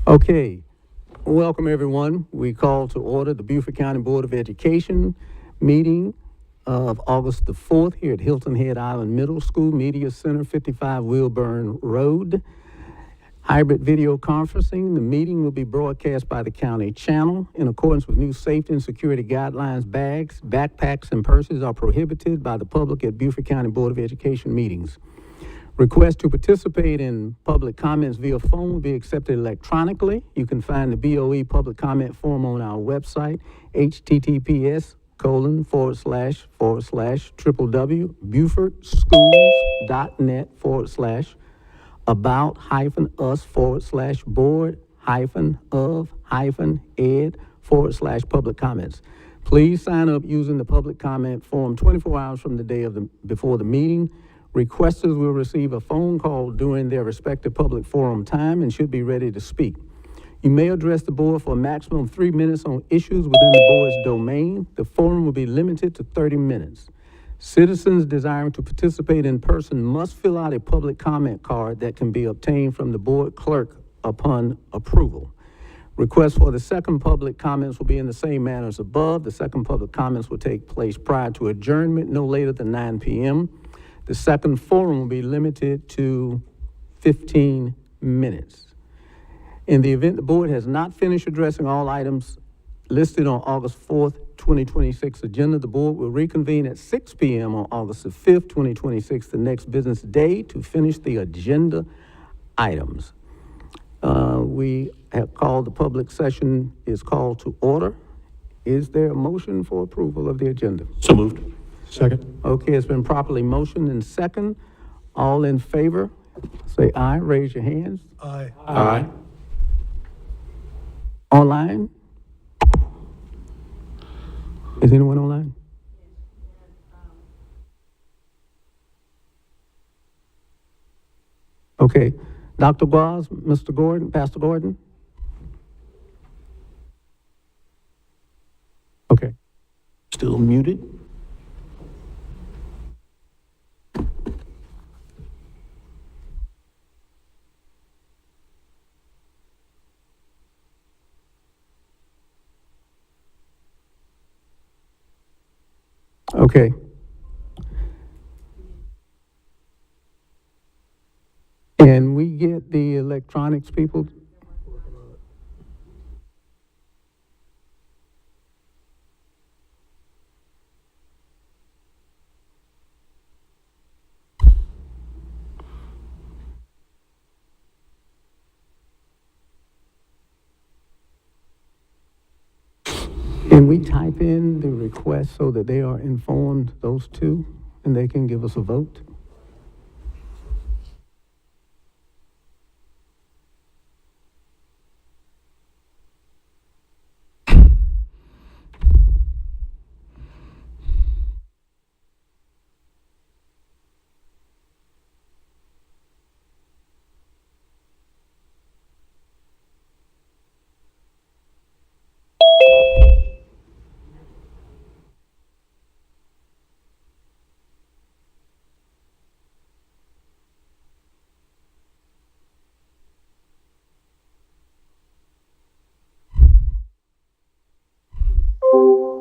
Okay, welcome everyone. We call to order the Beaufort County Board of Education meeting of August the 4th here at Hilton Head Island Middle School Media Center, 55 Wilburn Road. Hybrid video conferencing. The meeting will be broadcast by the county channel. In accordance with new safety and security guidelines, bags, backpacks, and purses are prohibited by the public at Beaufort County Board of Education meetings. Requests to participate in public comments via phone will be accepted electronically. You can find the BOE public comment form on our website, https://www.beaufortschools.net/about-us/board-of-ed/public comments. Please sign up using the public comment form 24 hours from the day before the meeting. Requesters will receive a phone call during their respective public forum time and should be ready to speak. You may address the board for a maximum of 3 minutes on issues within the board's domain. The forum will be limited to 30 minutes. Citizens desiring to participate in person must fill out a public comment card that can be obtained from the board clerk upon approval. Requests for the second public comments will be in the same manner as above. The second public comments will take place prior to adjournment, no later than 9 p.m. The second forum will be limited to 15 minutes. In the event the board has not finished addressing all items listed on August 4th, 2026 agenda, the board will reconvene at 6 p.m. on August the 5th, 2026, the next business day, to finish the agenda items. We have called the public session is called to order. Is there a motion for approval of the agenda? So moved. Second. Okay, it's been properly motioned and second. All in favor, say aye. Raise your hands. Aye. Aye. Online? Is anyone online? Okay. Dr. Guaz, Mr. Gordon, Pastor Gordon? Okay. Still muted? Okay. Can we get the electronics people? Can we type in the request so that they are informed, those two, and they can give us a vote?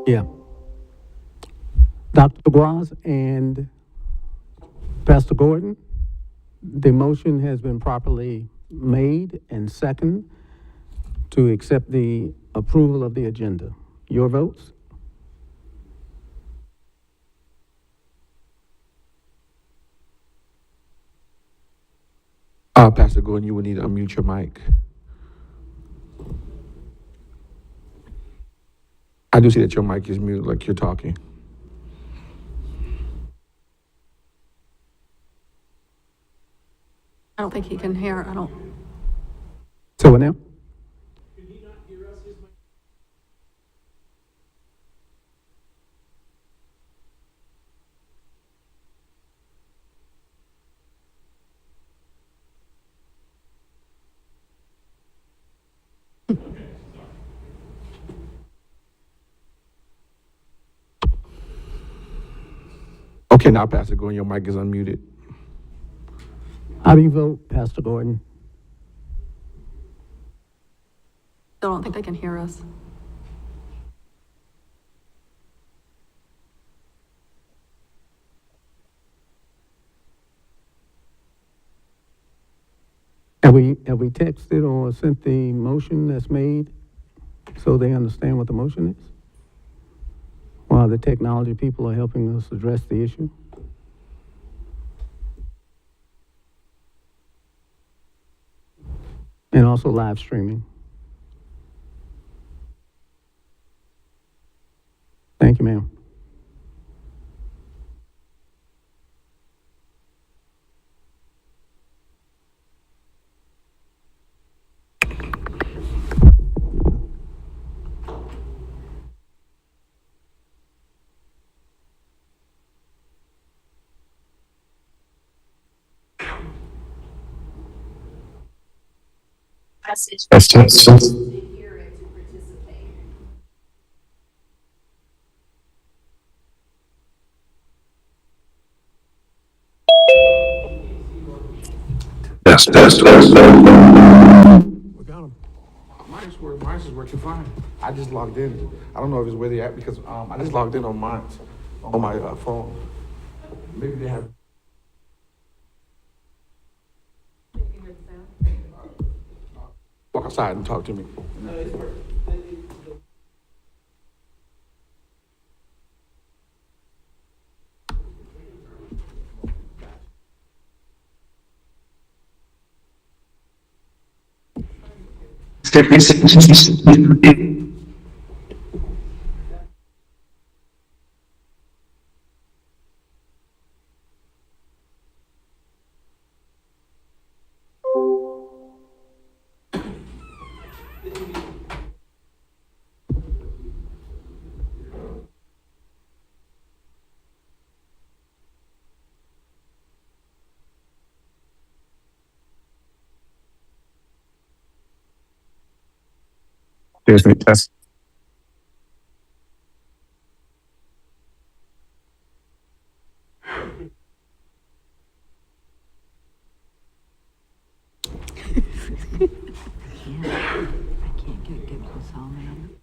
Yeah. Dr. Guaz and Pastor Gordon, the motion has been properly made and second to accept the approval of the agenda. Your votes? Pastor Gordon, you will need to unmute your mic. I do see that your mic is muted, like you're talking. I don't think he can hear. I don't. So what now? Okay, now, Pastor Gordon, your mic is unmuted. How do you vote, Pastor Gordon? Still don't think they can hear us. Have we texted or sent the motion that's made so they understand what the motion is? While the technology people are helping us address the issue? And also live streaming. Thank you, ma'am. Test, test, test. We got them. Mine's is working fine. I just logged in. I don't know if it's where they at because I just logged in on mine, on my phone. Maybe they have. Walk outside and talk to me. Excuse me, test. I can't get Gibson Solomon on it.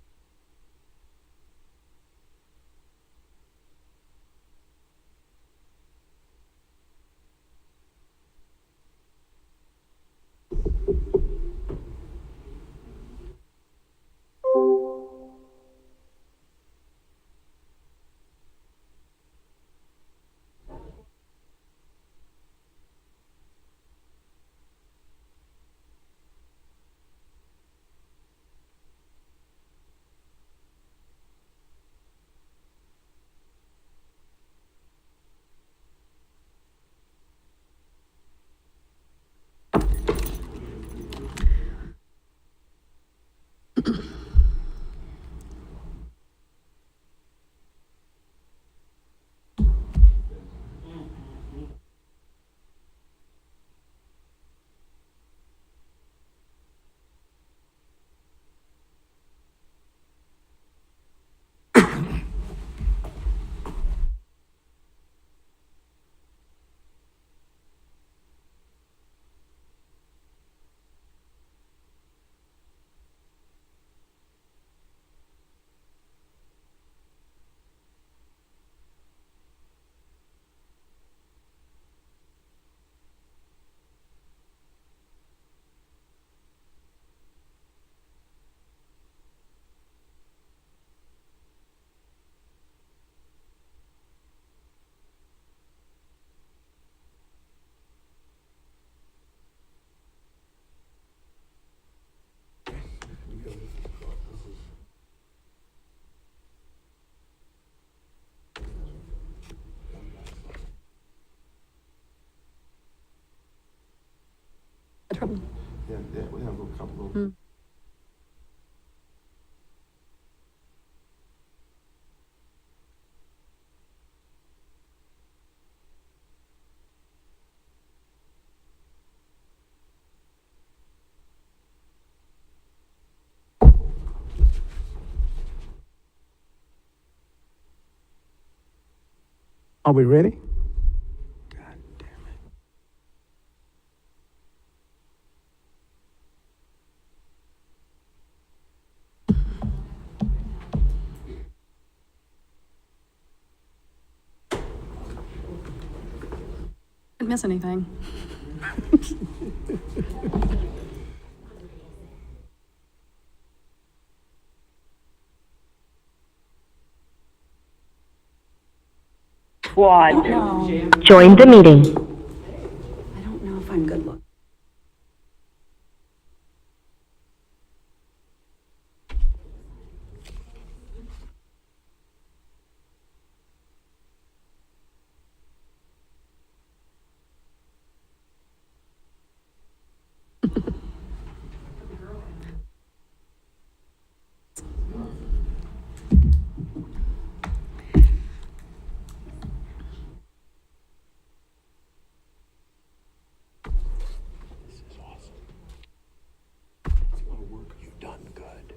Trouble. Yeah, we have a couple of. Are we ready? miss anything. Squad No. joined the meeting. I don't know if I'm good looking. You've done good.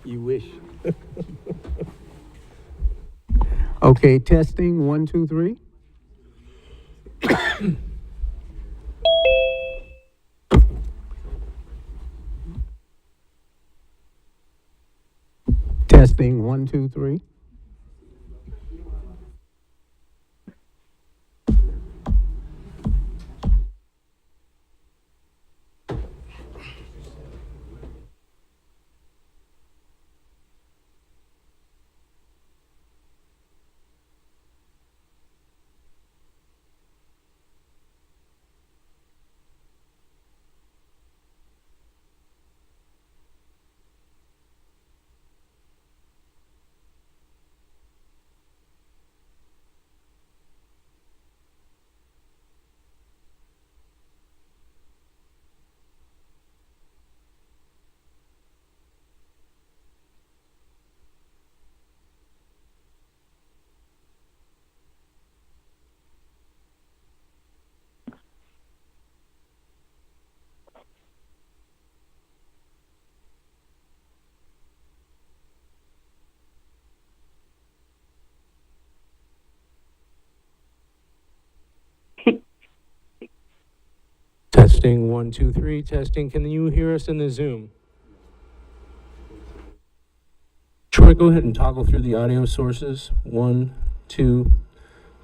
You wish. Okay, testing, 1, 2, 3. Testing, 1, 2, 3. Testing, 1, 2, 3. Testing, can you hear us in the Zoom? Troy, go ahead and toggle through the audio sources. 1, 2,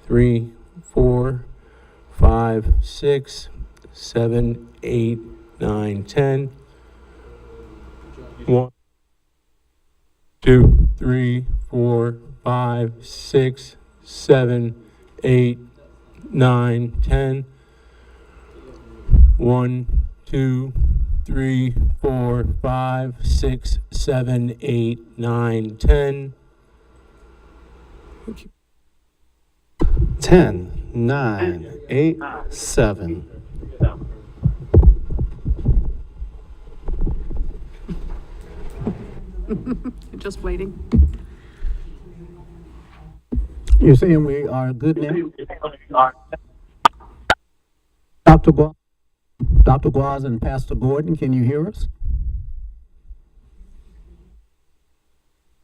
3, 4, 5, 6, 7, 8, 9, 10. 1, 2, 3, 4, 5, 6, 7, 8, 9, 10. 1, 2, 3, 4, 5, 6, 7, 8, 9, 10. 10, 9, 8, 7. Just waiting. You're saying we are good now? Dr. Guaz and Pastor Gordon, can you hear us?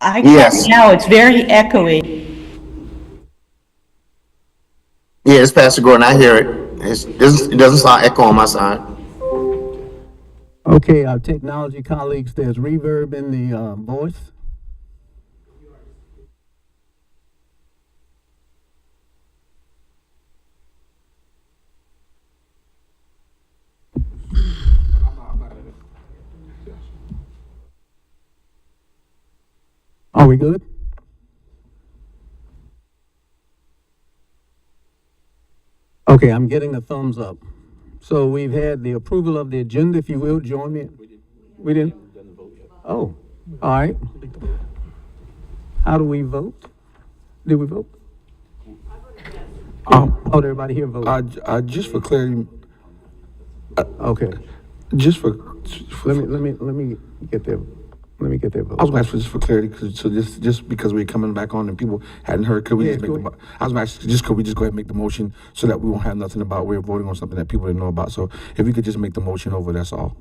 I Yes. can now. It's very echoey. Yeah, it's Pastor Gordon. I hear it. It doesn't sound echo on my side. Okay, our technology colleagues, there's reverb in the voice. Are we good? Okay, I'm getting a thumbs up. So we've had the approval of the agenda, if you will, join me. We didn't? Oh, all right. How do we vote? Did we vote? Oh, everybody here voted. Just for clarity, Okay, just for, let me get their, let me get their vote. I was gonna ask for just for clarity, so just because we're coming back on and people hadn't heard, could we Yeah, just make go the, ahead. I was gonna ask, could we just go ahead and make the motion so that we won't have nothing about we're voting on something that people didn't know about, so if we could just make the motion over, that's all.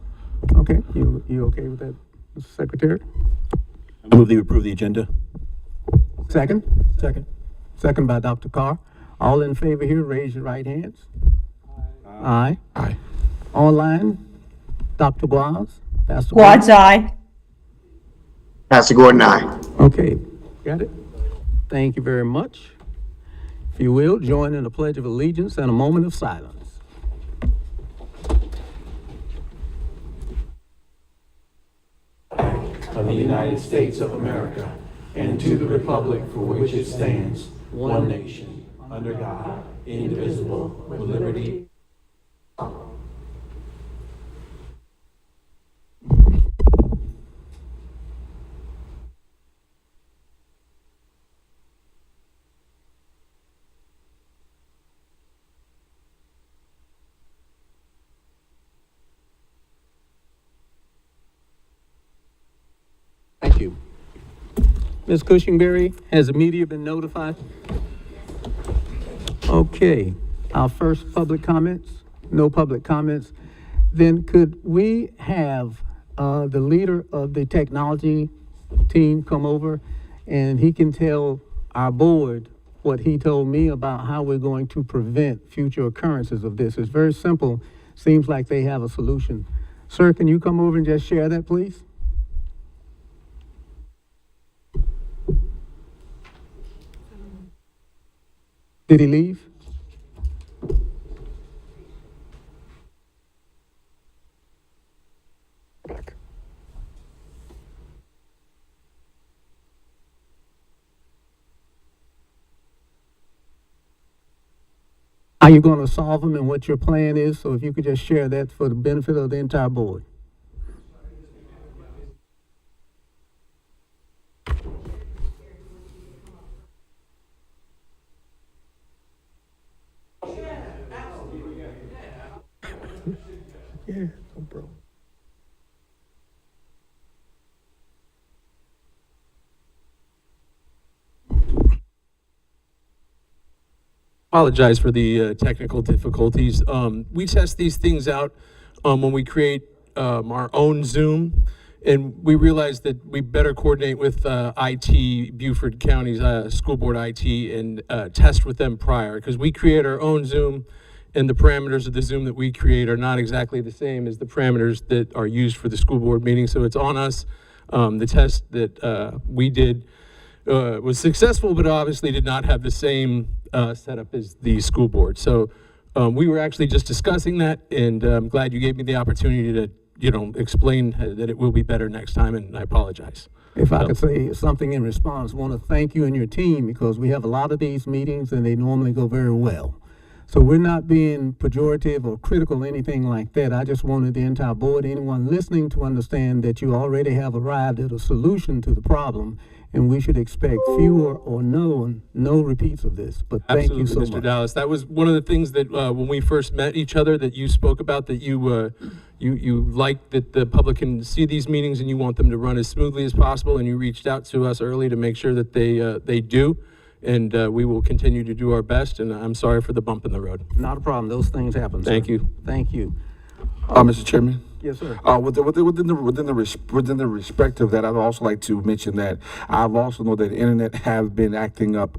Okay, you okay with that, Mr. Secretary? I move that we approve the agenda. Second? Second. Second by Dr. Carr. All in favor here, raise your right hands. Aye. Aye. Online, Dr. Guaz, Pastor Quad's eye. Pastor Gordon, aye. Okay, got it? Thank you very much. If you will, join in the Pledge of Allegiance and a moment of silence. Of the United States of America, and to the republic for which it stands, one nation, under God, indivisible, with liberty. Thank you. Ms. Cushingberry, has the media been notified? Okay, our first public comments, no public comments. Then could we have the leader of the technology team come over and he can tell our board what he told me about how we're going to prevent future occurrences of this. It's very simple. Seems like they have a solution. Sir, can you come over and just share that, please? Did he leave? Are you going to solve them and what your plan is? So if you could just share that for the benefit of the entire board. Yeah, no problem. Apologize for the technical difficulties. We test these things out when we create our own Zoom, and we realize that we better coordinate with IT, Beaufort County's school board IT, and test with them prior, because we create our own Zoom, and the parameters of the Zoom that we create are not exactly the same as the parameters that are used for the school board meeting, so it's on us. The test that we did was successful, but obviously did not have the same setup as the school board. So we were actually just discussing that, and I'm glad you gave me the opportunity to, explain that it will be better next time, and I apologize. If I could say something in response, I want to thank you and your team because we have a lot of these meetings and they normally go very well. So we're not being pejorative or critical or anything like that. I just wanted the entire board, anyone listening, to understand that you already have arrived at a solution to the problem, and we should expect fewer or no repeats of this. But thank you so much. Absolutely, Mr. Dallas. That was one of the things that when we first met each other that you spoke about, that you like that the public can see these meetings and you want them to run as smoothly as possible, and you reached out to us early to make sure that they do. And we will continue to do our best, and I'm sorry for the bump in the road. Not a problem. Those things happen, sir. Thank you. Thank you. Mr. Chairman? Yes, sir. Within the respect of that, I'd also like to mention that I've also know that the internet have been acting up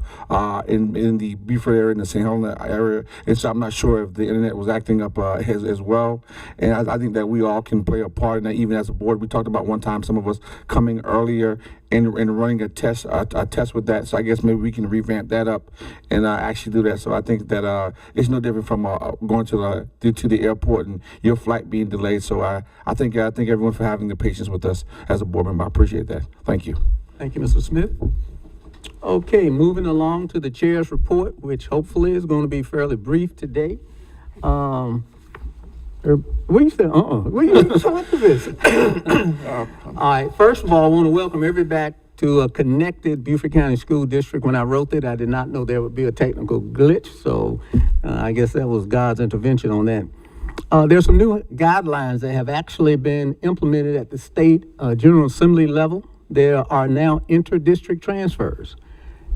in the Beaufort area, in the St. Helena area, and so I'm not sure if the internet was acting up as well. And I think that we all can play a part in that, even as a board. We talked about one time some of us coming earlier and running a test with that. So I guess maybe we can revamp that up and actually do that. So I think that it's no different from going to the airport and your flight being delayed. So I thank everyone for having the patience with us as a board member. I appreciate that. Thank you. Thank you, Mr. Smith. Okay, moving along to the chair's report, which hopefully is going to be fairly brief today. We said, what is this? All right, first of all, I want to welcome everybody back to a connected Beaufort County School District. When I wrote it, I did not know there would be a technical glitch, so I guess that was God's intervention on that. There's some new guidelines that have actually been implemented at the state General Assembly level. There are now inter-district transfers,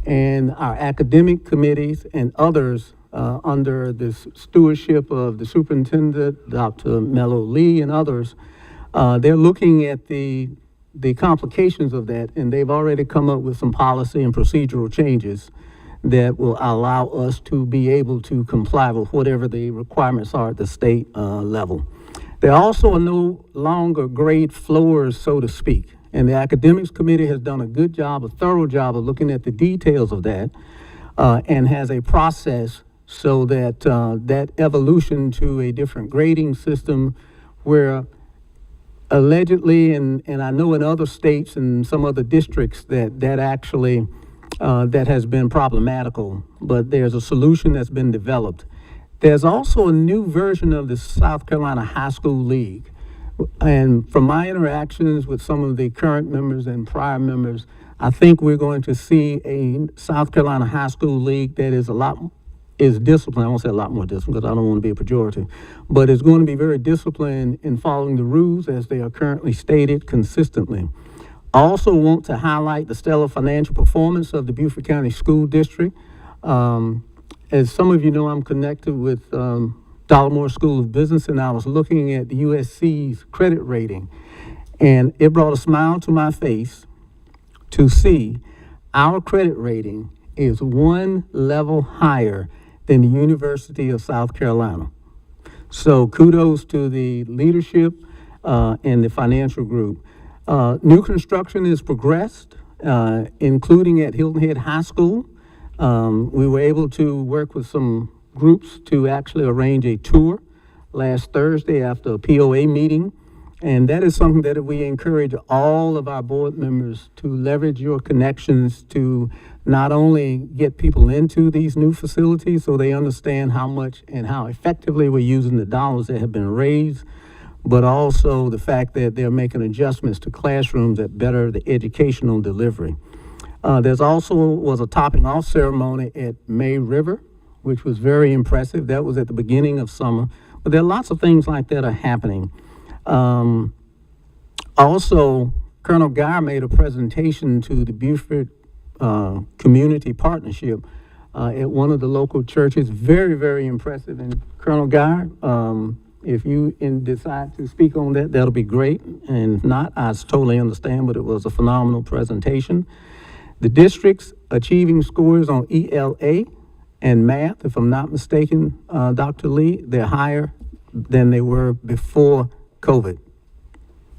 and our academic committees and others under the stewardship of the superintendent, Dr. Mello Lee, and others, They're looking at the complications of that, and they've already come up with some policy and procedural changes that will allow us to be able to comply with whatever the requirements are at the state level. There also are no longer grade floors, so to speak, and the academics committee has done a good job, a thorough job of looking at the details of that, and has a process so that that evolution to a different grading system where allegedly, and I know in other states and some other districts that actually that has been problematical, but there's a solution that's been developed. There's also a new version of the South Carolina High School League. And from my interactions with some of the current members and prior members, I think we're going to see a South Carolina High School League that is disciplined. I won't say a lot more disciplined because I don't want to be a pejorative, but it's going to be very disciplined in following the rules as they are currently stated consistently. I also want to highlight the stellar financial performance of the Beaufort County School District. As some of you know, I'm connected with Dollamore School of Business, and I was looking at the USC's credit rating, and it brought a smile to my face to see our credit rating is one level higher than the University of South Carolina. So kudos to the leadership and the financial group. New construction is progressed, including at Hilton Head High School. We were able to work with some groups to actually arrange a tour last Thursday after a POA meeting. And that is something that we encourage all of our board members to leverage your connections to not only get people into these new facilities so they understand how much and how effectively we're using the dollars that have been raised, but also the fact that they're making adjustments to classrooms that better the educational delivery. There's also was a topping off ceremony at May River, which was very impressive. That was at the beginning of summer, but there are lots of things like that are happening. Also, Colonel Guy made a presentation to the Beaufort Community Partnership at one of the local churches. Very, very impressive. And Colonel Guy, if you decide to speak on that, that'll be great. And if not, I totally understand, but it was a phenomenal presentation. The district's achieving scores on ELA and math, if I'm not mistaken, Dr. Lee, they're higher than they were before COVID.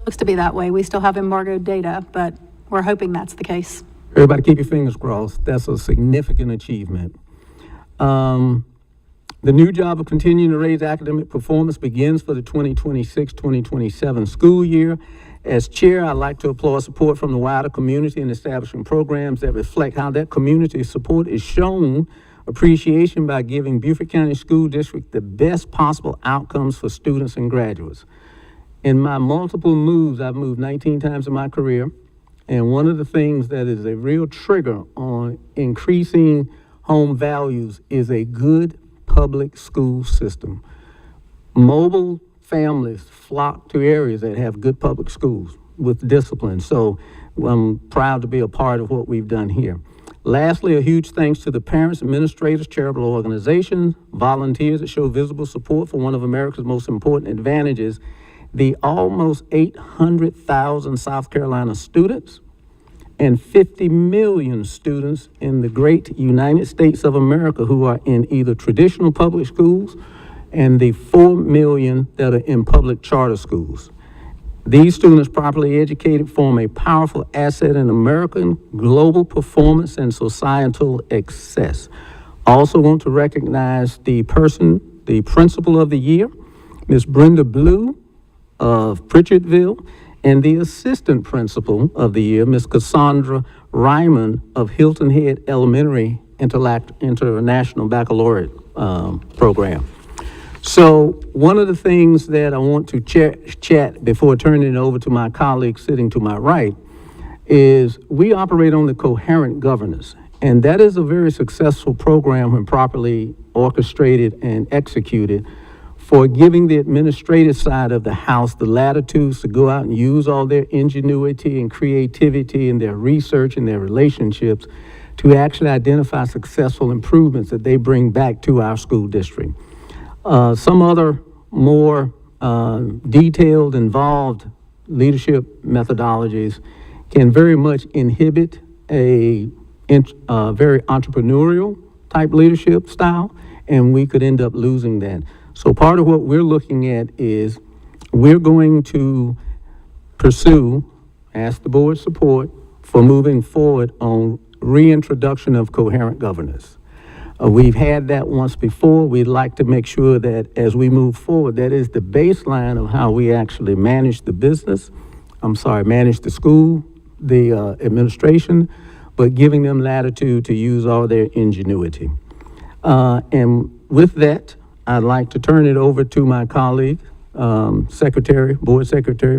Looks to be that way. We still have embargoed data, but we're hoping that's the case. Everybody keep your fingers crossed. That's a significant achievement. The new job of continuing to raise academic performance begins for the 2026-2027 school year. As chair, I'd like to applaud support from the wider community in establishing programs that reflect how that community support is shown appreciation by giving Beaufort County School District the best possible outcomes for students and graduates. In my multiple moves, I've moved 19 times in my career, and one of the things that is a real trigger on increasing home values is a good public school system. Mobile families flock to areas that have good public schools with discipline, so I'm proud to be a part of what we've done here. Lastly, a huge thanks to the parents, administrators, charitable organizations, volunteers that show visible support for one of America's most important advantages, the almost 800,000 South Carolina students and 50 million students in the great United States of America who are in either traditional public schools and the 4 million that are in public charter schools. These students, properly educated, form a powerful asset in American global performance and societal success. Also want to recognize the principal of the year, Ms. Brenda Blue of Pritchardville, and the assistant principal of the year, Ms. Cassandra Ryman of Hilton Head Elementary International Baccalaureate program. So one of the things that I want to chat before turning it over to my colleague sitting to my right is we operate on the coherent governance, and that is a very successful program when properly orchestrated and executed for giving the administrative side of the house the latitudes to go out and use all their ingenuity and creativity and their research and their relationships to actually identify successful improvements that they bring back to our school district. Some other more detailed, involved leadership methodologies can very much inhibit a very entrepreneurial type leadership style, and we could end up losing that. So part of what we're looking at is we're going to pursue, ask the board's support for moving forward on reintroduction of coherent governance. We've had that once before. We'd like to make sure that as we move forward, that is the baseline of how we actually manage the business. Manage the school, the administration, but giving them latitude to use all their ingenuity. And with that, I'd like to turn it over to my colleague, Board Secretary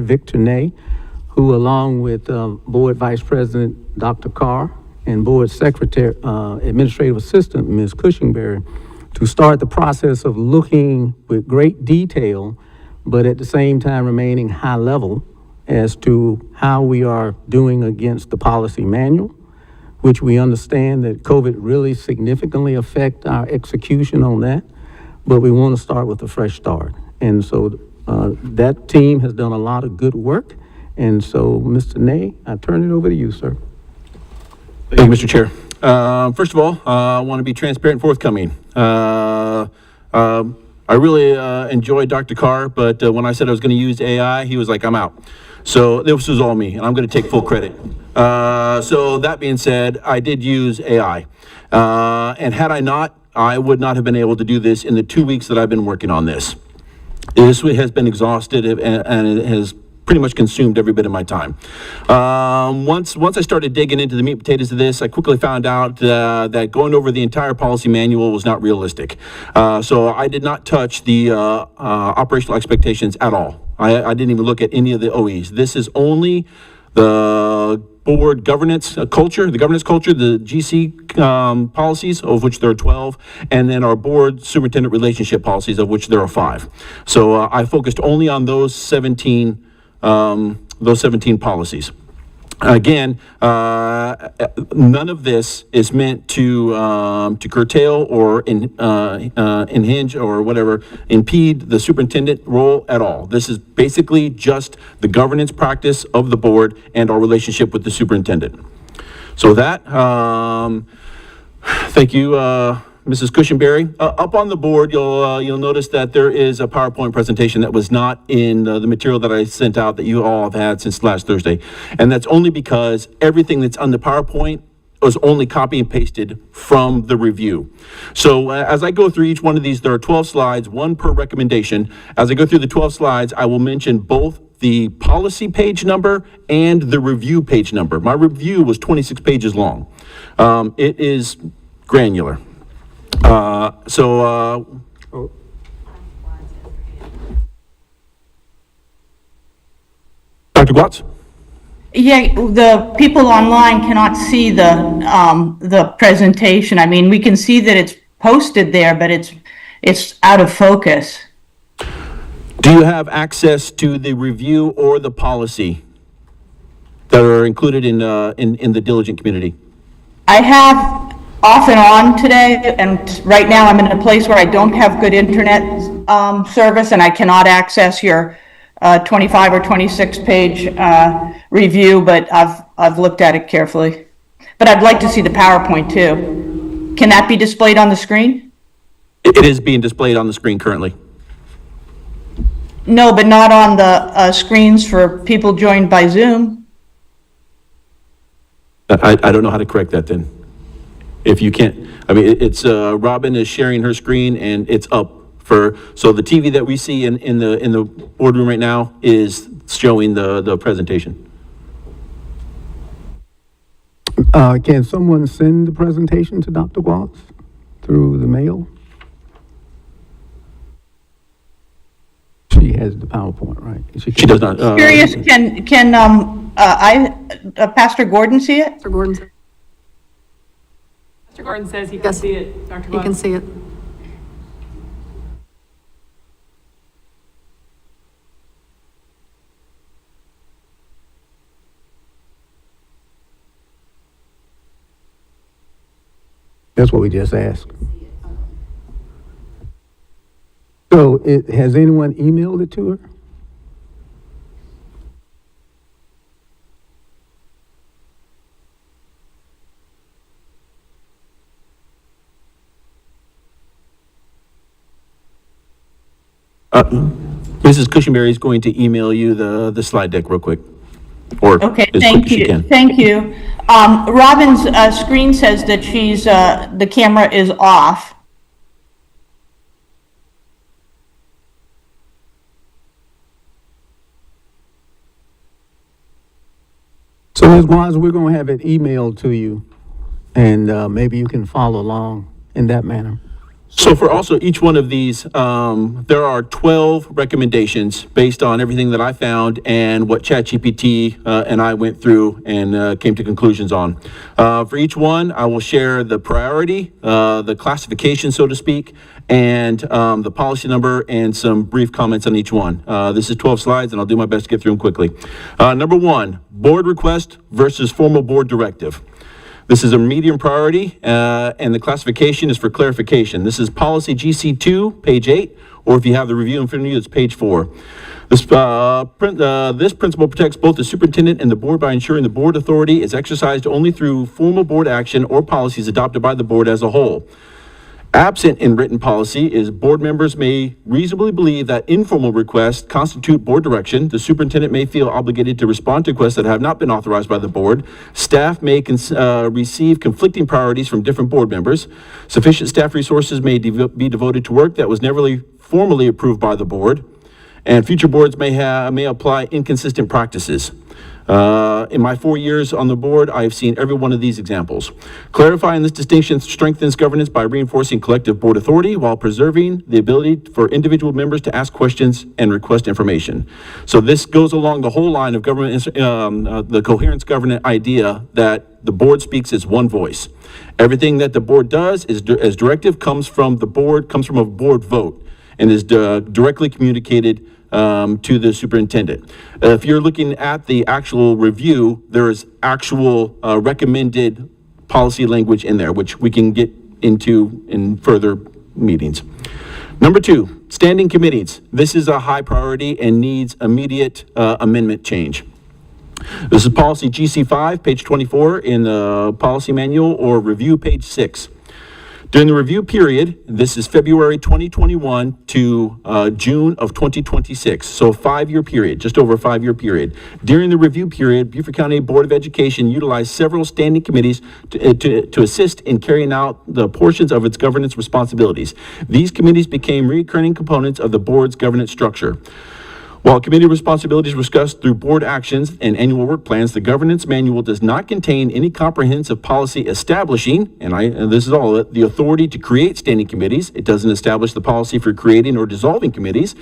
Victor Ney, who along with Board Vice President Dr. Carr and Board Secretary, Administrative Assistant Ms. Cushingberry, to start the process of looking with great detail, but at the same time remaining high level as to how we are doing against the policy manual, which we understand that COVID really significantly affect our execution on that, but we want to start with a fresh start. And so that team has done a lot of good work. And so, Mr. Ney, I turn it over to you, sir. Thank you, Mr. Chair. First of all, I want to be transparent and forthcoming. I really enjoyed Dr. Carr, but when I said I was going to use AI, he was like, I'm out. So this was all me, and I'm going to take full credit. So that being said, I did use AI. And had I not, I would not have been able to do this in the 2 weeks that I've been working on this. This has been exhausted and it has pretty much consumed every bit of my time. Once I started digging into the meat and potatoes of this, I quickly found out that going over the entire policy manual was not realistic. So I did not touch the operational expectations at all. I didn't even look at any of the OEs. This is only the board governance culture, the GC policies, of which there are 12, and then our board superintendent relationship policies, of which there are 5. So I focused only on those 17 policies. Again, none of this is meant to curtail or impinge or whatever, impede the superintendent role at all. This is basically just the governance practice of the board and our relationship with the superintendent. So that, thank you, Mrs. Cushingberry. Up on the board, you'll notice that there is a PowerPoint presentation that was not in the material that I sent out that you all have had since last Thursday. And that's only because everything that's on the PowerPoint was only copy and pasted from the review. So as I go through each one of these, there are 12 slides, 1 per recommendation. As I go through the 12 slides, I will mention both the policy page number and the review page number. My review was 26 pages long. It is granular. Dr. Watts? Yeah, the people online cannot see the presentation. I mean, we can see that it's posted there, but it's out of focus. Do you have access to the review or the policy that are included in the diligent community? I have off and on today, and right now I'm in a place where I don't have good internet service, and I cannot access your 25 or 26 page review, but I've looked at it carefully. But I'd like to see the PowerPoint too. Can that be displayed on the screen? It is being displayed on the screen currently. No, but not on the screens for people joined by Zoom. I don't know how to correct that then. If you can't, I mean, it's Robin is sharing her screen and it's up so the TV that we see in the boardroom right now is showing the presentation. Can someone send the presentation to Dr. Watts through the mail? She has the PowerPoint, right? She does not. Curious, can Pastor Gordon see it? Mr. Gordon, says- Mr. Gordon says he can Yes. see it, Dr. he can Watts. see it. That's what we just asked. So has anyone emailed it to her? Mrs. Cushenberry is going to email you the slide deck real quick, or Okay, as quick thank as she you, can. thank you. Robin's screen says that the camera is off. So Ms. Wise, we're gonna have it emailed to you, and maybe you can follow along in that manner. So for also each one of these, there are 12 recommendations based on everything that I found and what ChatGPT and I went through and came to conclusions on. For each one, I will share the priority, the classification, so to speak, and the policy number and some brief comments on each one. This is 12 slides, and I'll do my best to get through them quickly. Number one, board request versus formal board directive. This is a medium priority, and the classification is for clarification. This is policy GC2, page 8, or if you have the review in front of you, it's page 4. This principle protects both the superintendent and the board by ensuring the board authority is exercised only through formal board action or policies adopted by the board as a whole. Absent in written policy is board members may reasonably believe that informal requests constitute board direction. The superintendent may feel obligated to respond to requests that have not been authorized by the board. Staff may receive conflicting priorities from different board members. Sufficient staff resources may be devoted to work that was never formally approved by the board. And future boards may apply inconsistent practices. In my 4 years on the board, I have seen every one of these examples. Clarifying this distinction strengthens governance by reinforcing collective board authority while preserving the ability for individual members to ask questions and request information. So this goes along the whole line of government, the coherence governance idea that the board speaks as one voice. Everything that the board does is as directive comes from the board, comes from a board vote, and is directly communicated to the superintendent. If you're looking at the actual review, there is actual recommended policy language in there, which we can get into in further meetings. Number 2, standing committees. This is a high priority and needs immediate amendment change. This is policy GC5, page 24 in the policy manual, or review page 6. During the review period, this is February 2021 to June of 2026, so a 5-year period, just over a 5-year period. During the review period, Beaufort County Board of Education utilized several standing committees to assist in carrying out the portions of its governance responsibilities. These committees became recurring components of the board's governance structure. While committee responsibilities were discussed through board actions and annual work plans, the governance manual does not contain any comprehensive policy establishing, and this is all the authority to create standing committees. It doesn't establish the policy for creating or dissolving committees.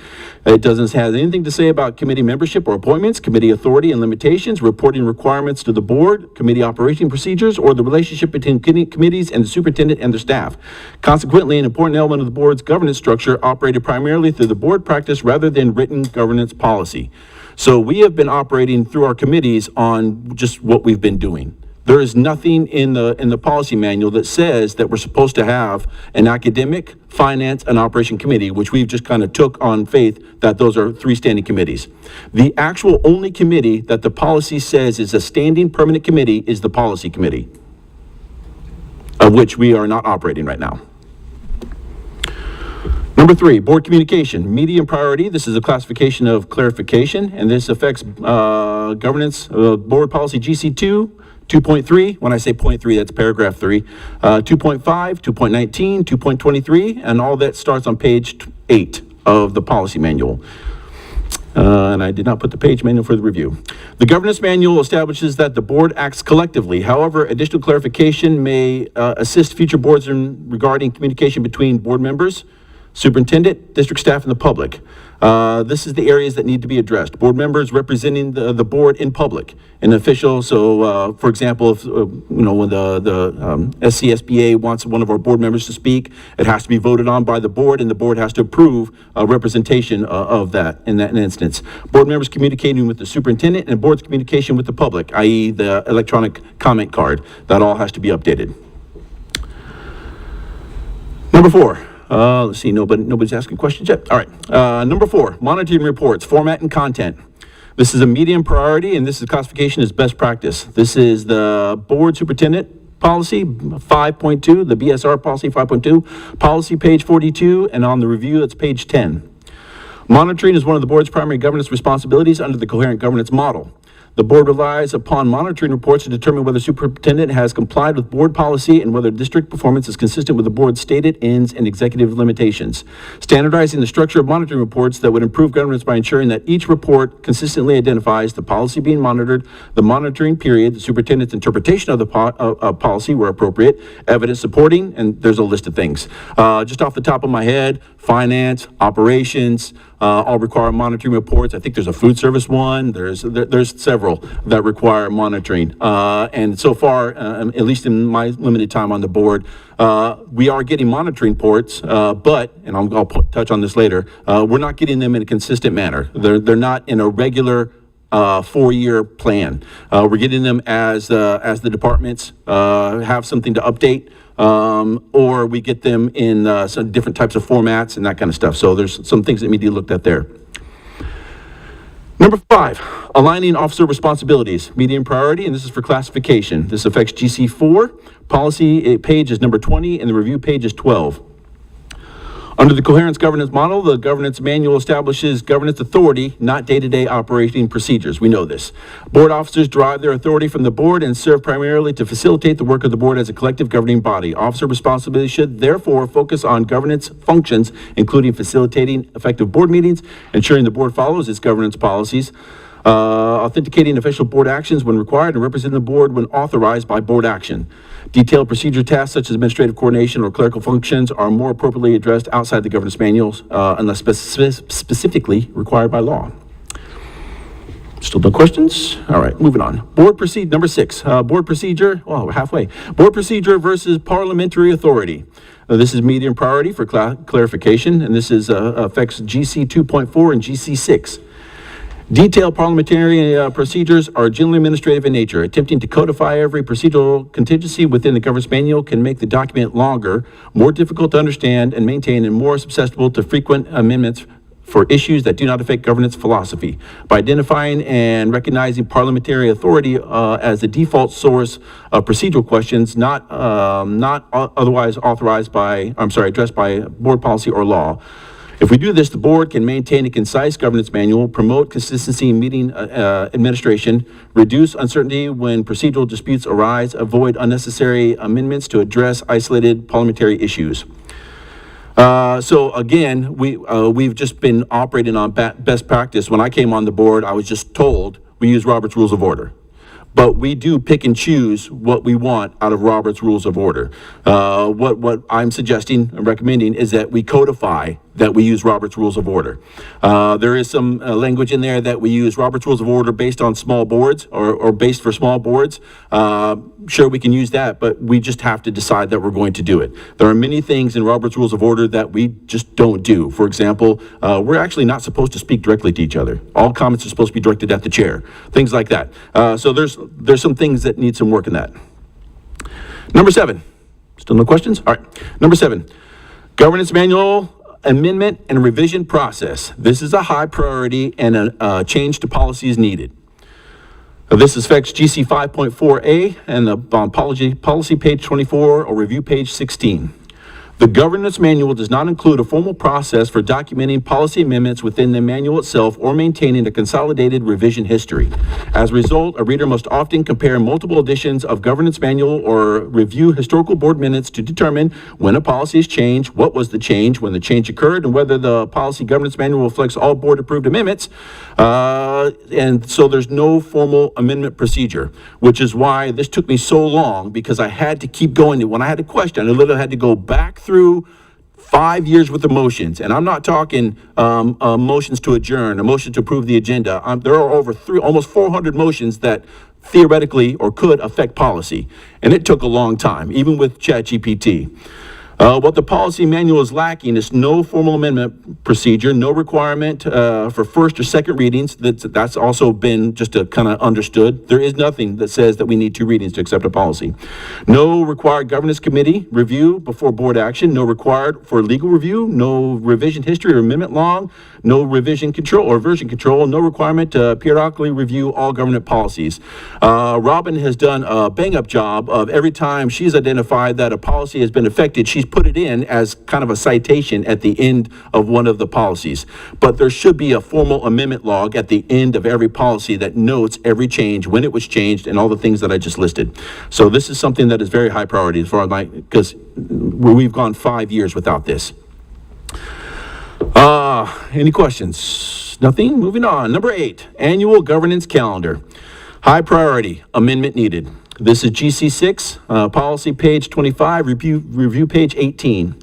It doesn't have anything to say about committee membership or appointments, committee authority and limitations, reporting requirements to the board, committee operating procedures, or the relationship between committees and the superintendent and their staff. Consequently, an important element of the board's governance structure operated primarily through the board practice rather than written governance policy. So we have been operating through our committees on just what we've been doing. There is nothing in the policy manual that says that we're supposed to have an academic, finance, and operation committee, which we've just kind of took on faith that those are 3 standing committees. The actual only committee that the policy says is a standing permanent committee is the policy committee, of which we are not operating right now. Number 3, board communication, medium priority. This is a classification of clarification, and this affects governance, board policy GC2, 2.3. When I say 0.3, that's paragraph 3. 2.5, 2.19, 2.23, and all that starts on page 8 of the policy manual. And I did not put the page manual for the review. The governance manual establishes that the board acts collectively. However, additional clarification may assist future boards regarding communication between board members, superintendent, district staff, and the public. This is the areas that need to be addressed. Board members representing the board in public, an official. So, for example, if when the SCSBA wants one of our board members to speak, it has to be voted on by the board, and the board has to approve a representation of that in that instance. Board members communicating with the superintendent, and board's communication with the public, i.e., the electronic comment card. That all has to be updated. Number 4. Let's see, nobody's asking questions yet. All right. Number 4, monitoring reports, format and content. This is a medium priority, and this is classification as best practice. This is the board superintendent policy 5.2, the BSR policy 5.2, policy page 42, and on the review, it's page 10. Monitoring is one of the board's primary governance responsibilities under the coherent governance model. The board relies upon monitoring reports to determine whether superintendent has complied with board policy and whether district performance is consistent with the board's stated ends and executive limitations. Standardizing the structure of monitoring reports that would improve governance by ensuring that each report consistently identifies the policy being monitored, the monitoring period, the superintendent's interpretation of the policy where appropriate, evidence supporting, and there's a list of things. Just off the top of my head, finance, operations, all require monitoring reports. I think there's a food service one. There's several that require monitoring. And so far, at least in my limited time on the board, we are getting monitoring reports, but, and I'll touch on this later, we're not getting them in a consistent manner. They're not in a regular 4-year plan. We're getting them as the departments have something to update, or we get them in some different types of formats and that kind of stuff. So there's some things that need to be looked at there. Number 5, aligning officer responsibilities, medium priority, and this is for classification. This affects GC4. Policy page is number 20, and the review page is 12. Under the coherence governance model, the governance manual establishes governance authority, not day-to-day operating procedures. We know this. Board officers derive their authority from the board and serve primarily to facilitate the work of the board as a collective governing body. Officer responsibility should therefore focus on governance functions, including facilitating effective board meetings, ensuring the board follows its governance policies, authenticating official board actions when required, and representing the board when authorized by board action. Detailed procedure tasks such as administrative coordination or clerical functions are more appropriately addressed outside the governance manuals unless specifically required by law. Still no questions? All right, moving on. Number 6, board procedure, we're halfway. Board procedure versus parliamentary authority. This is medium priority for clarification, and this is affects GC 2.4 and GC 6. Detailed parliamentary procedures are generally administrative in nature. Attempting to codify every procedural contingency within the governance manual can make the document longer, more difficult to understand and maintain, and more susceptible to frequent amendments for issues that do not affect governance philosophy. By identifying and recognizing parliamentary authority as the default source of procedural questions not otherwise addressed by board policy or law. If we do this, the board can maintain a concise governance manual, promote consistency in meeting administration, reduce uncertainty when procedural disputes arise, avoid unnecessary amendments to address isolated parliamentary issues. So again, we've just been operating on best practice. When I came on the board, I was just told we use Robert's Rules of Order. But we do pick and choose what we want out of Robert's Rules of Order. What I'm suggesting and recommending is that we codify that we use Robert's Rules of Order. There is some language in there that we use Robert's Rules of Order based on small boards or based for small boards. Sure, we can use that, but we just have to decide that we're going to do it. There are many things in Robert's Rules of Order that we just don't do. For example, we're actually not supposed to speak directly to each other. All comments are supposed to be directed at the chair, things like that. So there's some things that need some work in that. Number 7, still no questions? All right, number 7, governance manual amendment and revision process. This is a high priority and a change to policy is needed. This affects GC 5.4A and on policy page 24 or review page 16. The governance manual does not include a formal process for documenting policy amendments within the manual itself or maintaining a consolidated revision history. As a result, a reader must often compare multiple editions of governance manual or review historical board minutes to determine when a policy is changed, what was the change, when the change occurred, and whether the policy governance manual reflects all board approved amendments. And so there's no formal amendment procedure, which is why this took me so long, because I had to keep going. When I had a question, I literally had to go back through 5 years worth of motions, and I'm not talking motions to adjourn, a motion to approve the agenda. There are over almost 400 motions that theoretically or could affect policy, and it took a long time, even with ChatGPT. What the policy manual is lacking is no formal amendment procedure, no requirement for first or second readings. That's also been just a kind of understood. There is nothing that says that we need 2 readings to accept a policy. No required governance committee review before board action, no required for legal review, no revision history or amendment long, no revision control or version control, no requirement to periodically review all government policies. Robin has done a bang-up job of every time she's identified that a policy has been affected, she's put it in as kind of a citation at the end of one of the policies. But there should be a formal amendment log at the end of every policy that notes every change, when it was changed, and all the things that I just listed. So this is something that is very high priority as far as because we've gone 5 years without this. Any questions? Nothing? Moving on. Number 8, annual governance calendar. High priority, amendment needed. This is GC6, policy page 25, review page 18.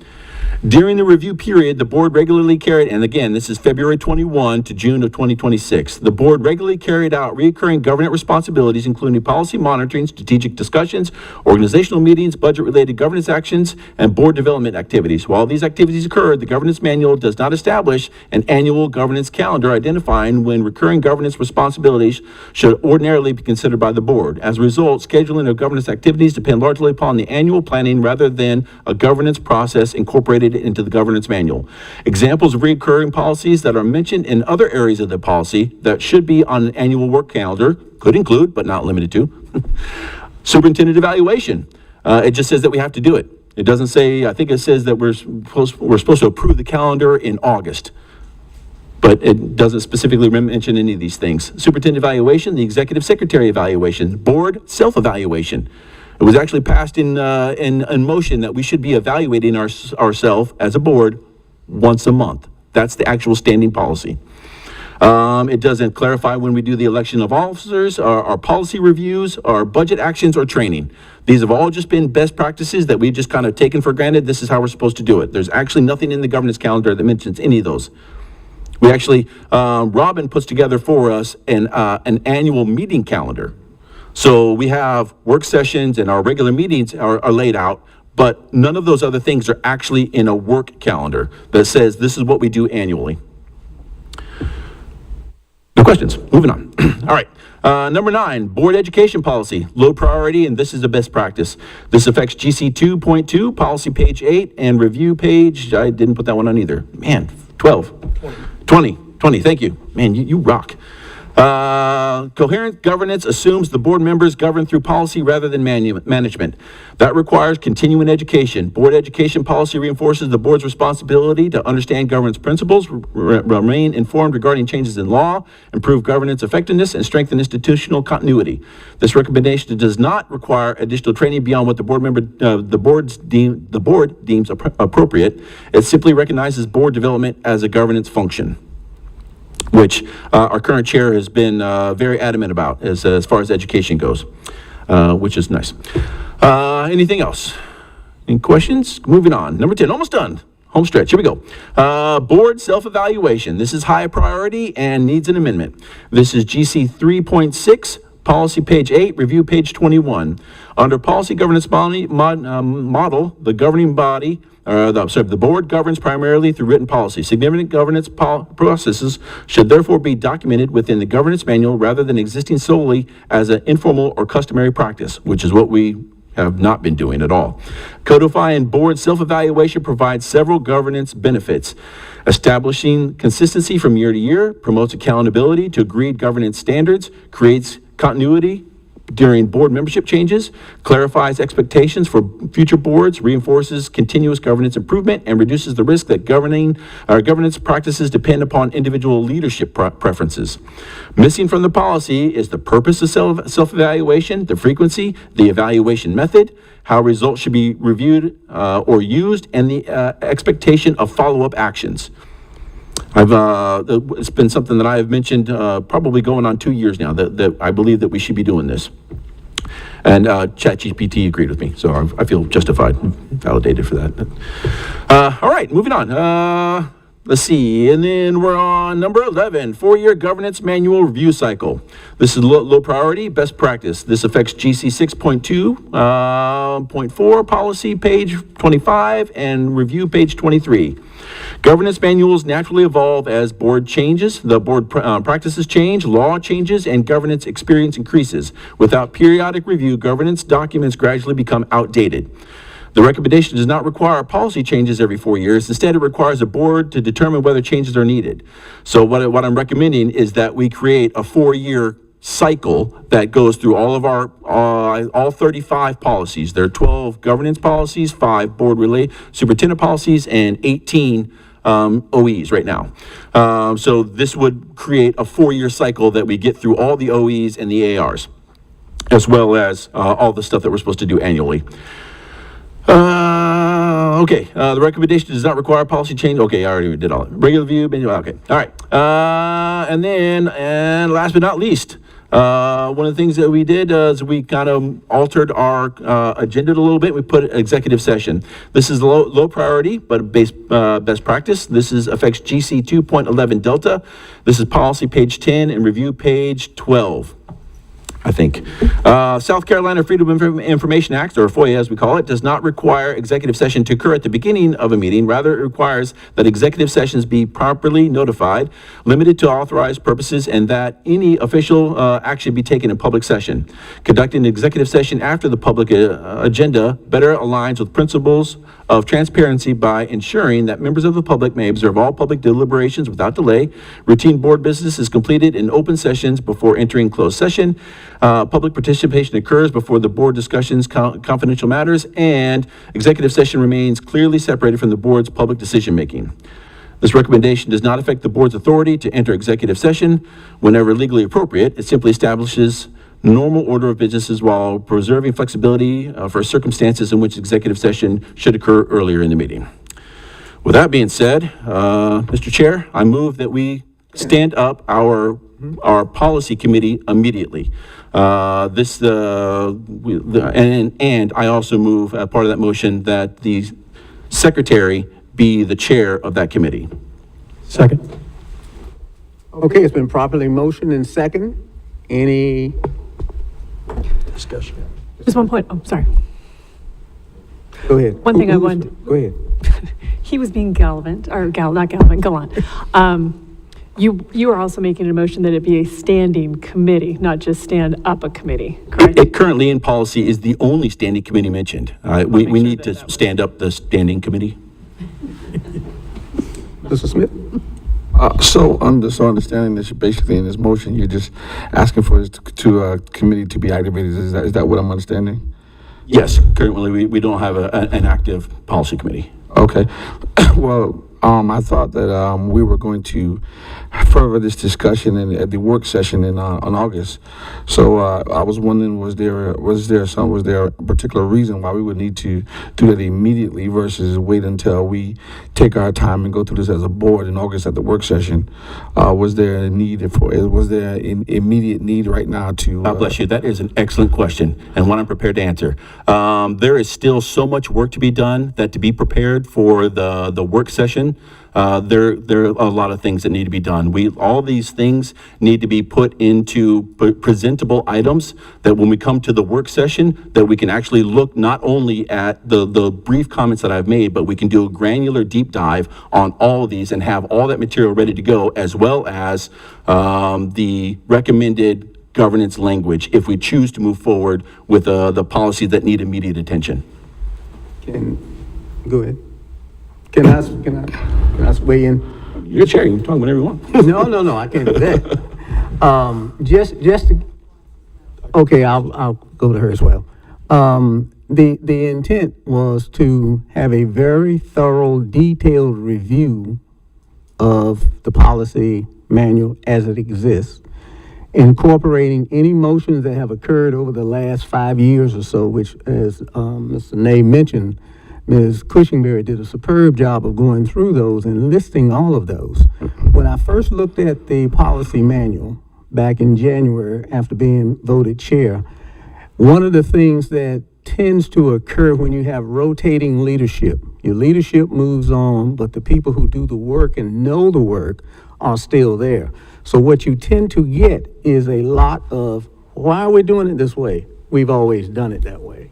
During the review period, the board regularly carried, and again, this is February 21 to June of 2026, the board regularly carried out recurring governance responsibilities, including policy monitoring, strategic discussions, organizational meetings, budget-related governance actions, and board development activities. While these activities occurred, the governance manual does not establish an annual governance calendar identifying when recurring governance responsibilities should ordinarily be considered by the board. As a result, scheduling of governance activities depend largely upon the annual planning rather than a governance process incorporated into the governance manual. Examples of recurring policies that are mentioned in other areas of the policy that should be on an annual work calendar could include, but not limited to, superintendent evaluation. It just says that we have to do it. It doesn't say, I think it says that we're supposed to approve the calendar in August, but it doesn't specifically mention any of these things. Superintendent evaluation, the executive secretary evaluation, board self-evaluation. It was actually passed in motion that we should be evaluating ourselves as a board once a month. That's the actual standing policy. It doesn't clarify when we do the election of officers, our policy reviews, our budget actions, or training. These have all just been best practices that we've just kind of taken for granted. This is how we're supposed to do it. There's actually nothing in the governance calendar that mentions any of those. We actually, Robin puts together for us an annual meeting calendar. So we have work sessions and our regular meetings are laid out, but none of those other things are actually in a work calendar that says this is what we do annually. No questions? Moving on. All right. Number 9, board education policy, low priority, and this is the best practice. This affects GC 2.2, policy page 8, and review page, I didn't put that one on either. Man, 20, thank you. Man, you rock. Coherent governance assumes the board members govern through policy rather than management. That requires continuing education. Board education policy reinforces the board's responsibility to understand governance principles, remain informed regarding changes in law, improve governance effectiveness, and strengthen institutional continuity. This recommendation does not require additional training beyond what the board deems appropriate. It simply recognizes board development as a governance function, which our current chair has been very adamant about as far as education goes, which is nice. Anything else? Any questions? Moving on. Number 10, almost done. Home stretch. Here we go. Board self-evaluation. This is high priority and needs an amendment. This is GC 3.6, policy page 8, review page 21. Under policy governance model, the governing body, the board governs primarily through written policy. Significant governance processes should therefore be documented within the governance manual rather than existing solely as an informal or customary practice, which is what we have not been doing at all. Codifying board self-evaluation provides several governance benefits. Establishing consistency from year to year, promotes accountability to agreed governance standards, creates continuity during board membership changes, clarifies expectations for future boards, reinforces continuous governance improvement, and reduces the risk that governance practices depend upon individual leadership preferences. Missing from the policy is the purpose of self-evaluation, the frequency, the evaluation method, how results should be reviewed or used, and the expectation of follow-up actions. It's been something that I have mentioned probably going on 2 years now that I believe that we should be doing this. And ChatGPT agreed with me, so I feel justified, validated for that. All right, moving on. Let's see, and then we're on number 11, 4-year governance manual review cycle. This is low priority, best practice. This affects GC 6.2.4, policy page 25, and review page 23. Governance manuals naturally evolve as board changes, the board practices change, law changes, and governance experience increases. Without periodic review, governance documents gradually become outdated. The recommendation does not require policy changes every 4 years. Instead, it requires a board to determine whether changes are needed. So what I'm recommending is that we create a 4-year cycle that goes through all of our, all 35 policies. There are 12 governance policies, 5 superintendent policies, and 18 OEs right now. So this would create a 4-year cycle that we get through all the OEs and the ARs, as well as all the stuff that we're supposed to do annually. Okay, the recommendation does not require policy change. Okay, I already did all that. Regular view, okay, all right. And last but not least, one of the things that we did is we kind of altered our agenda a little bit. We put executive session. This is low priority, but best practice. This affects GC 2.11 Delta. This is policy page 10 and review page 12. I think. South Carolina Freedom of Information Act, or FOIA as we call it, does not require executive session to occur at the beginning of a meeting. Rather, it requires that executive sessions be properly notified, limited to authorized purposes, and that any official action be taken in public session. Conducting an executive session after the public agenda better aligns with principles of transparency by ensuring that members of the public may observe all public deliberations without delay. Routine board business is completed in open sessions before entering closed session. Public participation occurs before the board discussions confidential matters, and executive session remains clearly separated from the board's public decision-making. This recommendation does not affect the board's authority to enter executive session whenever legally appropriate. It simply establishes normal order of businesses while preserving flexibility for circumstances in which executive session should occur earlier in the meeting. With that being said, Mr. Chair, I move that we stand up our policy committee immediately. And I also move, part of that motion, that the secretary be the chair of that committee. Second. Okay, it's been properly motioned and second. Any discussion? Just one point, oh, sorry. Go ahead. One thing I wanted- Go ahead. He was being gallant, not gallant, go on. You are also making a motion that it be a standing committee, not just stand up a committee, correct? It currently in policy is the only standing committee mentioned. We need to stand up the standing committee. Mr. Smith? So understanding that you're basically in this motion, you're just asking for this committee to be activated. Is that what I'm understanding? Yes, currently we don't have an active policy committee. Okay. Well, I thought that we were going to further this discussion at the work session in on August. So I was wondering, was there a particular reason why we would need to do that immediately versus wait until we take our time and go through this as a board in August at the work session? Was there an immediate need right now to? God bless you. That is an excellent question, and one I'm prepared to answer. There is still so much work to be done that to be prepared for the work session, there are a lot of things that need to be done. All these things need to be put into presentable items that when we come to the work session, that we can actually look not only at the brief comments that I've made, but we can do a granular deep dive on all of these and have all that material ready to go, as well as the recommended governance language if we choose to move forward with the policies that need immediate attention. Go ahead. Can I weigh in? You're chair, you can talk whenever you want. No, I can't do that. Okay, I'll go to her as well. The intent was to have a very thorough, detailed review of the policy manual as it exists, incorporating any motions that have occurred over the last 5 years or so, which, as Mr. Ney mentioned, Ms. Cushingberry did a superb job of going through those and listing all of those. When I first looked at the policy manual back in January after being voted chair, one of the things that tends to occur when you have rotating leadership, your leadership moves on, but the people who do the work and know the work are still there. So what you tend to get is a lot of, why are we doing it this way? We've always done it that way.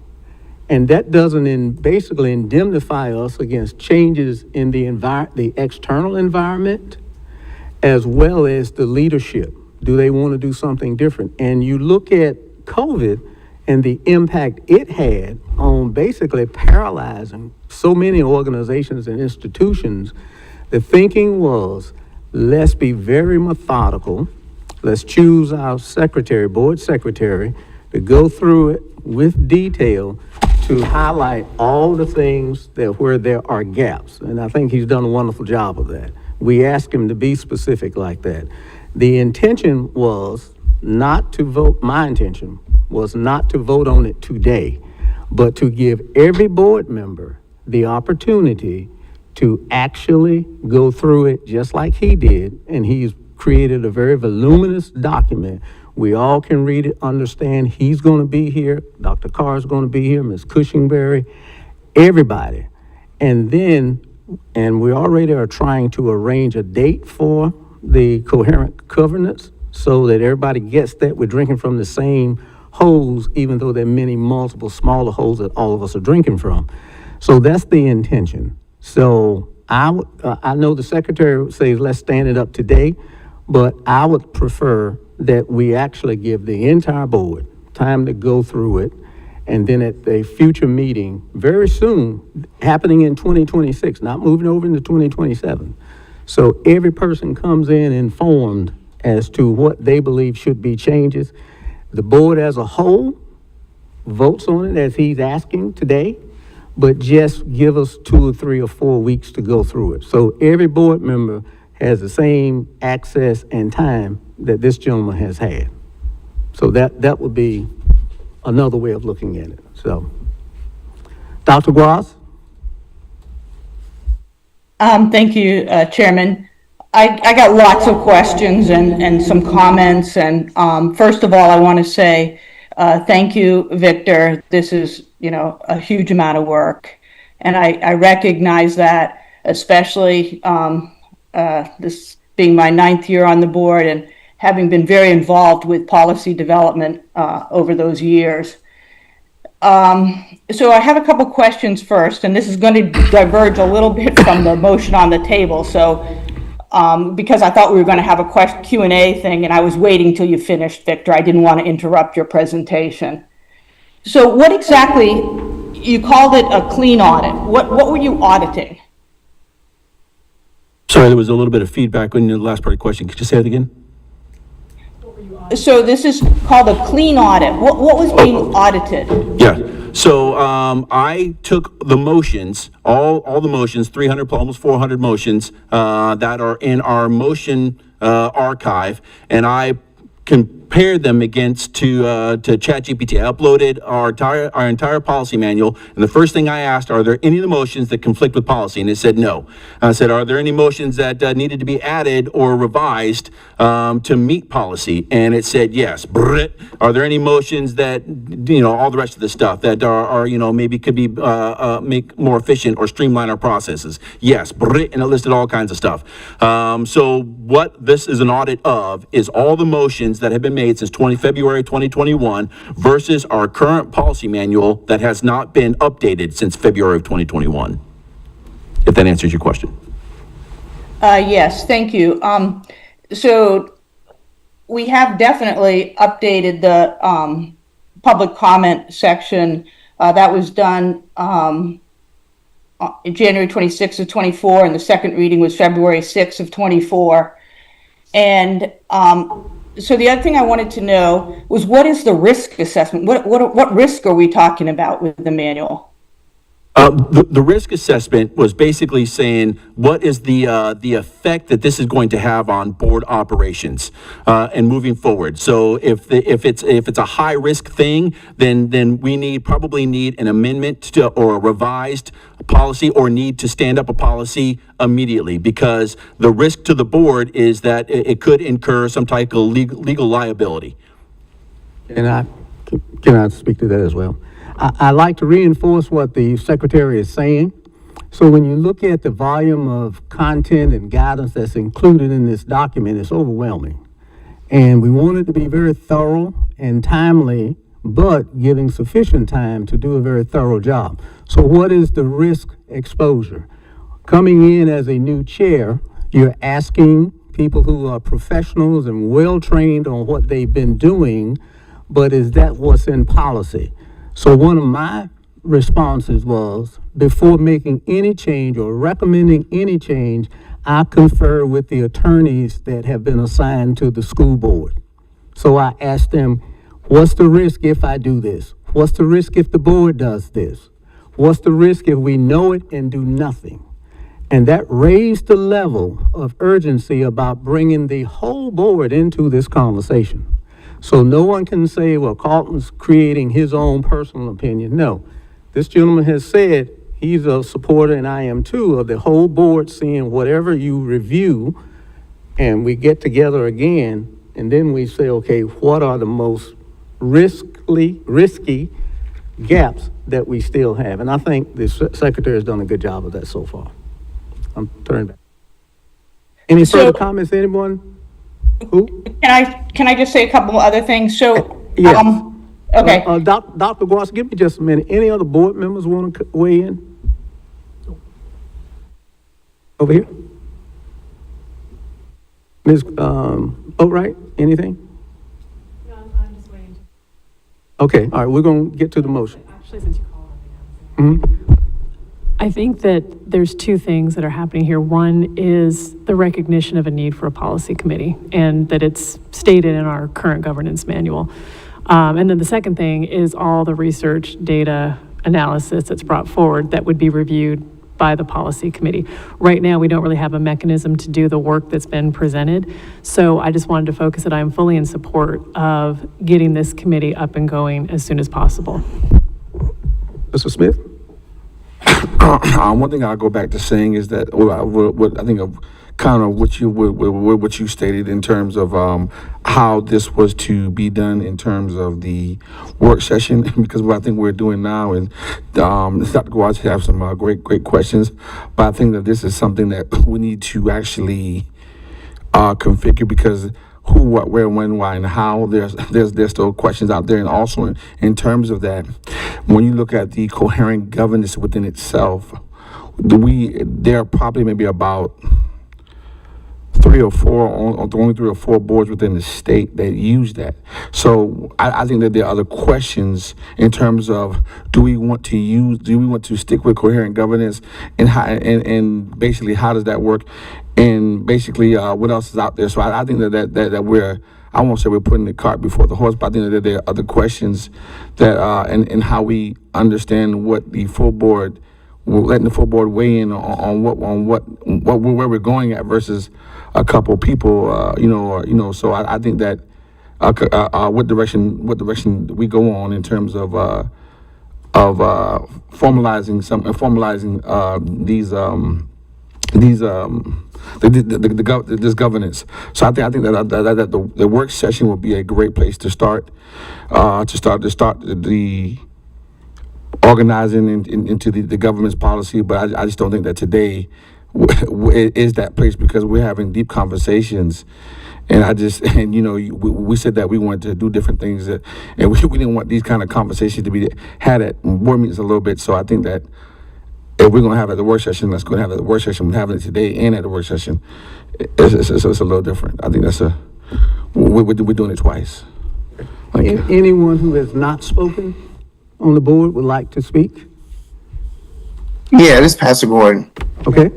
And that doesn't basically indemnify us against changes in the external environment, as well as the leadership. Do they want to do something different? And you look at COVID and the impact it had on basically paralyzing so many organizations and institutions. The thinking was, let's be very methodical. let's choose our secretary, board secretary, to go through it with detail to highlight all the things where there are gaps. And I think he's done a wonderful job of that. We asked him to be specific like that. The intention was not to vote, my intention was not to vote on it today, but to give every board member the opportunity to actually go through it just like he did, and he's created a very voluminous document. We all can read it, understand. He's going to be here. Dr. Carr's going to be here, Ms. Cushingberry, everybody. And we already are trying to arrange a date for the coherent governance so that everybody gets that we're drinking from the same hose, even though there are many multiple smaller holes that all of us are drinking from. So that's the intention. So I know the secretary says let's stand it up today, but I would prefer that we actually give the entire board time to go through it, and then at a future meeting, very soon, happening in 2026, not moving over into 2027. So every person comes in informed as to what they believe should be changes. The board as a whole votes on it as he's asking today, but just give us 2 or 3 or 4 weeks to go through it. So every board member has the same access and time that this gentleman has had. So that would be another way of looking at it. So, Dr. Gross? Thank you, Chairman. I got lots of questions and some comments. And first of all, I want to say thank you, Victor. This is, a huge amount of work. And I recognize that, especially this being my 9th year on the board and having been very involved with policy development over those years. So I have a couple questions first, and this is going to diverge a little bit from the motion on the table. So, because I thought we were going to have a Q&A thing, and I was waiting till you finished, Victor. I didn't want to interrupt your presentation. So what exactly, you called it a clean audit. What were you auditing? Sorry, there was a little bit of feedback on the last part of the question. Could you say it again? So this is called a clean audit. What was being audited? Yeah. So I took the motions, all the motions, 300, almost 400 motions that are in our motion archive, and I compared them against to ChatGPT. I uploaded our entire policy manual, and the first thing I asked, are there any of the motions that conflict with policy? And it said no. I said, are there any motions that needed to be added or revised to meet policy? And it said yes. Are there any motions that, all the rest of the stuff that are maybe could be make more efficient or streamline our processes? Yes. And it listed all kinds of stuff. So what this is an audit of is all the motions that have been made since February 2021 versus our current policy manual that has not been updated since February of 2021. If that answers your question. Yes, thank you. So we have definitely updated the public comment section. That was done January 26th of 24, and the second reading was February 6th of 24. And so the other thing I wanted to know was, what is the risk assessment? What risk are we talking about with the manual? The risk assessment was basically saying what is the effect that this is going to have on board operations and moving forward. So if it's a high risk thing, then we probably need an amendment to or a revised policy, or need to stand up a policy immediately, because the risk to the board is that it could incur some type of legal liability. Can I speak to that as well? I'd like to reinforce what the secretary is saying. So when you look at the volume of content and guidance that's included in this document, it's overwhelming. And we want it to be very thorough and timely, but giving sufficient time to do a very thorough job. So what is the risk exposure? Coming in as a new chair, you're asking people who are professionals and well-trained on what they've been doing, but is that what's in policy? So one of my responses was, before making any change or recommending any change, I confer with the attorneys that have been assigned to the school board. So I asked them, what's the risk if I do this? What's the risk if the board does this? What's the risk if we know it and do nothing? And that raised the level of urgency about bringing the whole board into this conversation. So no one can say, well, Carlton's creating his own personal opinion. No, this gentleman has said he's a supporter, and I am too, of the whole board seeing whatever you review, and we get together again, and then we say, okay, what are the most risky gaps that we still have? And I think the secretary has done a good job of that so far. I'm turning back. Any further comments, anyone? Who? Can I just say a couple other things? So, Yes. okay. Dr. Guas, give me just a minute. Any other board members want to weigh in? Over here? Ms. Boatright, anything? No, I'm just waiting. Okay, all right, we're going to get to the motion. Actually, since you called on me, I think that there's two things that are happening here. One is the recognition of a need for a policy committee, and that it's stated in our current governance manual. And then the second thing is all the research, data, analysis that's brought forward that would be reviewed by the policy committee. Right now, we don't really have a mechanism to do the work that's been presented. So I just wanted to focus that I'm fully in support of getting this committee up and going as soon as possible. Mr. Smith? One thing I'll go back to saying is that what I think of kind of what you stated in terms of how this was to be done in terms of the work session, because what I think we're doing now, and Dr. Guas have some great questions, but I think that this is something that we need to actually configure, because who, what, where, when, why, and how, there's still questions out there. And also in terms of that, when you look at the coherent governance within itself, there are probably maybe about only 3 or 4 boards within the state that use that. So I think that there are other questions in terms of, do we want to stick with coherent governance, and how, and basically how does that work, and basically what else is out there. So I think that I won't say we're putting the cart before the horse, but I think that there are other questions that and how we understand what the full board, we're letting the full board weigh in on where we're going at versus a couple people, So I think that what direction we go on in terms of formalizing this governance. So I think that the work session will be a great place to start the organizing into the government's policy. But I just don't think that today is that place, because we're having deep conversations. And we said that we wanted to do different things, and we didn't want these kind of conversations to be had at board meetings a little bit. So I think that if we're going to have it at the work session, let's go and have it at the work session. We're having it today and at the work session. It's a little different. I think we're doing it twice. Thank you. Anyone who has not spoken on the board would like to speak? Yeah, this is Pastor Gordon. Okay.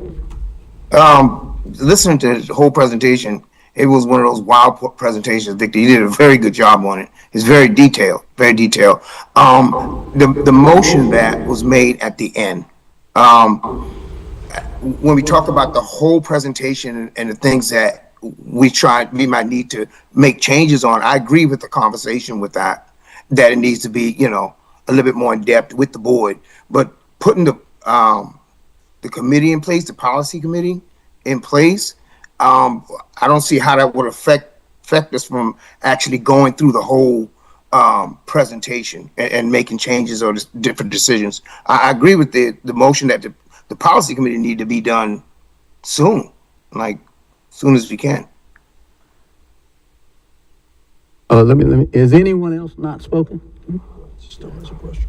Listening to the whole presentation, it was one of those wild presentations. Victor, you did a very good job on it. It's very detailed, very detailed. The motion that was made at the end, when we talk about the whole presentation and the things that we might need to make changes on, I agree with the conversation with that it needs to be, a little bit more in depth with the board. But putting the committee in place, the policy committee in place, I don't see how that would affect us from actually going through the whole presentation and making changes or different decisions. I agree with the motion that the policy committee need to be done soon, like soon as we can. Let me. Is anyone else not spoken?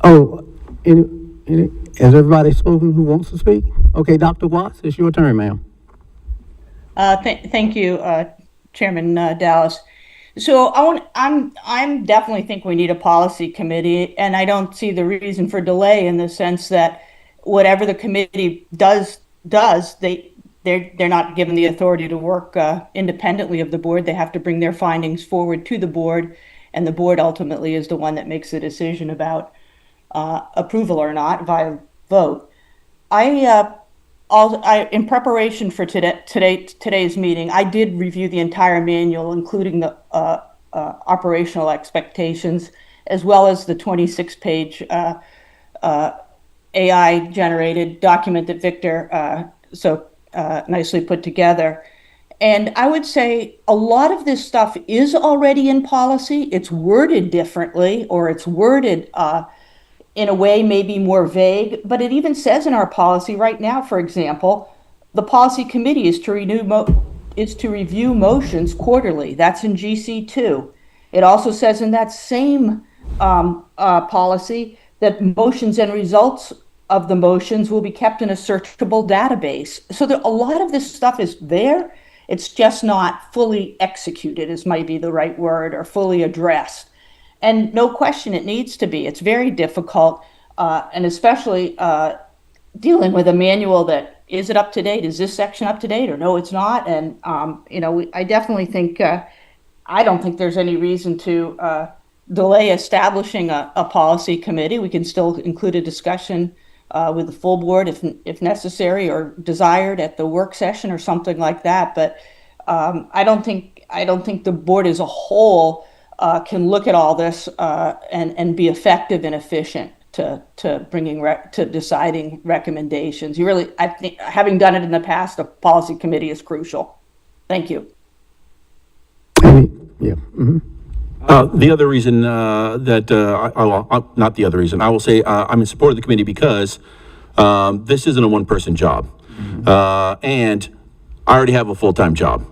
Oh, has everybody spoken who wants to speak? Okay, Dr. Watts, it's your turn, ma'am. Thank you, Chairman Dallas. So I'm definitely think we need a policy committee, and I don't see the reason for delay in the sense that whatever the committee does, they're not given the authority to work independently of the board. They have to bring their findings forward to the board, and the board ultimately is the one that makes the decision about approval or not via vote. In preparation for today's meeting, I did review the entire manual, including the operational expectations, as well as the 26-page AI-generated document that Victor nicely put together. And I would say a lot of this stuff is already in policy. It's worded differently, or it's worded in a way maybe more vague, but it even says in our policy right now, for example, the policy committee is to review motions quarterly. That's in GC2. It also says in that same policy that motions and results of the motions will be kept in a searchable database. So a lot of this stuff is there. It's just not fully executed, is might be the right word, or fully addressed. And no question, it needs to be. It's very difficult, and especially dealing with a manual that, is it up to date? Is this section up to date, or no, it's not? And, I definitely think, I don't think there's any reason to delay establishing a policy committee. We can still include a discussion with the full board if necessary or desired at the work session or something like that. But I don't think the board as a whole can look at all this and be effective and efficient to bringing to deciding recommendations. I think, having done it in the past, a policy committee is crucial. Thank you. Yeah. Mm-hmm. The other reason not the other reason, I will say I'm in support of the committee because this isn't a one-person job. And I already have a full-time job,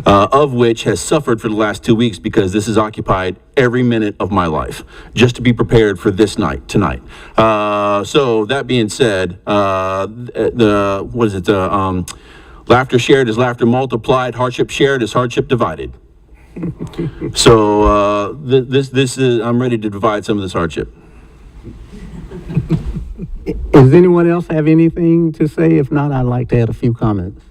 of which has suffered for the last 2 weeks because this has occupied every minute of my life just to be prepared for this tonight. So that being said, laughter shared is laughter multiplied, hardship shared is hardship divided. So this is, I'm ready to divide some of this hardship. Does anyone else have anything to say? If not, I'd like to add a few comments.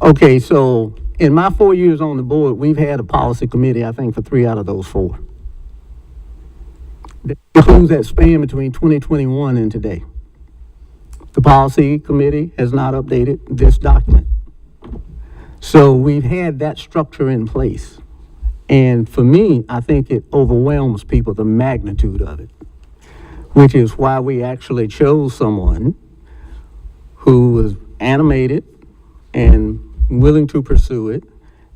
Okay, so in my 4 years on the board, we've had a policy committee, I think, for 3 out of those 4. That includes that span between 2021 and today. The policy committee has not updated this document. So we've had that structure in place. And for me, I think it overwhelms people, the magnitude of it, which is why we actually chose someone who was animated and willing to pursue it.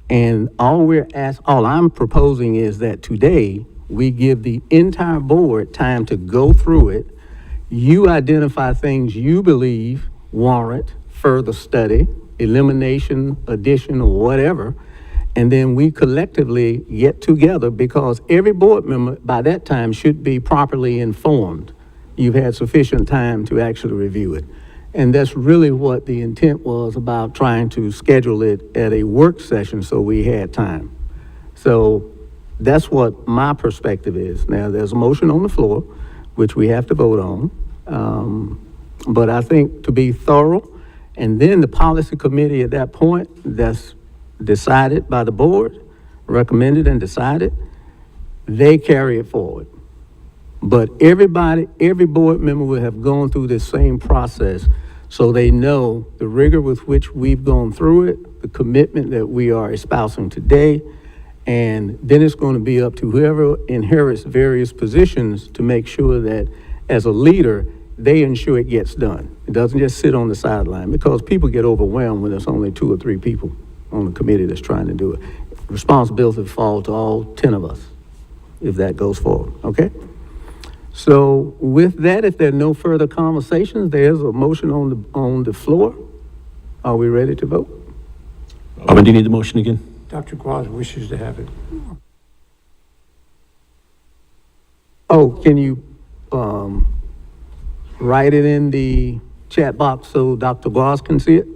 And all I'm proposing is that today we give the entire board time to go through it. You identify things you believe warrant further study, elimination, addition, or whatever, and then we collectively get together, because every board member by that time should be properly informed. You've had sufficient time to actually review it. And that's really what the intent was about trying to schedule it at a work session so we had time. So that's what my perspective is. Now, there's a motion on the floor, which we have to vote on. But I think to be thorough, and then the policy committee at that point, that's decided by the board, recommended and decided, they carry it forward. But every board member will have gone through this same process, so they know the rigor with which we've gone through it, the commitment that we are espousing today, and then it's going to be up to whoever inherits various positions to make sure that as a leader, they ensure it gets done. It doesn't just sit on the sideline, because people get overwhelmed when there's only 2 or 3 people on the committee that's trying to do it. Responsibility falls to all 10 of us if that goes forward, okay? So with that, if there are no further conversations, there's a motion on the floor. Are we ready to vote? Do you need the motion again? Dr. Quaz wishes to have it. Oh, can you write it in the chat box so Dr. Gloss can see it?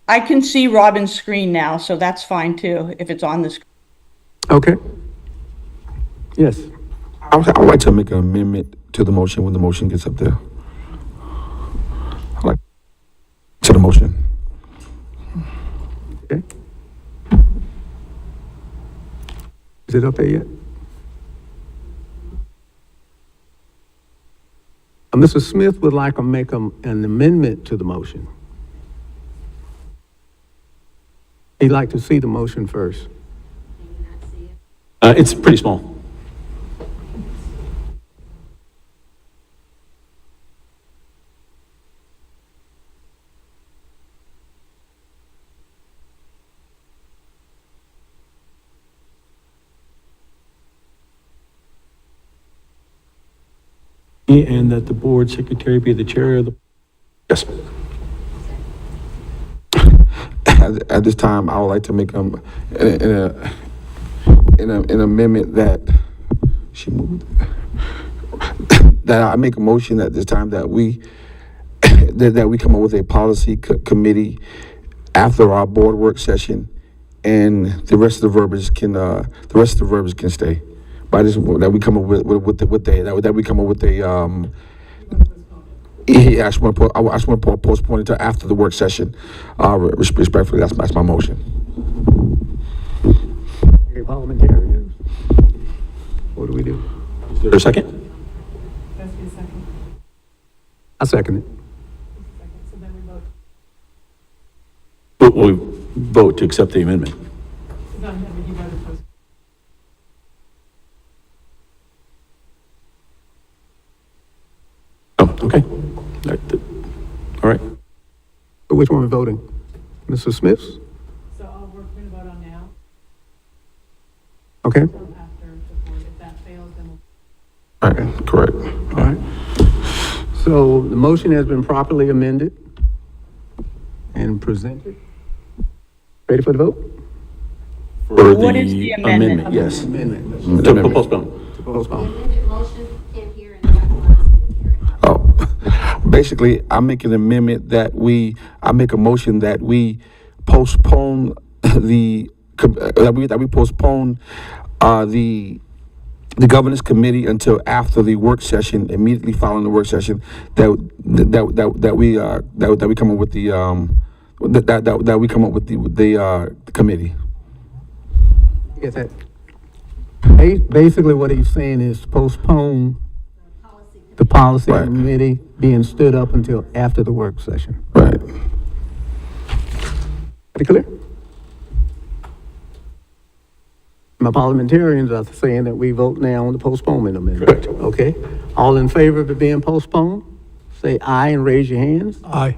I can see Robin's screen now, so that's fine too, if it's on the screen. Okay. Yes. I would like to make an amendment to the motion when the motion gets up there. I'd like to the motion. Okay. Is it up there yet? Mr. Smith would like to make an amendment to the motion. He'd like to see the motion first. It's pretty small. And that the board secretary be the chair of the. Yes. At this time, I would like to make an amendment that she moved. That I make a motion at this time that we that we come up with a policy committee after our board work session, and the rest of the verbiage can stay. By this, that we come up with that we come up with a yeah, I just want to postpone it until after the work session. Respectfully, that's my motion. Okay, parliamentarians. What do we do? Is there a second? I second it. We vote to accept the amendment. Oh, okay. All right. Which one are we voting? Mr. Smith's? So we're going to vote on now. Okay, After the board, if that fails, then we'll. All right, correct. all right. So the motion has been properly amended and presented. Ready for the vote? For What is the amendment? Yes. Amendment. To postpone. To postpone. Oh, basically, I make an amendment that I make a motion that we postpone that we postpone the governance committee until after the work session, immediately following the work session, that we come up with the that we come up with the committee. Get that? Basically, what he's saying is postpone the policy Right. committee being stood up until after the work session. Right. Pretty clear? My parliamentarians are saying that we vote now on the postponement amendment. Correct. Okay? All in favor of it being postponed, say aye and raise your hands. Aye.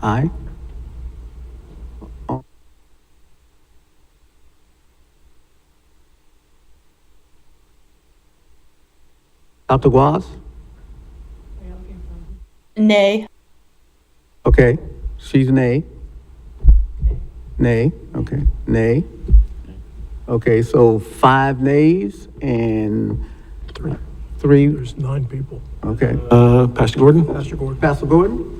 Aye. Dr. Guas? Nay. Okay, she's nay. Nay, okay, nay. Okay, so 5 nays and three, There's 9 people. okay. Pastor Gordon? Pastor Gordon. Pastor Gordon?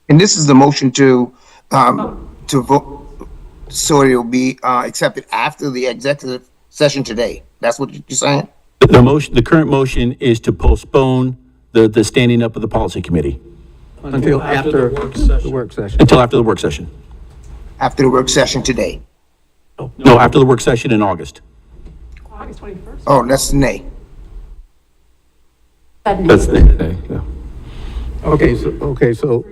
And this is the motion to vote, so it'll be accepted after the executive session today. That's what you're saying? The current motion is to postpone the standing up of the policy committee Until after the work session. until after the work session. After the work session today. No, after the work session in August. August 21st. Oh, that's nay. That's the, Yeah. Okay, so,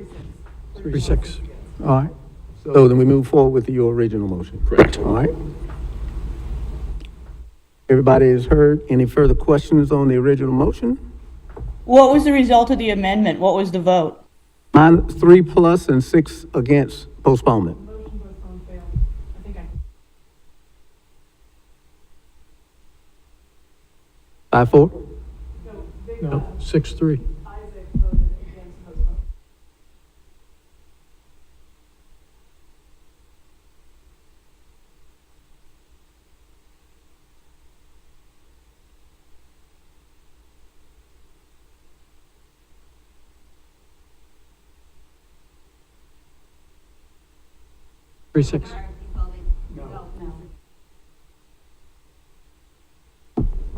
3-6. all right. So then we move forward with your original motion. correct. All right? Everybody has heard. Any further questions on the original motion? What was the result of the amendment? What was the vote? Mine, 3 plus and 6 against postponement. Motion postponed failed. I think I. 5-4? No, 6-3. Isaac voted against postponement. Three, 6.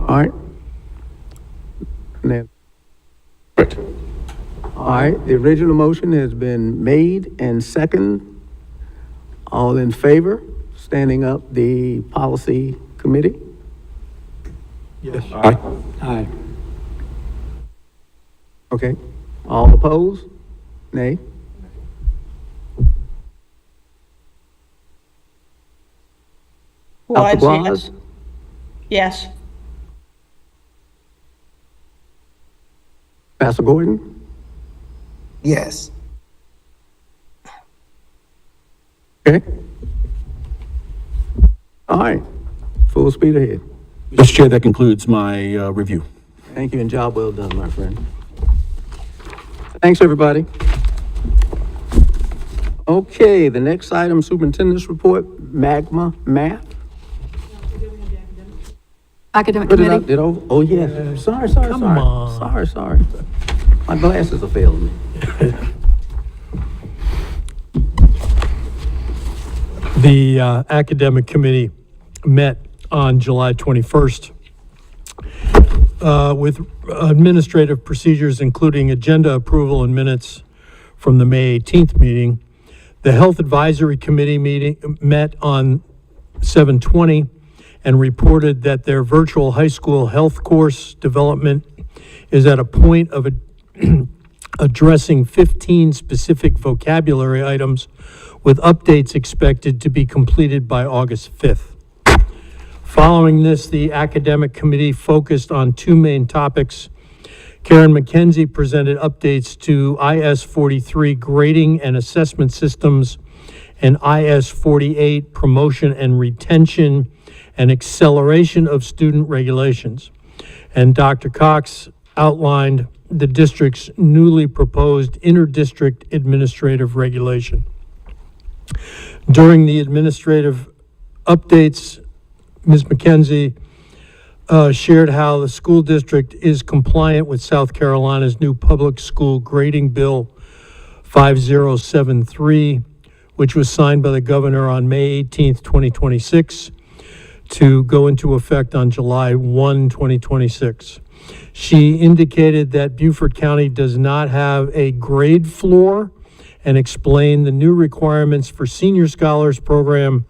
All right. And then, all right, the original motion has been made and second. All in favor, standing up the policy committee? Yes. Aye. Aye. Okay. All opposed? Nay? Was, Dr. yes. Blas? Yes. Pastor Gordon? Yes. Okay. All right, full speed ahead. Mr. Chair, that concludes my review. Thank you and job well done, my friend. Thanks, everybody. Okay, the next item, superintendent's report, Magma Math. Academic Put it up, committee. oh, yes, sorry. Come on. Sorry. My glasses are failing me. The academic committee met on July 21st with administrative procedures, including agenda approval and minutes from the May 18th meeting. The Health Advisory Committee met on 7/20 and reported that their virtual high school health course development is at a point of addressing 15 specific vocabulary items, with updates expected to be completed by August 5th. Following this, the academic committee focused on two main topics. Karen McKenzie presented updates to IS 43 grading and assessment systems and IS 48 promotion and retention and acceleration of student regulations. And Dr. Cox outlined the district's newly proposed inter-district administrative regulation. During the administrative updates, Ms. McKenzie shared how the school district is compliant with South Carolina's new public school grading bill 5073, which was signed by the governor on May 18th, 2026, to go into effect on July 1, 2026. She indicated that Beaufort County does not have a grade floor and explained the new requirements for Senior Scholars Program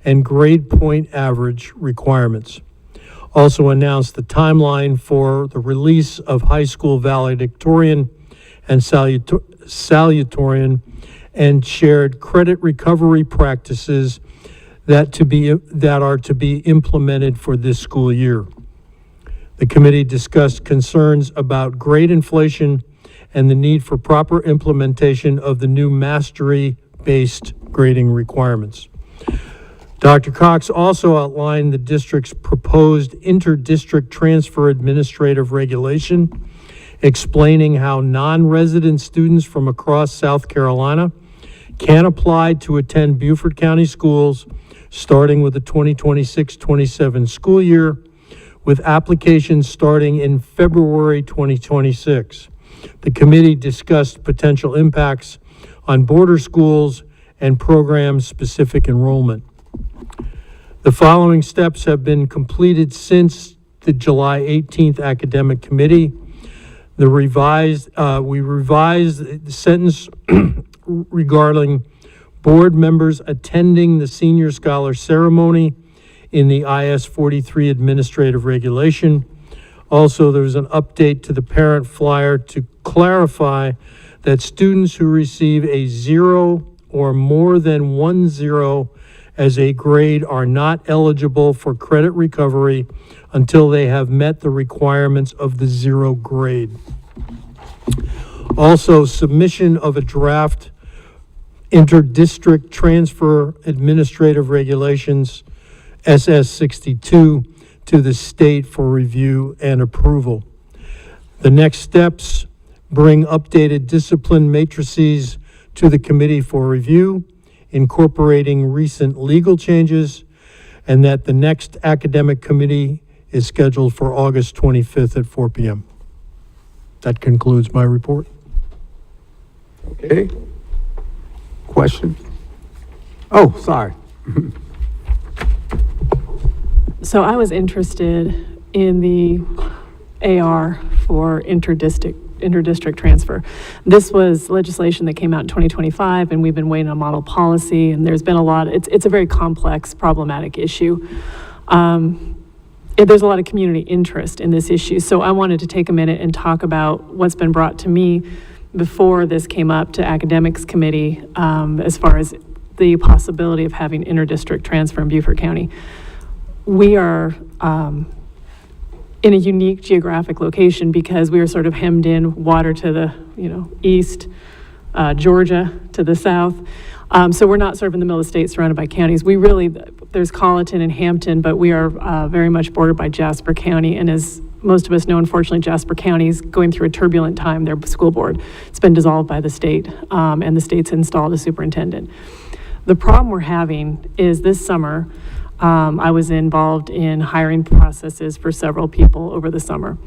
and grade point average requirements. Also announced the timeline for the release of high school valedictorian and salutatorian, and shared credit recovery practices that are to be implemented for this school year. The committee discussed concerns about grade inflation and the need for proper implementation of the new mastery-based grading requirements. Dr. Cox also outlined the district's proposed inter-district transfer administrative regulation, explaining how non-resident students from across South Carolina can apply to attend Beaufort County schools starting with the 2026-27 school year, with applications starting in February 2026. The committee discussed potential impacts on border schools and program-specific enrollment. The following steps have been completed since the July 18th academic committee. We revised the sentence regarding board members attending the Senior Scholar Ceremony in the IS 43 administrative regulation. Also, there was an update to the parent flyer to clarify that students who receive a 0 or more than 1 as a grade are not eligible for credit recovery until they have met the requirements of the 0 grade. Also, submission of a draft inter-district transfer administrative regulations, SS 62, to the state for review and approval. The next steps bring updated discipline matrices to the committee for review, incorporating recent legal changes, and that the next academic committee is scheduled for August 25th at 4 p.m. That concludes my report. Okay. Question? Oh, sorry. So I was interested in the AR for interdistrict transfer. This was legislation that came out in 2025, and we've been waiting on model policy, and there's been a lot, it's a very complex, problematic issue. There's a lot of community interest in this issue, so I wanted to take a minute and talk about what's been brought to me before this came up to Academics Committee, as far as the possibility of having interdistrict transfer in Beaufort County. We are in a unique geographic location because we are sort of hemmed in, water to the east, Georgia to the south. So we're not sort of in the middle of the state surrounded by counties. We really, there's Colleton and Hampton, but we are very much bordered by Jasper County. And as most of us know, unfortunately, Jasper County is going through a turbulent time. Their school board, it's been dissolved by the state, and the state's installed a superintendent. The problem we're having is this summer, I was involved in hiring processes for several people over the summer.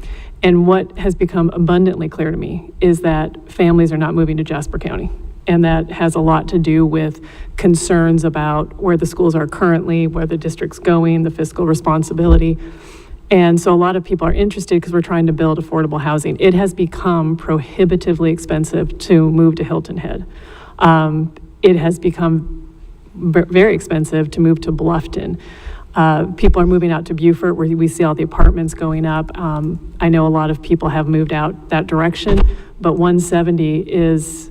And what has become abundantly clear to me is that families are not moving to Jasper County. And that has a lot to do with concerns about where the schools are currently, where the district's going, the fiscal responsibility. And so a lot of people are interested because we're trying to build affordable housing. It has become prohibitively expensive to move to Hilton Head. It has become very expensive to move to Bluffton. People are moving out to Beaufort, where we see all the apartments going up. I know a lot of people have moved out that direction, but 170 is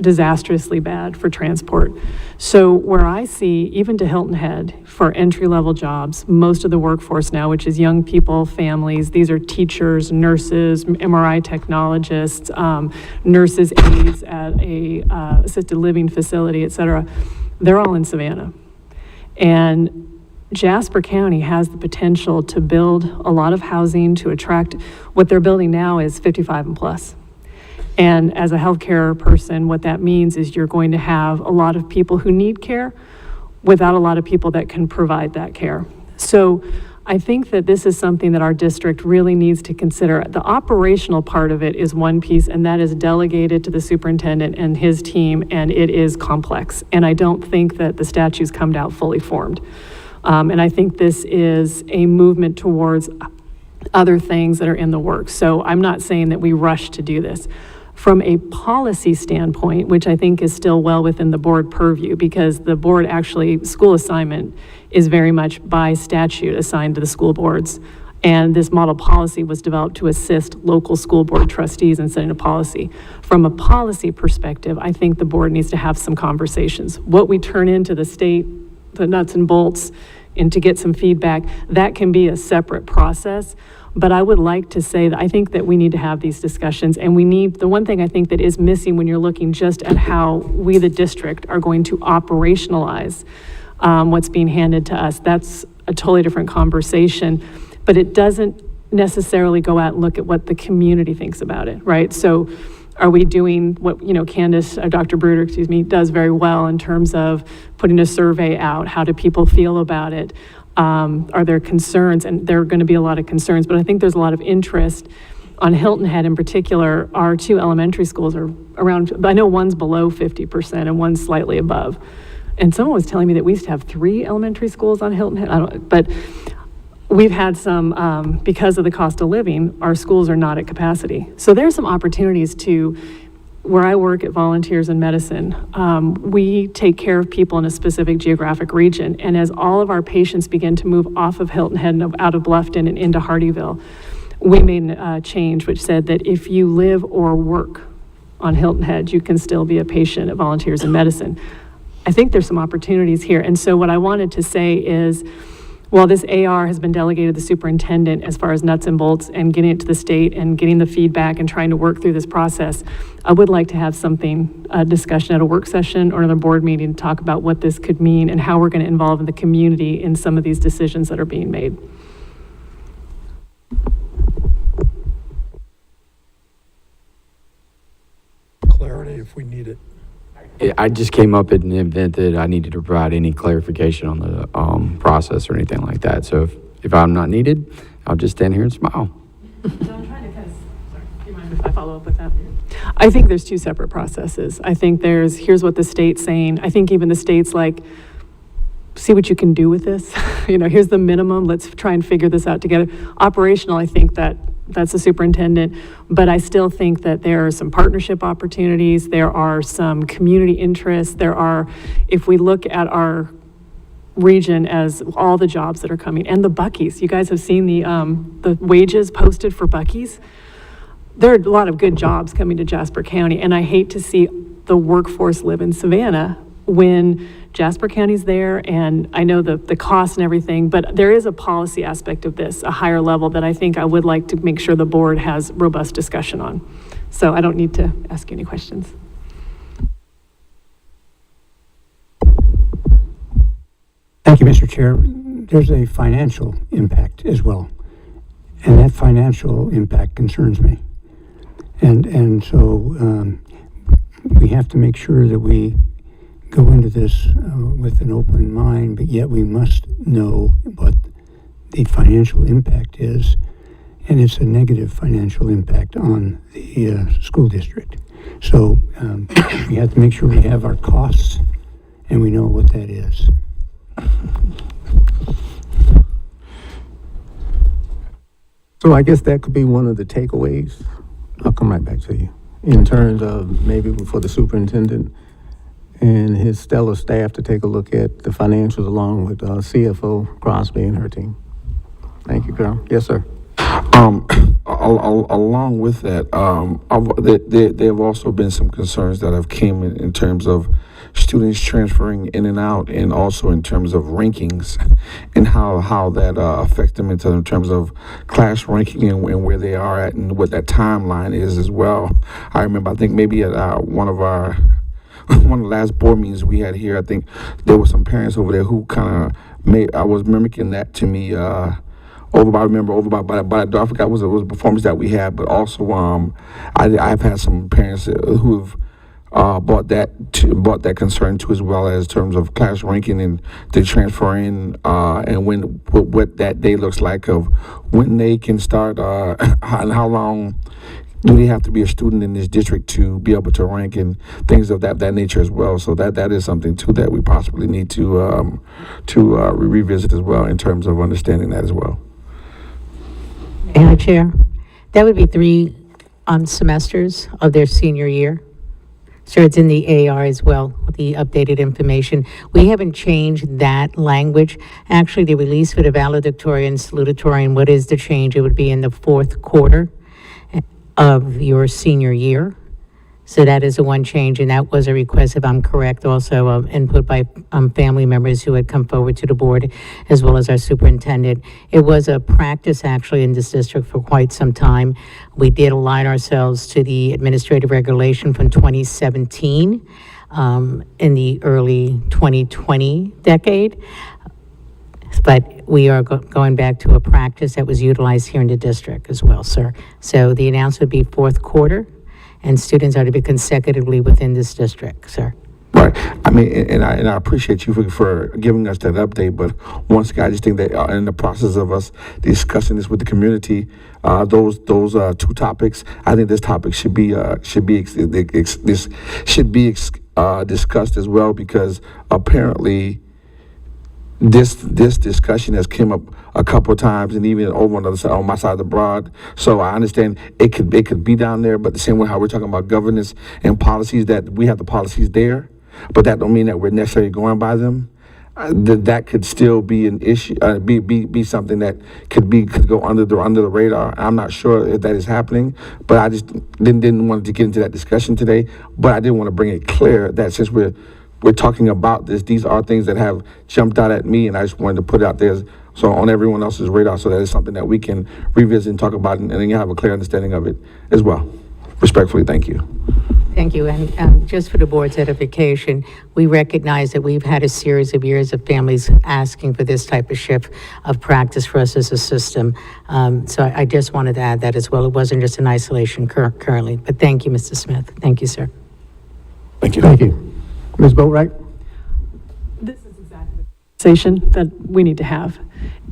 disastrously bad for transport. So where I see, even to Hilton Head, for entry-level jobs, most of the workforce now, which is young people, families, these are teachers, nurses, MRI technologists, nurses aides at a assisted living facility, et cetera, they're all in Savannah. And Jasper County has the potential to build a lot of housing to attract, what they're building now is 55 and plus. And as a healthcare person, what that means is you're going to have a lot of people who need care without a lot of people that can provide that care. So I think that this is something that our district really needs to consider. The operational part of it is one piece, and that is delegated to the superintendent and his team, and it is complex. And I don't think that the statute's come out fully formed. And I think this is a movement towards other things that are in the works. So I'm not saying that we rush to do this. From a policy standpoint, which I think is still well within the board purview, because the board actually, school assignment is very much by statute assigned to the school boards. And this model policy was developed to assist local school board trustees in setting a policy. From a policy perspective, I think the board needs to have some conversations. What we turn into the state, the nuts and bolts, and to get some feedback, that can be a separate process. But I would like to say that I think that we need to have these discussions, and we need, the one thing I think that is missing when you're looking just at how we, the district, are going to operationalize what's being handed to us, that's a totally different conversation, but it doesn't necessarily go out and look at what the community thinks about it, right? So are we doing what, Candace, Dr. Bruder, excuse me, does very well in terms of putting a survey out? How do people feel about it? Are there concerns? And there are going to be a lot of concerns, but I think there's a lot of interest. On Hilton Head in particular, our two elementary schools are around, I know one's below 50% and one's slightly above. And someone was telling me that we used to have 3 elementary schools on Hilton Head, but we've had some, because of the cost of living, our schools are not at capacity. So there's some opportunities to, where I work at Volunteers in Medicine, we take care of people in a specific geographic region. And as all of our patients begin to move off of Hilton Head and out of Bluffton and into Hardeeville, we made a change which said that if you live or work on Hilton Head, you can still be a patient at Volunteers in Medicine. I think there's some opportunities here. And so what I wanted to say is, while this AR has been delegated to the superintendent as far as nuts and bolts and getting it to the state and getting the feedback and trying to work through this process, I would like to have something, a discussion at a work session or another board meeting to talk about what this could mean and how we're going to involve the community in some of these decisions that are being made. Clarity if we need it. I just came up at an event that I needed to provide any clarification on the process or anything like that. So if I'm not needed, I'll just stand here and smile. I'm trying to kind of, sorry, do you mind if I follow up with that? I think there's 2 separate processes. I think here's what the state's saying. I think even the state's like, see what you can do with this. Here's the minimum, let's try and figure this out together. Operational, I think that's the superintendent, but I still think that there are some partnership opportunities, there are some community interests, if we look at our region as all the jobs that are coming, and the Buc-ee's, you guys have seen the wages posted for Buc-ee's. There are a lot of good jobs coming to Jasper County, and I hate to see the workforce live in Savannah when Jasper County's there, and I know the cost and everything, but there is a policy aspect of this, a higher level, that I think I would like to make sure the board has robust discussion on. So I don't need to ask you any questions. Thank you, Mr. Chair. There's a financial impact as well, and that financial impact concerns me. And so we have to make sure that we go into this with an open mind, but yet we must know what the financial impact is, and it's a negative financial impact on the school district. So we have to make sure we have our costs and we know what that is. So I guess that could be one of the takeaways. I'll come right back to you. In terms of maybe for the superintendent and his stellar staff to take a look at the financials along with CFO Crosby and her team. Thank you, Carl. Yes, sir. Along with that, there have also been some concerns that have came in terms of students transferring in and out, and also in terms of rankings and how that affects them in terms of class ranking and where they are at and what that timeline is as well. I remember, I think maybe at one of the last board meetings we had here, I think there were some parents over there who kind of I was mimicking that to me, I forgot was a performance that we had, but also I've had some parents who've brought that concern to, as well as terms of class ranking and the transfer in, and what that day looks like of when they can start, and how long do they have to be a student in this district to be able to rank, and things of that nature as well. So that is something too that we possibly need to revisit as well, in terms of understanding that as well. Chair, that would be 3 semesters of their senior year. So it's in the AR as well, with the updated information. We haven't changed that language. Actually, the release for the valedictorian, salutatorian, what is the change? It would be in the 4th quarter of your senior year. So that is the one change, and that was a request, if I'm correct, also input by family members who had come forward to the board, as well as our superintendent. It was a practice, actually, in this district for quite some time. We did align ourselves to the administrative regulation from 2017 in the early 2020 decade. But we are going back to a practice that was utilized here in the district as well, sir. So the announcement would be 4th quarter, and students are to be consecutively within this district, sir. Right. I mean, and I appreciate you for giving us that update. But once again, I just think that in the process of us discussing this with the community, those 2 topics, I think this topic should be discussed as well, because apparently this discussion has come up a couple of times, and even over on the other side, on my side of the broad. So I understand it could be down there, but the same way how we're talking about governance and policies, that we have the policies there, but that don't mean that we're necessarily going by them. That could still be an issue, be something that could go under the radar. I'm not sure if that is happening, but I just didn't want to get into that discussion today. But I did want to bring it clear that since we're talking about this, these are things that have jumped out at me, and I just wanted to put it out there so on everyone else's radar, so that it's something that we can revisit and talk about, and then you have a clear understanding of it as well. Respectfully, thank you. Thank you. And just for the board's edification, we recognize that we've had a series of years of families asking for this type of shift of practice for us as a system. So I just wanted to add that as well. It wasn't just in isolation currently. But thank you, Mr. Smith. Thank you, sir. Thank you. Thank you. Ms. Boatwright? This is exactly the conversation that we need to have.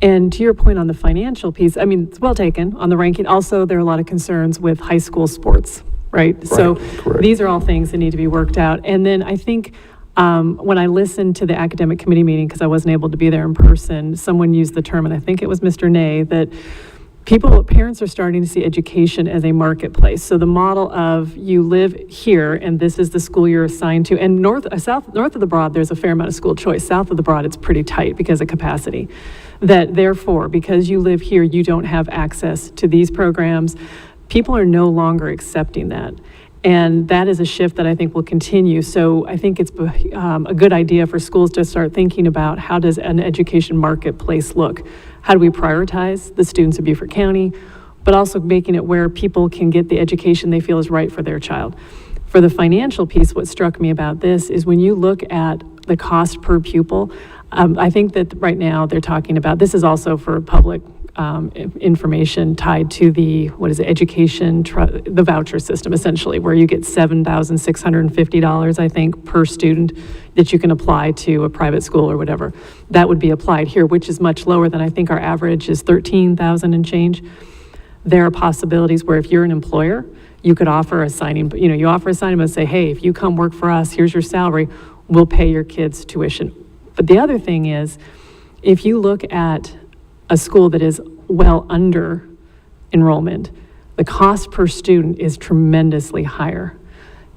And to your point on the financial piece, I mean, it's well taken on the ranking. Also, there are a lot of concerns with high school sports, right? So correct. these are all things that need to be worked out. And then I think When I listened to the academic committee meeting, because I wasn't able to be there in person, someone used the term, and I think it was Mr. Ney, that parents are starting to see education as a marketplace. So the model of you live here and this is the school you're assigned to, and north of the Broad, there's a fair amount of school choice. South of the Broad, it's pretty tight because of capacity. That therefore, because you live here, you don't have access to these programs. People are no longer accepting that. And that is a shift that I think will continue. So I think it's a good idea for schools to start thinking about how does an education marketplace look? How do we prioritize the students of Beaufort County, but also making it where people can get the education they feel is right for their child. For the financial piece, what struck me about this is when you look at the cost per pupil, I think that right now they're talking about, this is also for public information tied to the, the voucher system, essentially, where you get $7,650, I think, per student that you can apply to a private school or whatever. That would be applied here, which is much lower than I think our average is 13,000 and change. There are possibilities where if you're an employer, you could offer a signing, you offer a signing and say, hey, if you come work for us, here's your salary, we'll pay your kids' tuition. But the other thing is, if you look at a school that is well under enrollment, the cost per student is tremendously higher.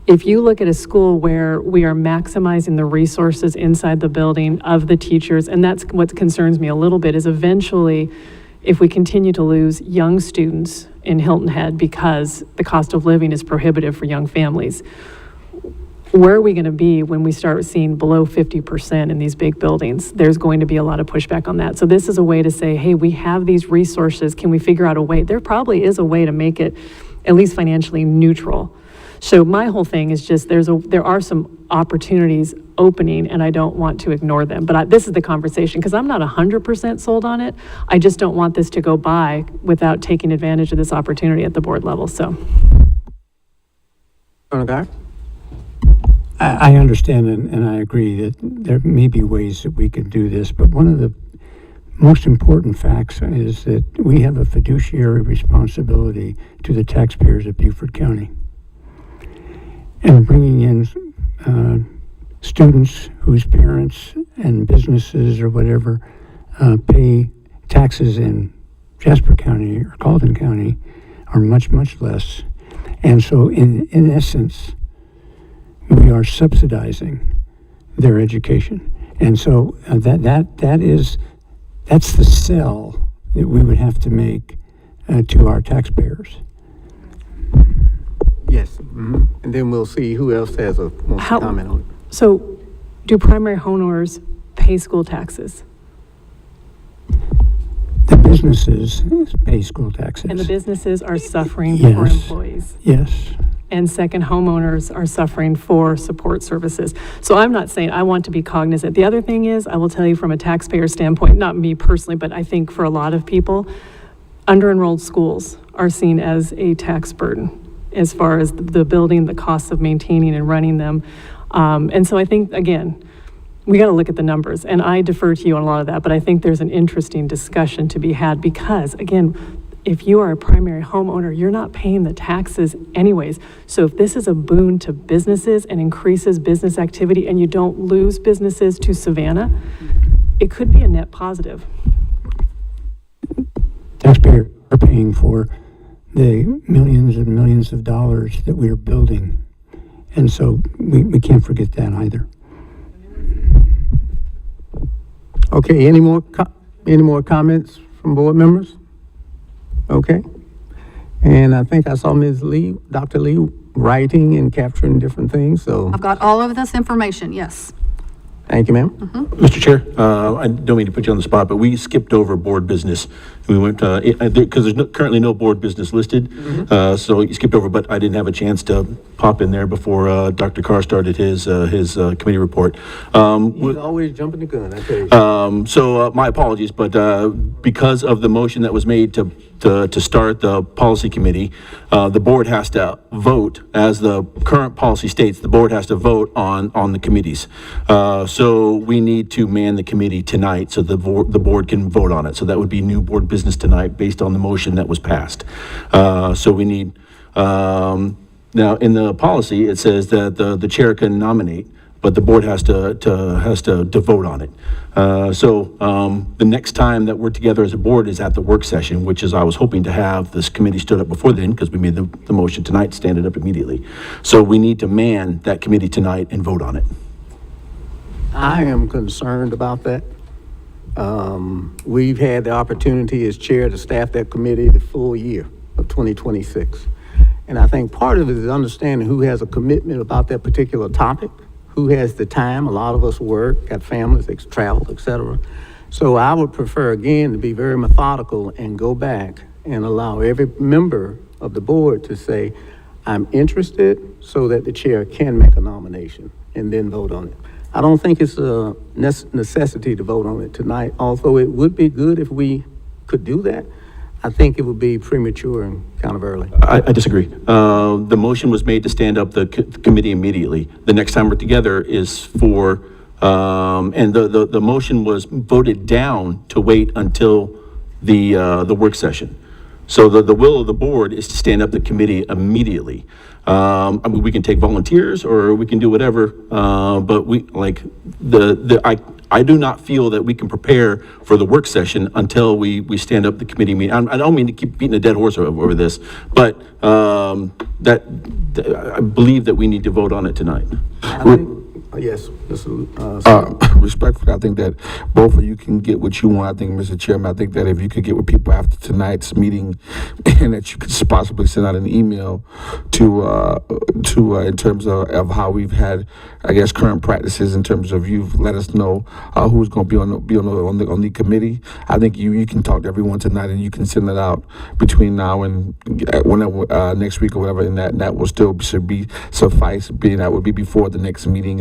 If you look at a school where we are maximizing the resources inside the building of the teachers, and that's what concerns me a little bit, is eventually, if we continue to lose young students in Hilton Head because the cost of living is prohibitive for young families, where are we going to be when we start seeing below 50% in these big buildings? There's going to be a lot of pushback on that. So this is a way to say, hey, we have these resources. Can we figure out a way? There probably is a way to make it at least financially neutral. So my whole thing is just there are some opportunities opening, and I don't want to ignore them. But this is the conversation, because I'm not 100% sold on it. I just don't want this to go by without taking advantage of this opportunity at the board level. So. I understand and I agree that there may be ways that we could do this, but one of the most important facts is that we have a fiduciary responsibility to the taxpayers of Beaufort County. And bringing in students whose parents and businesses or whatever pay taxes in Jasper County or Colton County are much, much less. And so in essence, we are subsidizing their education. And so that's the sell that we would have to make to our taxpayers. Yes. Mm-hmm. And then we'll see who else wants to comment on it. So do primary homeowners pay school taxes? The businesses pay school taxes. And the businesses are suffering Yes. for employees? Yes. And second, homeowners are suffering for support services. So I'm not saying I want to be cognizant. The other thing is, I will tell you from a taxpayer standpoint, not me personally, but I think for a lot of people, under-enrolled schools are seen as a tax burden as far as the building, the costs of maintaining and running them. And so I think, again, we got to look at the numbers, and I defer to you on a lot of that, but I think there's an interesting discussion to be had because, again, if you are a primary homeowner, you're not paying the taxes anyways. So if this is a boon to businesses and increases business activity and you don't lose businesses to Savannah, it could be a net positive. Taxpayers are paying for the millions and millions of dollars that we are building. And so we can't forget that either. Okay, any more comments from board members? Okay. And I think I saw Ms. Lee, Dr. Lee, writing and capturing different things, so I've got all of this information, yes. thank you, ma'am. Mr. Chair, I don't mean to put you on the spot, but we skipped over board business. We went, because there's currently no board business listed, so you skipped over, but I didn't have a chance to pop in there before Dr. Carr started his committee report. He's always jumping the gun, I tell you. So my apologies, but because of the motion that was made to start the policy committee, the board has to vote, as the current policy states, the board has to vote on the committees. So we need to man the committee tonight so the board can vote on it. So that would be new board business tonight based on the motion that was passed. So we need, now in the policy, it says that the chair can nominate but the board has to vote on it. The next time that we're together as a board is at the work session, which is I was hoping to have this committee stood up before then, because we made the motion tonight, stand it up immediately. So we need to man that committee tonight and vote on it. I am concerned about that. We've had the opportunity as chair to staff that committee the full year of 2026. And I think part of it is understanding who has a commitment about that particular topic, who has the time. A lot of us work, got families, they travel, et cetera. So I would prefer, again, to be very methodical and go back and allow every member of the board to say, I'm interested, so that the chair can make a nomination and then vote on it. I don't think it's a necessity to vote on it tonight, although it would be good if we could do that. I think it would be premature and kind of early. I disagree. The motion was made to stand up the committee immediately. The next time we're together is for, and the motion was voted down to wait until the work session. So the will of the board is to stand up the committee immediately. I mean, we can take volunteers or we can do whatever, but I do not feel that we can prepare for the work session until we stand up the committee meeting. I don't mean to keep beating a dead horse over this, but I believe that we need to vote on it tonight. Yes, Respectfully, I think that both of you can get what you want. I think, Mr. Chairman, I think that if you could get with people after tonight's meeting, and that you could possibly send out an email to in terms of how we've had, I guess, current practices in terms of you've let us know who's going to be on the committee. I think you can talk to everyone tonight, and you can send it out between now and whenever next week or whatever, and that will still should be suffice. Being that would be before the next meeting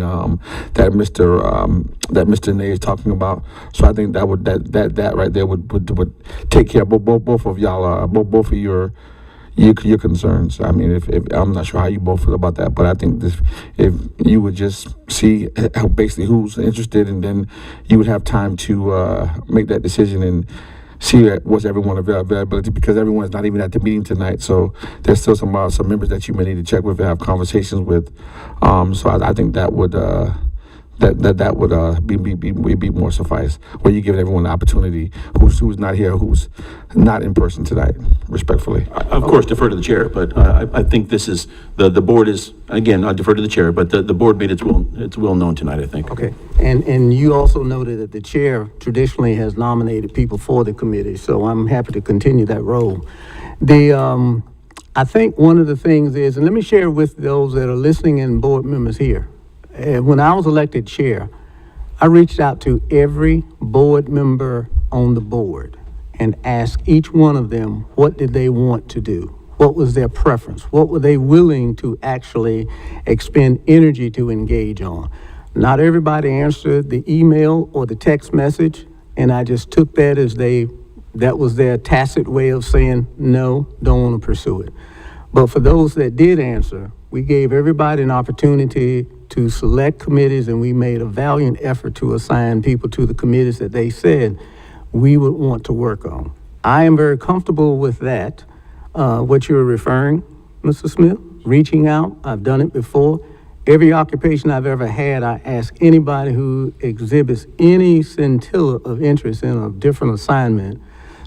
that Mr. Ney is talking about. So I think that right there would take care of both of y'all, both of your concerns. I mean, if I'm not sure how you both feel about that, but I think if you would just see how basically who's interested, and then you would have time to make that decision and see what's everyone's availability, because everyone's not even at the meeting tonight. So there's still some members that you may need to check with and have conversations with. So I think that would be more suffice, where you give everyone the opportunity who's not here, who's not in person tonight, respectfully. Of course, defer to the chair, but I think this is, the board is, again, I defer to the chair, but the board made its will known tonight, I think. Okay, and you also noted that the chair traditionally has nominated people for the committee, so I'm happy to continue that role. I think one of the things is, and let me share with those that are listening and board members here, when I was elected chair, I reached out to every board member on the board and asked each one of them, what did they want to do? What was their preference? What were they willing to actually expend energy to engage on? Not everybody answered the email or the text message, and I just took that as that was their tacit way of saying, no, don't want to pursue it. But for those that did answer, we gave everybody an opportunity to select committees, and we made a valiant effort to assign people to the committees that they said we would want to work on. I am very comfortable with that, what you're referring, Mr. Smith, reaching out. I've done it before. Every occupation I've ever had, I ask anybody who exhibits any scintilla of interest in a different assignment,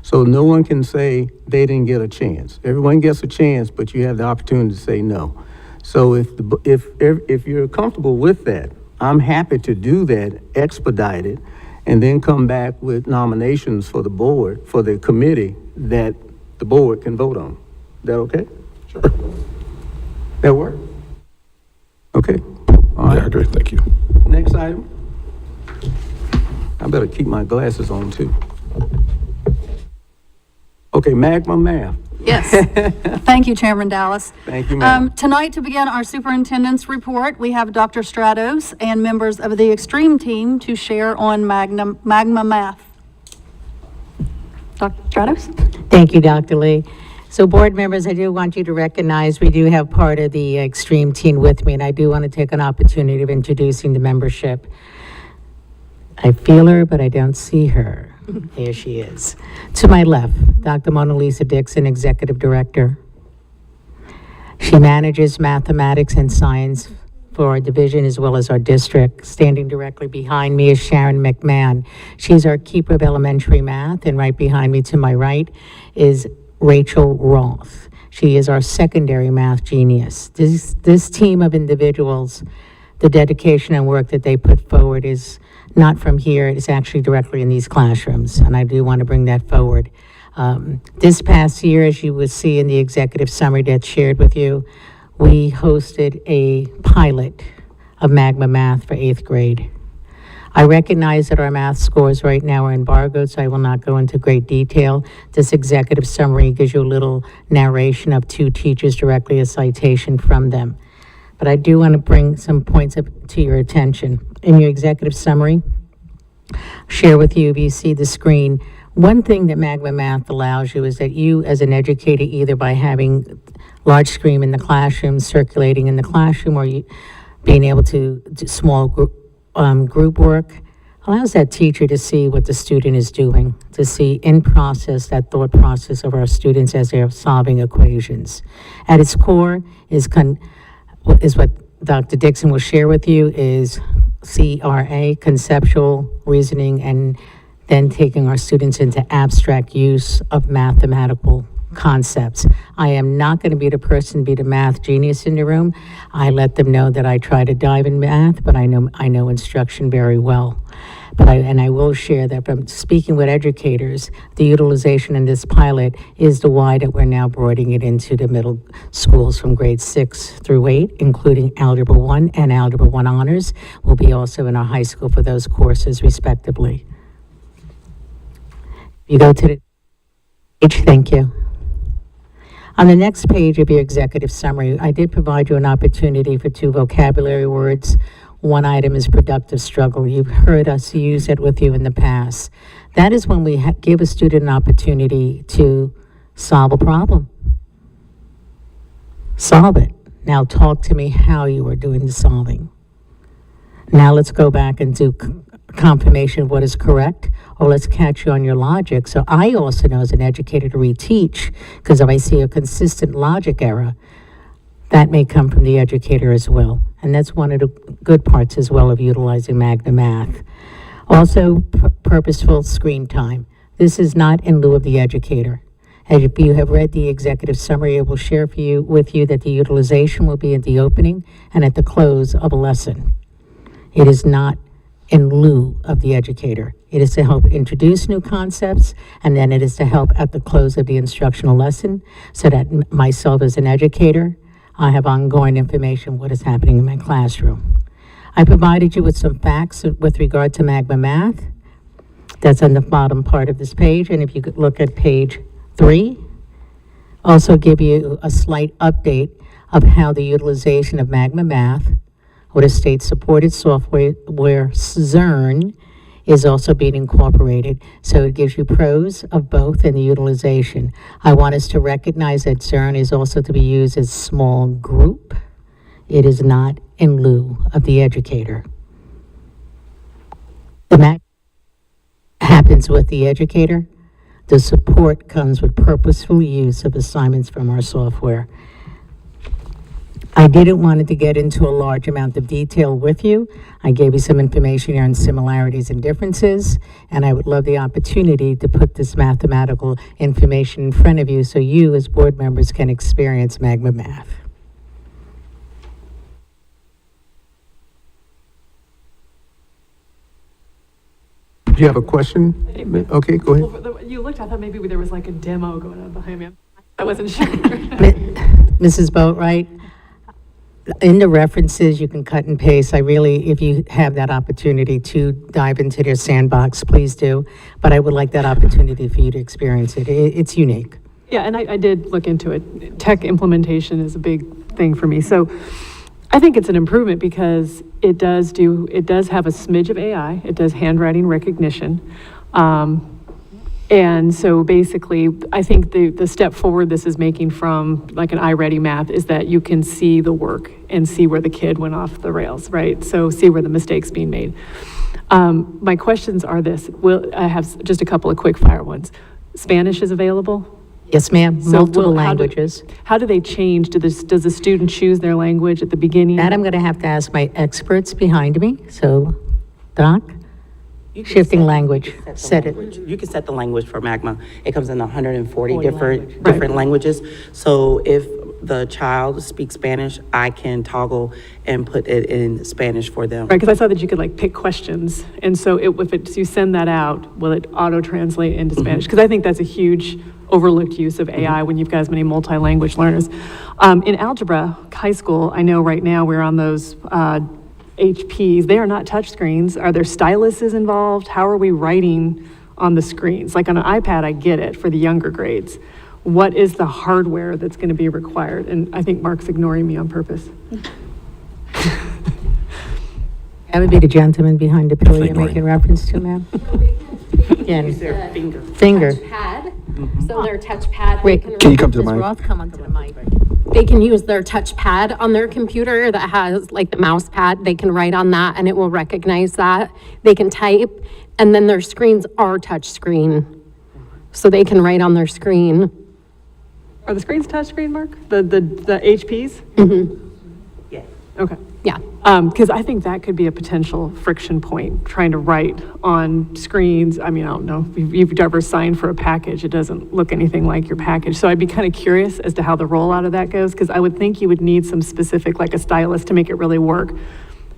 so no one can say they didn't get a chance. Everyone gets a chance, but you have the opportunity to say no. So if you're comfortable with that, I'm happy to do that, expedite it, and then come back with nominations for the board, for the committee that the board can vote on. Is that okay? Sure. That work? Okay. All right. Yeah, I agree. Thank you. Next item. I better keep my glasses on too. Okay, Magma Math. Yes. Thank you, Chairman Dallas. Thank you, ma'am. Tonight, to begin our superintendent's report, we have Dr. Stratos and members of the Extreme Team to share on Magma Math. Dr. Stratos? Thank you, Dr. Lee. So board members, I do want you to recognize we do have part of the Extreme Team with me, and I do want to take an opportunity of introducing the membership. I feel her, but I don't see her. There she is. To my left, Dr. Mona Lisa Dixon, Executive Director. She manages mathematics and science for our division as well as our district. Standing directly behind me is Sharon McMahon. She's our keeper of elementary math, and right behind me to my right is Rachel Roth. She is our secondary math genius. This team of individuals, the dedication and work that they put forward is not from here, it's actually directly in these classrooms, and I do want to bring that forward. This past year, as you will see in the executive summary that's shared with you, we hosted a pilot of Magma Math for 8th grade. I recognize that our math scores right now are embargoed, so I will not go into great detail. This executive summary gives you a little narration of 2 teachers, directly a citation from them. But I do want to bring some points up to your attention. In your executive summary, share with you, if you see the screen, one thing that Magma Math allows you is that you, as an educator, either by having large screen in the classroom, circulating in the classroom, or you being able to do small group work, allows that teacher to see what the student is doing, to see in process that thought process of our students as they're solving equations. At its core is what Dr. Dixon will share with you is CRA, conceptual reasoning, and then taking our students into abstract use of mathematical concepts. I am not going to be the person to be the math genius in the room. I let them know that I try to dive in math, but I know instruction very well. But I will share that from speaking with educators, the utilization in this pilot is the why that we're now broadening it into the middle schools from grade 6 through 8, including Algebra 1 and Algebra 1 Honors, will be also in our high school for those courses respectively. You go to the page, thank you. On the next page of your executive summary, I did provide you an opportunity for 2 vocabulary words. One item is productive struggle. You've heard us use it with you in the past. That is when we give a student an opportunity to solve a problem. Solve it. Now talk to me how you are doing the solving. Now let's go back and do confirmation of what is correct, or let's catch you on your logic. So I also know as an educator to reteach, because if I see a consistent logic error, that may come from the educator as well. And that's one of the good parts as well of utilizing Magna Math. Also, purposeful screen time. This is not in lieu of the educator. As if you have read the executive summary, I will share with you that the utilization will be at the opening and at the close of a lesson. It is not in lieu of the educator. It is to help introduce new concepts, and then it is to help at the close of the instructional lesson, so that myself as an educator, I have ongoing information what is happening in my classroom. I provided you with some facts with regard to Magma Math. That's on the bottom part of this page, and if you could look at page 3, also give you a slight update of how the utilization of Magma Math, or the state-supported software where CERN is also being incorporated. So it gives you pros of both and the utilization. I want us to recognize that CERN is also to be used as small group. It is not in lieu of the educator. The match happens with the educator. The support comes with purposeful use of assignments from our software. I didn't want to get into a large amount of detail with you. I gave you some information here on similarities and differences, and I would love the opportunity to put this mathematical information in front of you so you as board members can experience Magma Math. Do you have a question? Okay, go ahead. Well, you looked, I thought maybe there was like a demo going on behind me. I wasn't sure. Mrs. Boatwright, in the references, you can cut and paste. I really, if you have that opportunity to dive into their sandbox, please do. But I would like that opportunity for you to experience it. It's unique. Yeah, and I did look into it. Tech implementation is a big thing for me. So I think it's an improvement because it does have a smidge of AI. It does handwriting recognition. And so basically, I think the step forward this is making from like an iReady math is that you can see the work and see where the kid went off the rails, right? So see where the mistake's being made. My questions are this. I have just a couple of quick fire ones. Spanish is available? Yes, ma'am, So multiple how do- languages. How do they change? Does the student choose their language at the beginning? That I'm going to have to ask my experts behind me. So, Doc, shifting language, set it. You can set the language for Magma. It comes in 140 40 different languages. So if the child speaks Spanish, I can toggle and put it in Spanish for them. Right, because I saw that you could like pick questions, and so if you send that out, will it auto-translate into Spanish? Because I think that's a huge overlooked use of AI when you've got as many multi-language learners. In algebra, high school, I know right now we're on those HPs. They are not touch screens. Are there styluses involved? How are we writing on the screens? Like on an iPad, I get it for the younger grades. What is the hardware that's going to be required? And I think Mark's ignoring me on purpose. That would be the gentleman behind the pillar you're making reference to, ma'am? Again, finger. Pad, so their touchpad. Wait, Can you come to the Ms. mic? Roth, come onto the mic. They can use their touchpad on their computer that has like the mouse pad. They can write on that and it will recognize that. They can type, and then their screens are touch screen. So they can write on their screen. Are the screens touchscreen, Mark? The HPs? Yeah. Okay. Yeah. Because I think that could be a potential friction point, trying to write on screens. I mean, I don't know, if you've ever signed for a package, it doesn't look anything like your package. So I'd be kind of curious as to how the rollout of that goes, because I would think you would need some specific, like a stylus to make it really work.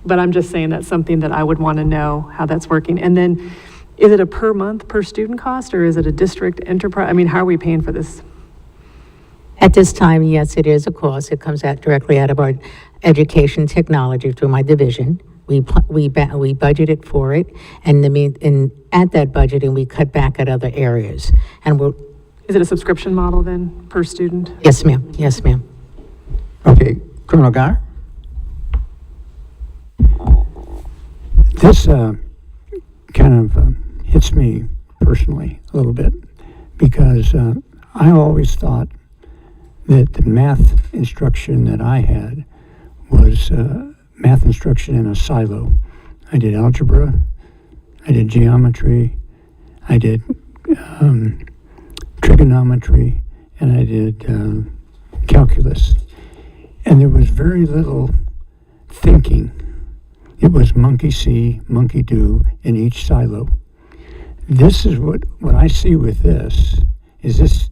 But I'm just saying that's something that I would want to know how that's working. And then, is it a per month, per student cost, or is it a district enterprise? I mean, how are we paying for this? At this time, yes, it is a cost. It comes out directly out of our education technology through my division. We budgeted for it, and at that budgeting, we cut back at other areas. And Is it a subscription model then, per student? yes, ma'am, yes, ma'am. Okay, Colonel Guy? This kind of hits me personally a little bit because I always thought that the math instruction that I had was math instruction in a silo. I did algebra, I did geometry, I did trigonometry, and I did calculus. And there was very little thinking. It was monkey see, monkey do in each silo. This is what I see with this, is this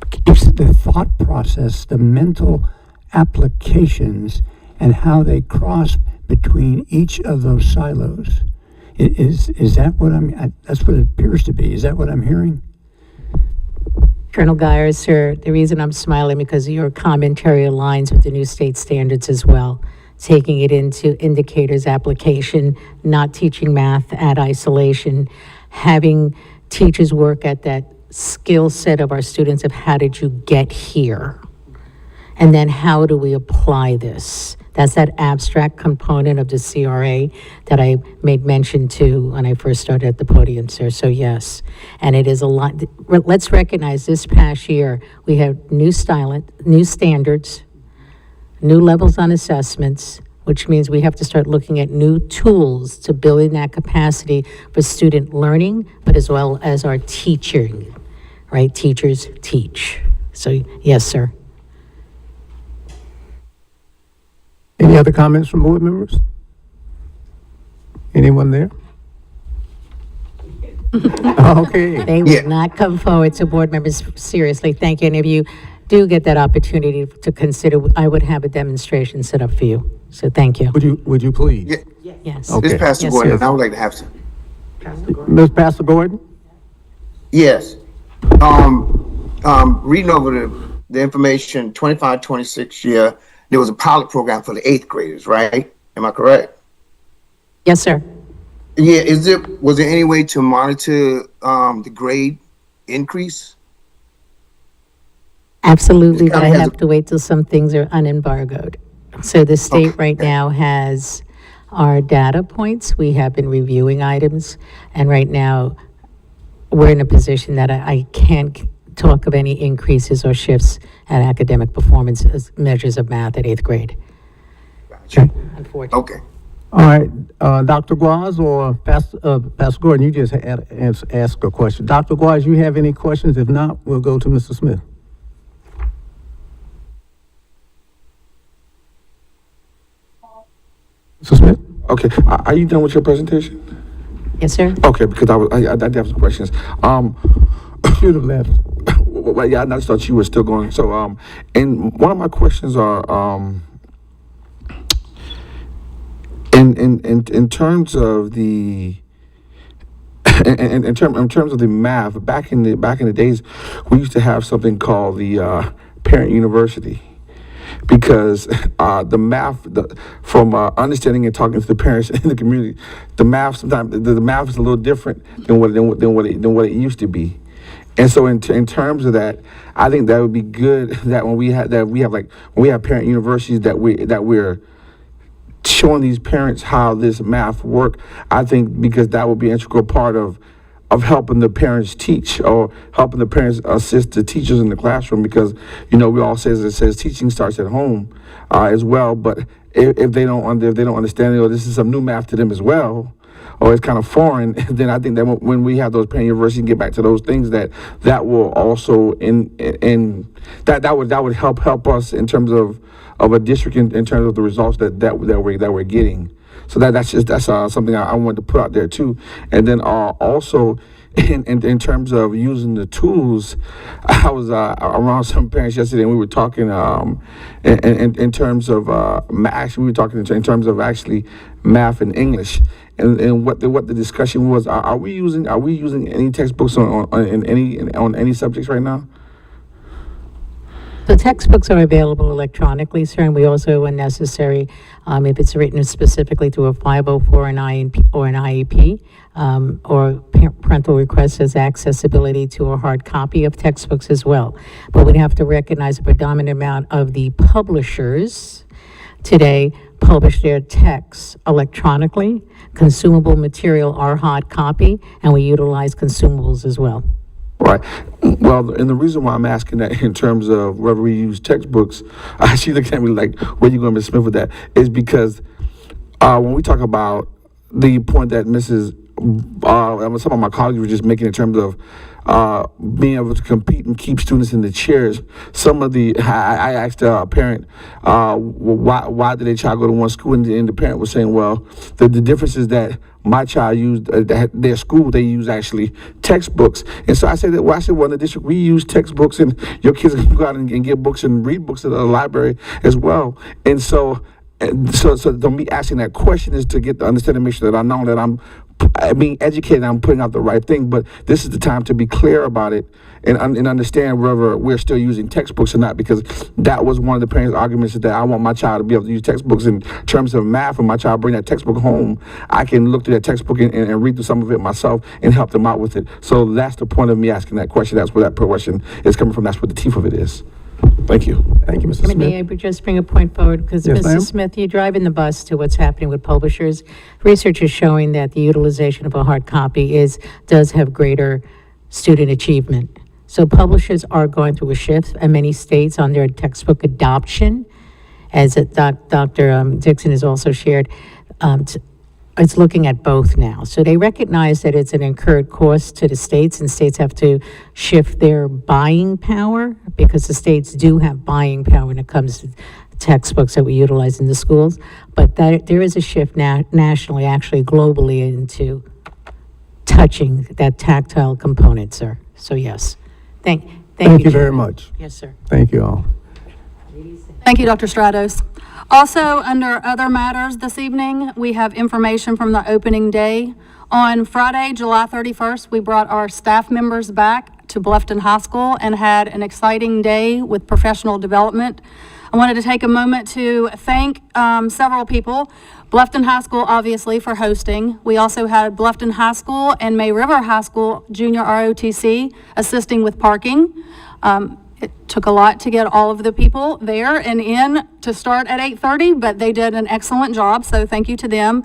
keeps the thought process, the mental applications, and how they cross between each of those silos. Is that what that's what it appears to be. Is that what I'm hearing? Colonel Geyer, sir, the reason I'm smiling because your commentary aligns with the new state standards as well, taking it into indicators application, not teaching math at isolation, having teachers work at that skill set of our students of how did you get here? And then how do we apply this? That's that abstract component of the CRA that I made mention to when I first started at the podium, sir. So yes, and it is a lot. Let's recognize this past year, we have new standards, new levels on assessments, which means we have to start looking at new tools to build in that capacity for student learning, but as well as our teaching, right? Teachers teach. So yes, sir. Any other comments from board members? Anyone there? Okay. They will not come forward to board members, seriously, thank you. And if you do get that opportunity to consider, I would have a demonstration set up for you. So thank you. Would you please? Yes. Okay. This Pastor Yes, Gordon, sir. I would like to have some. Ms. Pastor Gordon? Yes. Reading over the information, 25, 26 year, there was a pilot program for the 8th graders, right? Am I correct? Yes, sir. Yeah, was there any way to monitor the grade increase? Absolutely, It but I kinda has have to wait till some things are unembargoed. So the state right now has our data points. We have been reviewing items, and right now, we're in a position that I can't talk of any increases or shifts at academic performance as measures of math at 8th grade. Gotcha. Unfortunately. Okay. All right, Dr. Guaz or Pastor Gordon, you just had ask a question. Dr. Guaz, you have any questions? If not, we'll go to Mr. Smith. Mr. Smith? Okay, are you done with your presentation? Yes, sir? Okay, because I did have some questions. Should have left. Well, yeah, I just thought you were still going. So, and one of my questions are, in terms of the, in terms of the math, back in the days, we used to have something called the parent university. Because the math, from understanding and talking to the parents in the community, the math sometimes the math is a little different than what it used to be. And so in terms of that, I think that would be good that when we have parent universities that we're showing these parents how this math work. I think because that would be an integral part of helping the parents teach or helping the parents assist the teachers in the classroom, because we all say, as it says, teaching starts at home as well. But if they don't understand it, or this is some new math to them as well, or it's kind of foreign, then I think that when we have those parent universities and get back to those things, that will also that would help us in terms of a district in terms of the results that we're getting. So that's something I wanted to put out there too. And then also in terms of using the tools, I was around some parents yesterday and we were talking in terms of actually we were talking in terms of actually math and English, and what the discussion was. Are we using any textbooks on any subjects right now? The textbooks are available electronically, sir, and we also, when necessary, if it's written specifically through a 504 an IEP, or parental request as accessibility to a hard copy of textbooks as well. But we'd have to recognize the predominant amount of the publishers today publish their texts electronically. Consumable material are hard copy, and we utilize consumables as well. Right. Well, and the reason why I'm asking that in terms of whether we use textbooks, she looked at me like, where you going, Ms. Smith, with that? Is because when we talk about the point that some of my colleagues were just making in terms of being able to compete and keep students in the chairs. I asked a parent, why did their child go to one school? And the parent was saying, well, the difference is that my child used their school. They use actually textbooks, and so I said, well, in the district we use textbooks, and your kids can go out and get books and read books at the library as well. And so me asking that question is to get the understanding, make sure that I know that I'm being educated, I'm putting out the right thing. But this is the time to be clear about it and understand whether we're still using textbooks or not, because that was one of the parents' arguments, is that I want my child to be able to use textbooks in terms of math. When my child bring that textbook home, I can look through that textbook and read through some of it myself and help them out with it. So that's the point of me asking that question. That's where that question is coming from. That's what the teeth of it is. Thank you. Thank you, Mr. Smith. May I just bring a point forward? Because, Yes, ma'am. Mrs. Smith, you're driving the bus to what's happening with publishers. Research is showing that the utilization of a hard copy does have greater student achievement. So publishers are going through a shift in many states on their textbook adoption, as Dr. Dixon has also shared. It's looking at both now. So they recognize that it's an incurred cost to the states, and states have to shift their buying power, because the states do have buying power when it comes to textbooks that we utilize in the schools. But there is a shift nationally, actually globally, into touching that tactile component, sir. So yes, thank Thank you Chair. very much. Yes, sir. Thank you all. Thank you, Dr. Stratos. Also, under other matters this evening, we have information from the opening day. On Friday, July 31st, we brought our staff members back to Bluffton High School and had an exciting day with professional development. I wanted to take a moment to thank several people. Bluffton High School, obviously, for hosting. We also had Bluffton High School and May River High School Junior ROTC assisting with parking. It took a lot to get all of the people there and in to start at 8:30, but they did an excellent job, so thank you to them.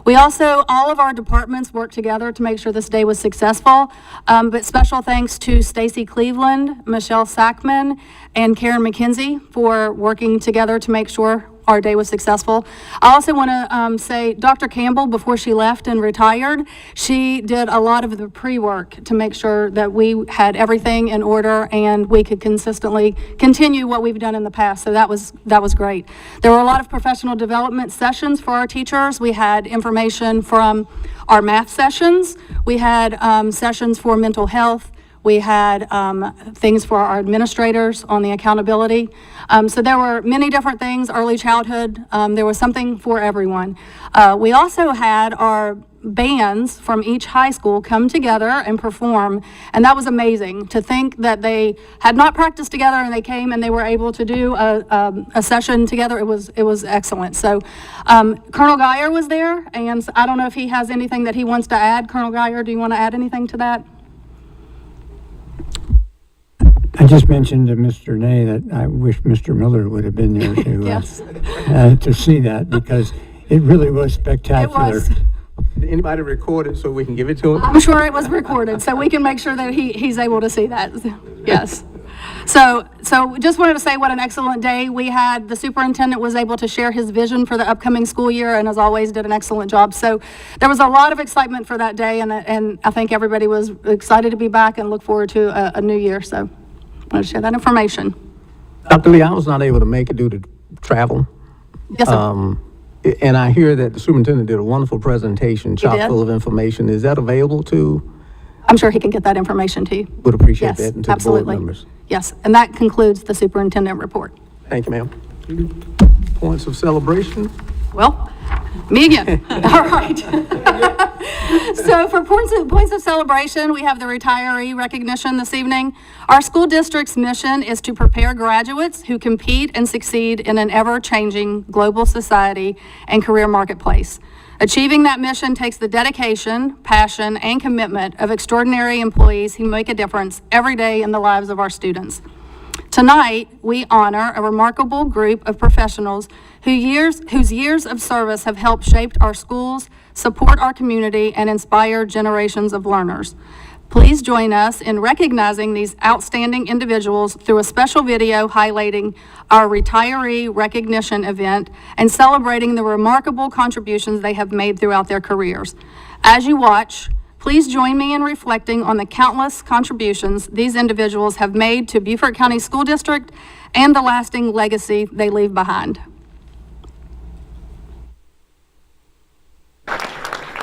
We also, all of our departments worked together to make sure this day was successful, but special thanks to Stacy Cleveland, Michelle Sackman, and Karen McKenzie for working together to make sure our day was successful. I also want to say Dr. Campbell, before she left and retired, she did a lot of the pre-work to make sure that we had everything in order and we could consistently continue what we've done in the past. So that was great. There were a lot of professional development sessions for our teachers. We had information from our math sessions. We had sessions for mental health. We had things for our administrators on the accountability. So there were many different things, early childhood. There was something for everyone. We also had our bands from each high school come together and perform, and that was amazing to think that they had not practiced together and they came and they were able to do a session together. It was excellent. So Colonel Geyer was there, and I don't know if he has anything that he wants to add. Colonel Geyer, do you want to add anything to that? I just mentioned to Mr. Ney that I wish Mr. Miller would have been there Yes. to see that, because it really was spectacular. It was. Did anybody record it so we can give it to him? I'm sure it was recorded, so we can make sure that he's able to see that. Yes. So just wanted to say what an excellent day we had. The superintendent was able to share his vision for the upcoming school year, and as always, did an excellent job. So there was a lot of excitement for that day, and I think everybody was excited to be back and look forward to a new year. So I wanted to share that information. Dr. Lee, I was not able to make it due to travel. Yes, sir. And I hear that the superintendent did a wonderful presentation, chock did. full of information. Is that available to? I'm sure he can get that information to you. Would appreciate Yes, that, and to the board absolutely. members. Yes, and that concludes the superintendent report. Thank you, ma'am. Points of celebration? Well, me again. All right. So for points of celebration, we have the retiree recognition this evening. Our school district's mission is to prepare graduates who compete and succeed in an ever-changing global society and career marketplace. Achieving that mission takes the dedication, passion, and commitment of extraordinary employees who make a difference every day in the lives of our students. Tonight, we honor a remarkable group of professionals whose years of service have helped shape our schools, support our community, and inspire generations of learners. Please join us in recognizing these outstanding individuals through a special video highlighting our retiree recognition event and celebrating the remarkable contributions they have made throughout their careers. As you watch, please join me in reflecting on the countless contributions these individuals have made to Beaufort County School District and the lasting legacy they leave behind.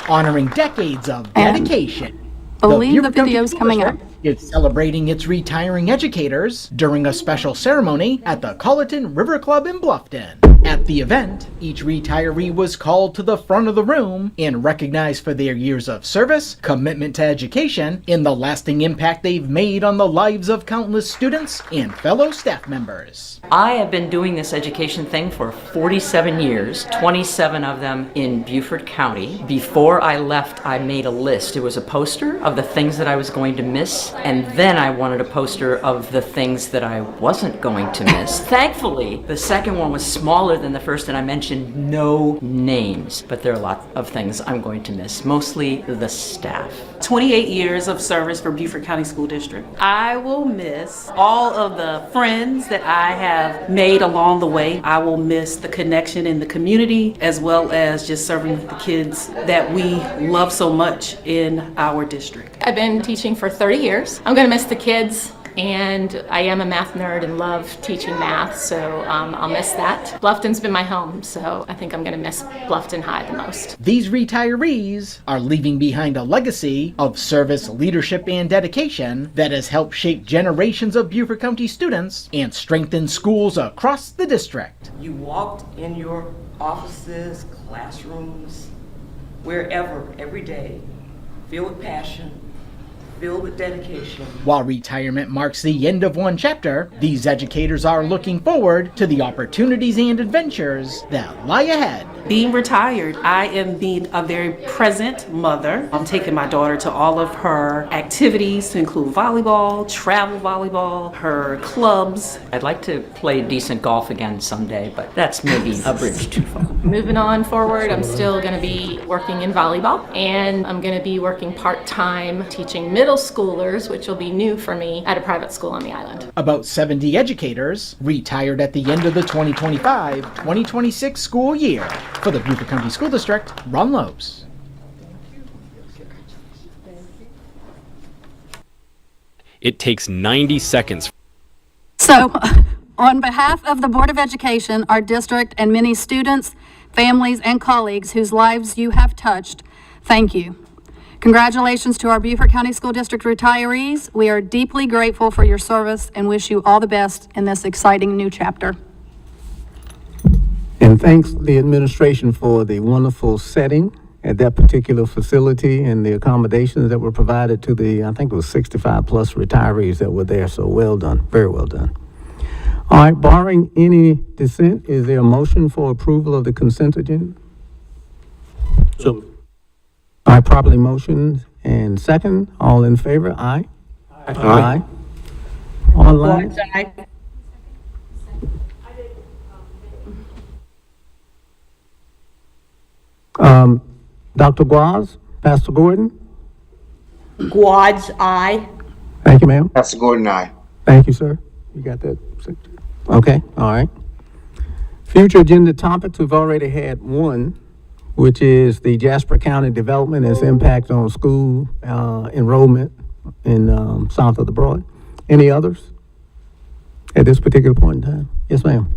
Honoring decades of dedication. Believe the video's coming up. It's celebrating its retiring educators during a special ceremony at the Colleton River Club in Bluffton. At the event, each retiree was called to the front of the room and recognized for their years of service, commitment to education, and the lasting impact they've made on the lives of countless students and fellow staff members. I have been doing this education thing for 47 years, 27 of them in Beaufort County. Before I left, I made a list. It was a poster of the things that I was going to miss, and then I wanted a poster of the things that I wasn't going to miss. Thankfully, the second one was smaller than the first, and I mentioned no names, but there are a lot of things I'm going to miss, mostly the staff. 28 years of service for Beaufort County School District. I will miss all of the friends that I have made along the way. I will miss the connection in the community, as well as just serving the kids that we love so much in our district. I've been teaching for 30 years. I'm going to miss the kids, and I am a math nerd and love teaching math, so I'll miss that. Bluffton's been my home, so I think I'm going to miss Bluffton High the most. These retirees are leaving behind a legacy of service, leadership, and dedication that has helped shape generations of Beaufort County students and strengthen schools across the district. You walked in your offices, classrooms, wherever, every day, filled with passion, filled with dedication. While retirement marks the end of one chapter, these educators are looking forward to the opportunities and adventures that lie ahead. being retired, I am being a very present mother. I'm taking my daughter to all of her activities, to include volleyball, travel volleyball, her clubs. I'd like to play decent golf again someday, but that's maybe a bridge too far. Moving on forward, I'm still going to be working in volleyball, and I'm going to be working part-time teaching middle schoolers, which will be new for me, at a private school on the island. About 70 educators retired at the end of the 2025-2026 school year. For the Beaufort County School District, Ron Lopes. It takes 90 seconds. So, on behalf of the Board of Education, our district, and many students, families, and colleagues whose lives you have touched, thank you. Congratulations to our Beaufort County School District retirees. We are deeply grateful for your service and wish you all the best in this exciting new chapter. And thanks the administration for the wonderful setting at that particular facility and the accommodations that were provided to the, I think it was 65 plus retirees that were there. So well done, very well done. All right, barring any dissent, is there a motion for approval of the consent agenda? So, All right, properly motioned and second, all in favor, aye? Aye. Online? Watts, aye. Dr. Guaz, Pastor Gordon? Quads, aye. Thank you, ma'am. Pastor Gordon, aye. Thank you, sir. You got that? Okay, all right. Future agenda topics, we've already had one, which is the Jasper County Development and its impact on school enrollment in south of the Broad. Any others at this particular point in time? Yes, ma'am.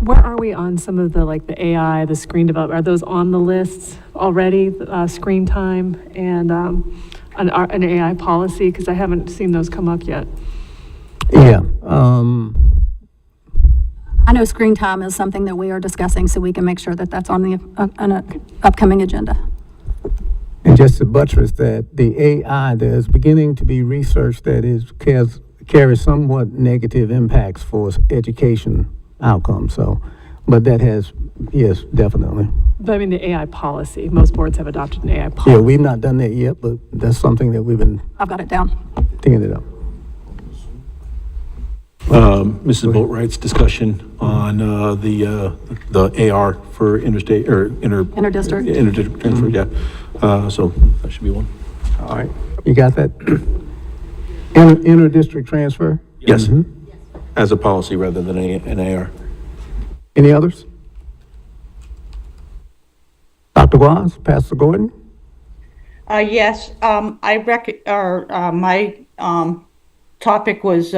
Where are we on some of the, like the AI, the screen development? Are those on the lists already, screen time and an AI policy? Because I haven't seen those come up yet. Yeah. I know screen time is something that we are discussing, so we can make sure that that's on the upcoming agenda. And just to buttress that, the AI, there's beginning to be research that carries somewhat negative impacts for education outcomes. So, but that has, yes, definitely. But I mean, the AI policy, most boards have adopted an AI policy. Yeah, we've not done that yet, but that's something that we've been I've got it down. teeing it up. Mrs. Boatwright's discussion on the AR for interstate or Interdistrict. interdistrict transfer, yeah. So that should be one. All right, you got that? Inter-district transfer? Yes, as a policy rather than an AR. Any others? Dr. Guaz, Pastor Gordon? Yes, my topic was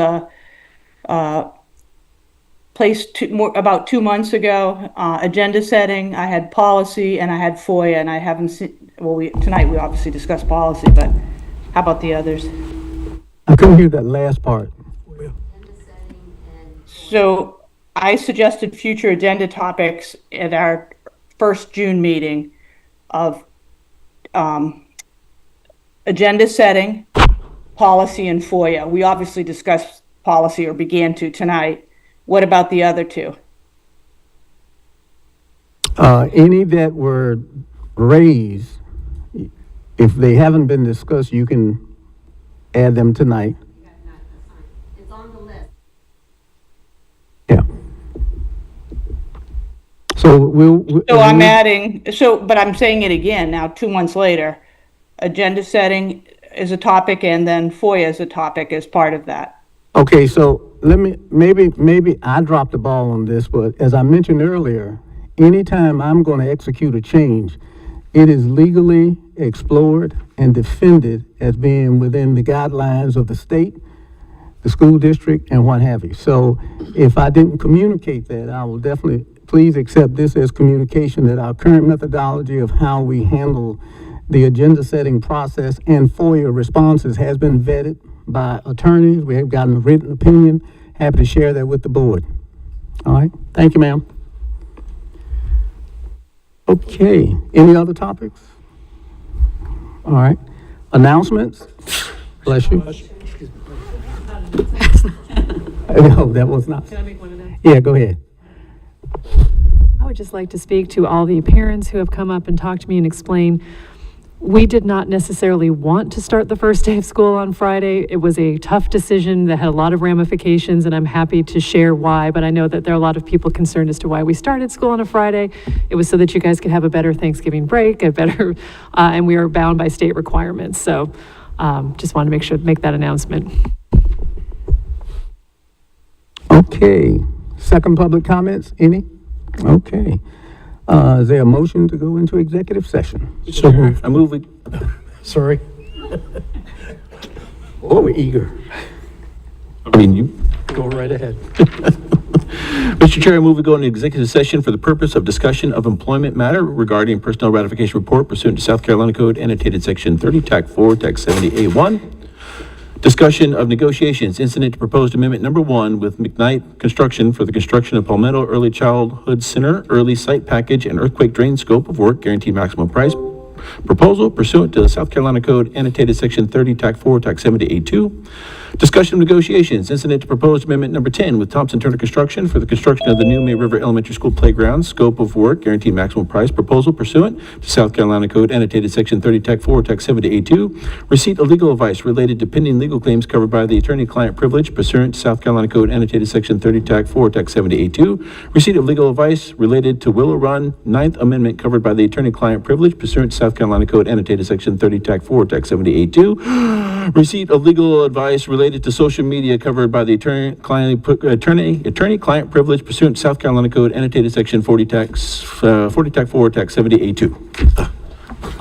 placed about 2 months ago. Agenda setting, I had policy and I had FOIA, and I haven't seen, well, tonight we obviously discussed policy, but how about the others? I couldn't hear that last part. So I suggested future agenda topics at our first June meeting of agenda setting, policy, and FOIA. We obviously discussed policy, or began to, tonight. What about the other two? Any that were raised, if they haven't been discussed, you can add them tonight. It's on the list. Yeah. So So I'm adding, but I'm saying it again now, 2 months later. Agenda setting is a topic, and then FOIA is a topic as part of that. Okay, so maybe I dropped the ball on this, but as I mentioned earlier, anytime I'm going to execute a change, it is legally explored and defended as being within the guidelines of the state, the school district, and what have you. So if I didn't communicate that, I will definitely, please accept this as communication that our current methodology of how we handle the agenda setting process and FOIA responses has been vetted by attorneys. We have gotten a written opinion. Happy to share that with the board. All right. Thank you, ma'am. Okay. Any other topics? All right. Announcements? Bless you. No, that was not. Can I make one of them? Yeah, go ahead. I would just like to speak to all the parents who have come up and talked to me and explain, we did not necessarily want to start the first day of school on Friday. It was a tough decision that had a lot of ramifications, and I'm happy to share why, but I know that there are a lot of people concerned as to why we started school on a Friday. It was so that you guys could have a better Thanksgiving break, and we are bound by state requirements. So just wanted to make that announcement. Okay, second public comments, any? Okay. Is there a motion to go into executive session? So moved. I move we, Sorry. Oh, we're eager. I mean, you, Go right ahead. Mr. Chair, I move we go into executive session for the purpose of discussion of employment matter regarding personnel ratification report pursuant to South Carolina Code annotated section 30, TAC 4, TAC 70A1. Discussion of negotiations incident to proposed amendment number 1 with McKnight Construction for the construction of Palmetto Early Childhood Center, early site package and earthquake drain scope of work, guaranteed maximum price. Proposal pursuant to the South Carolina Code annotated section 30, TAC 4, TAC 70A2. Discussion of negotiations incident to proposed amendment number 10 with Thompson Turner Construction for the construction of the new May River Elementary School playground, scope of work, guaranteed maximum price. Proposal pursuant to South Carolina Code annotated section 30, TAC 4, TAC 70A2. Receipt of legal advice related to pending legal claims covered by the attorney-client privilege pursuant to South Carolina Code annotated section 30, TAC 4, TAC 70A2. Receipt of legal advice related to Willow Run Ninth Amendment covered by the attorney-client privilege pursuant to South Carolina Code annotated section 30, TAC 4, TAC 70A2. Receipt of legal advice related to social media covered by the attorney-client privilege pursuant to South Carolina Code annotated section 40, TAC 4, TAC 70A2.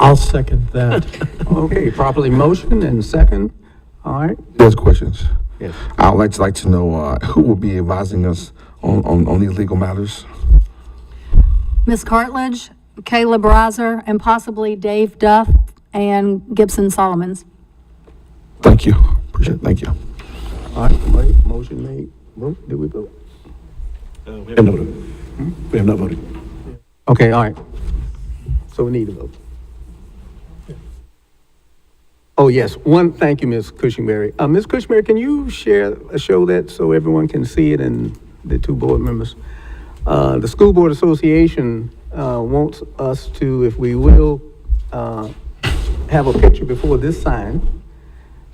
I'll second that. Okay, properly motion and second. All right. There's questions. Yes. I would like to know who will be advising us on these legal matters. Ms. Cartledge, Caleb Reiser, and possibly Dave Duff and Gibson Solomons. Thank you. Appreciate it. Thank you. All right, wait, motion made. Vote, did we vote? We have not voted. We have not voted. Okay, all right. So we need to vote. Oh, yes, thank you, Ms. Cushingberry. Ms. Cushingberry, can you show that so everyone can see it and the two board members? The School Board Association wants us to, if we will, have a picture before this sign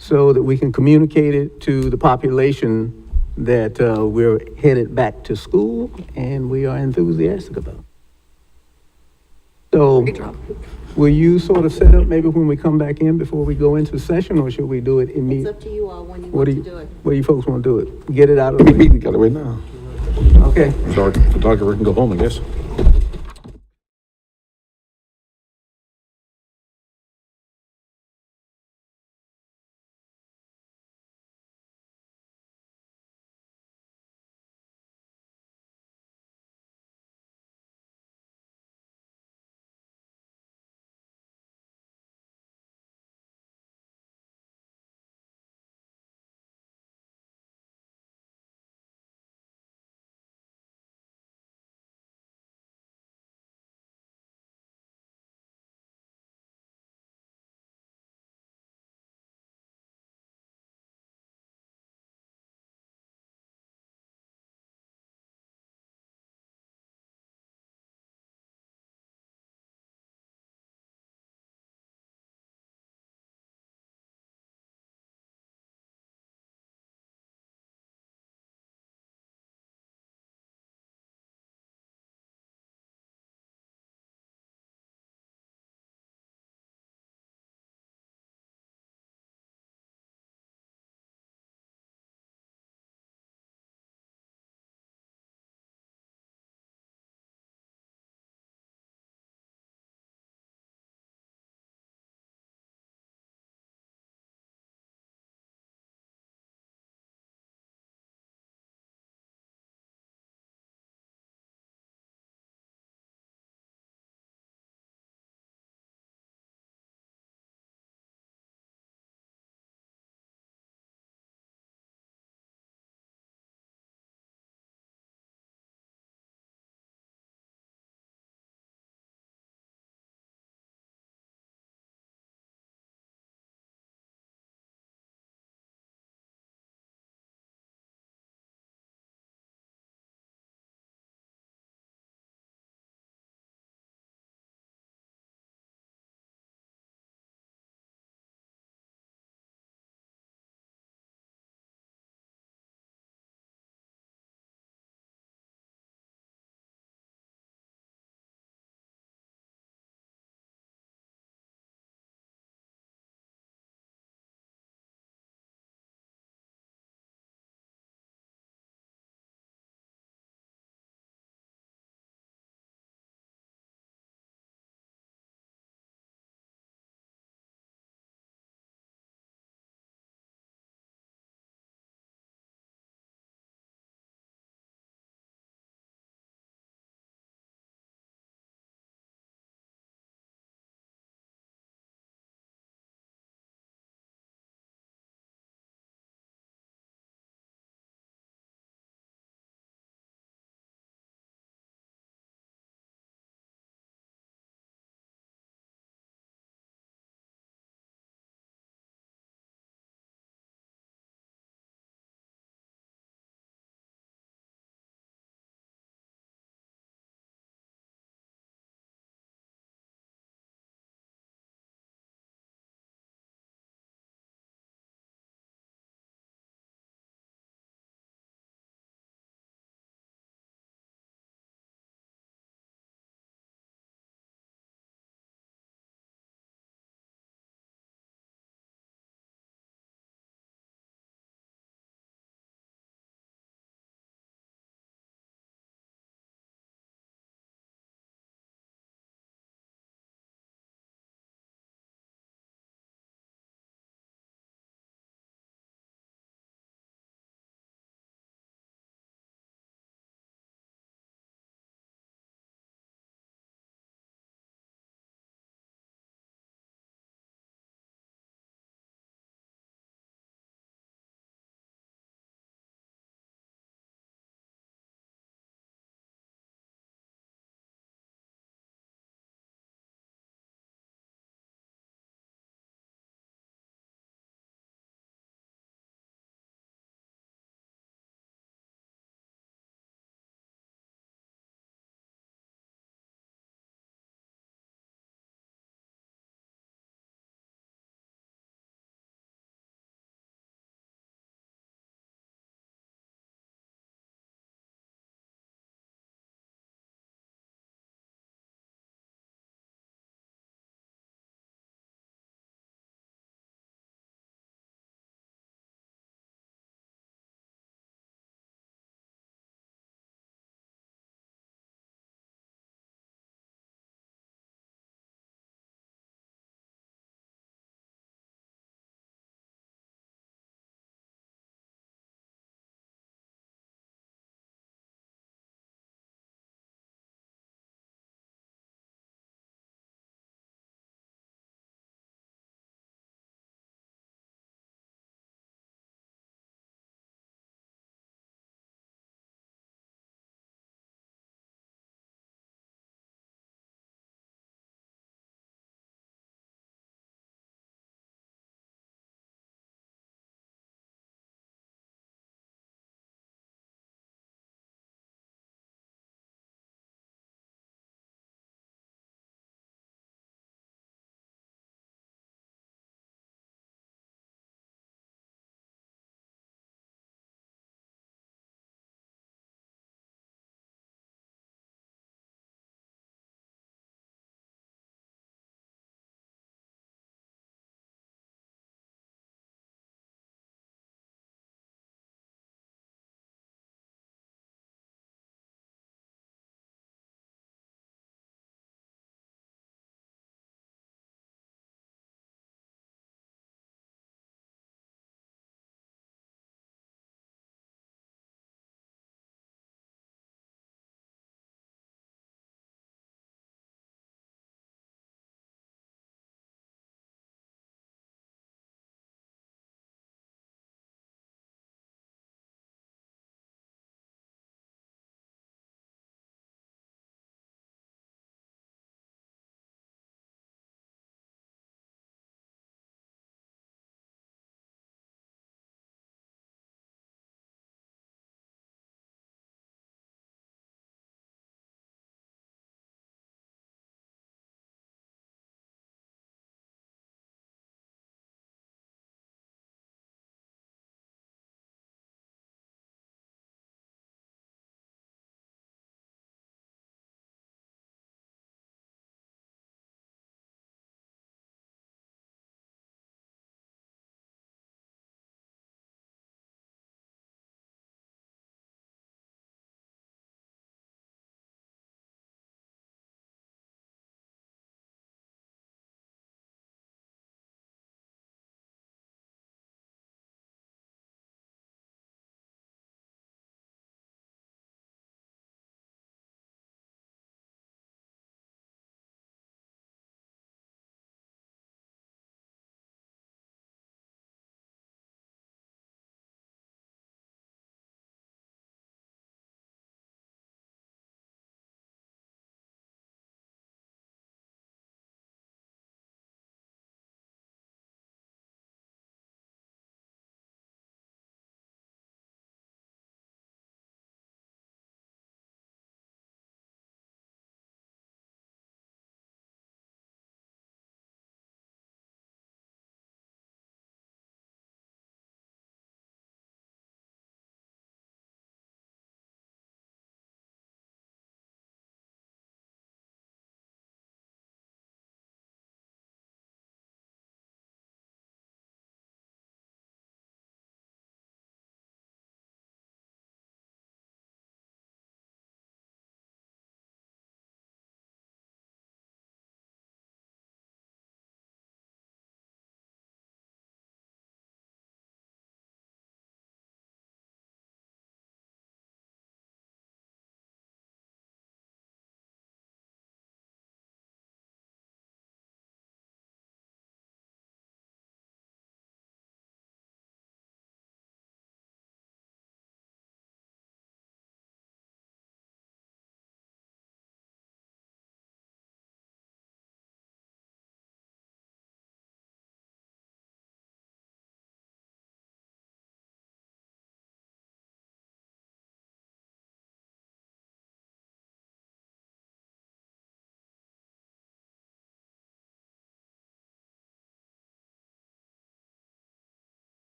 so that we can communicate it to the population that we're headed back to school and we are enthusiastic about it. So, will you sort of set up maybe when we come back in before we go into session, or should we do it immediately? It's up to you all when you want to do it. What do you folks want to do it? Get it out of the way? We got it right now. Okay. Sorry, photographer can go home, I guess.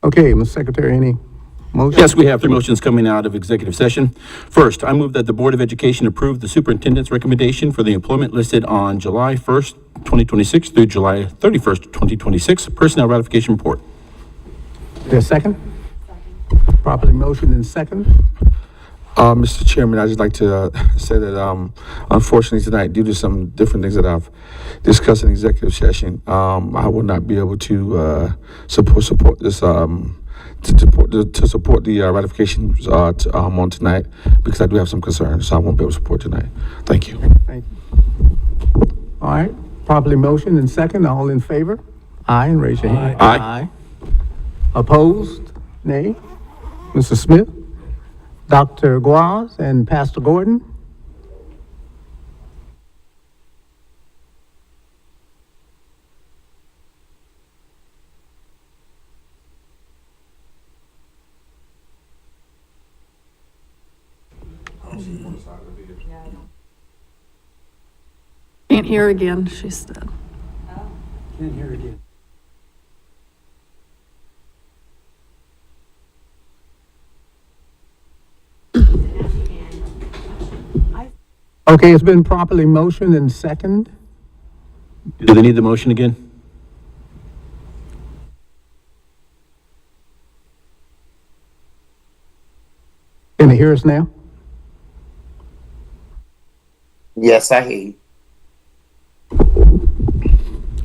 Okay, Mr. Secretary, any motion? Yes, we have three motions coming out of executive session. First, I move that the Board of Education approve the superintendent's recommendation for the employment listed on July 1st, 2026 through July 31st, 2026 personnel ratification report. There's a second? Properly motion and second. Mr. Chairman, I'd just like to say that unfortunately tonight, due to some different things that I've discussed in executive session, I will not be able to support this to support the ratification on tonight because I do have some concerns, so I won't be able to support tonight. Thank you. Thank you. All right, properly motion and second. All in favor? Aye, and raise your hand. Aye. Opposed? Nay. Mr. Smith? Dr. Guaz and Pastor Gordon? Can't hear again, she said. Can't hear again. Okay, it's been properly motioned and second. Do they need the motion again? Can they hear us now? Yes, I hear you.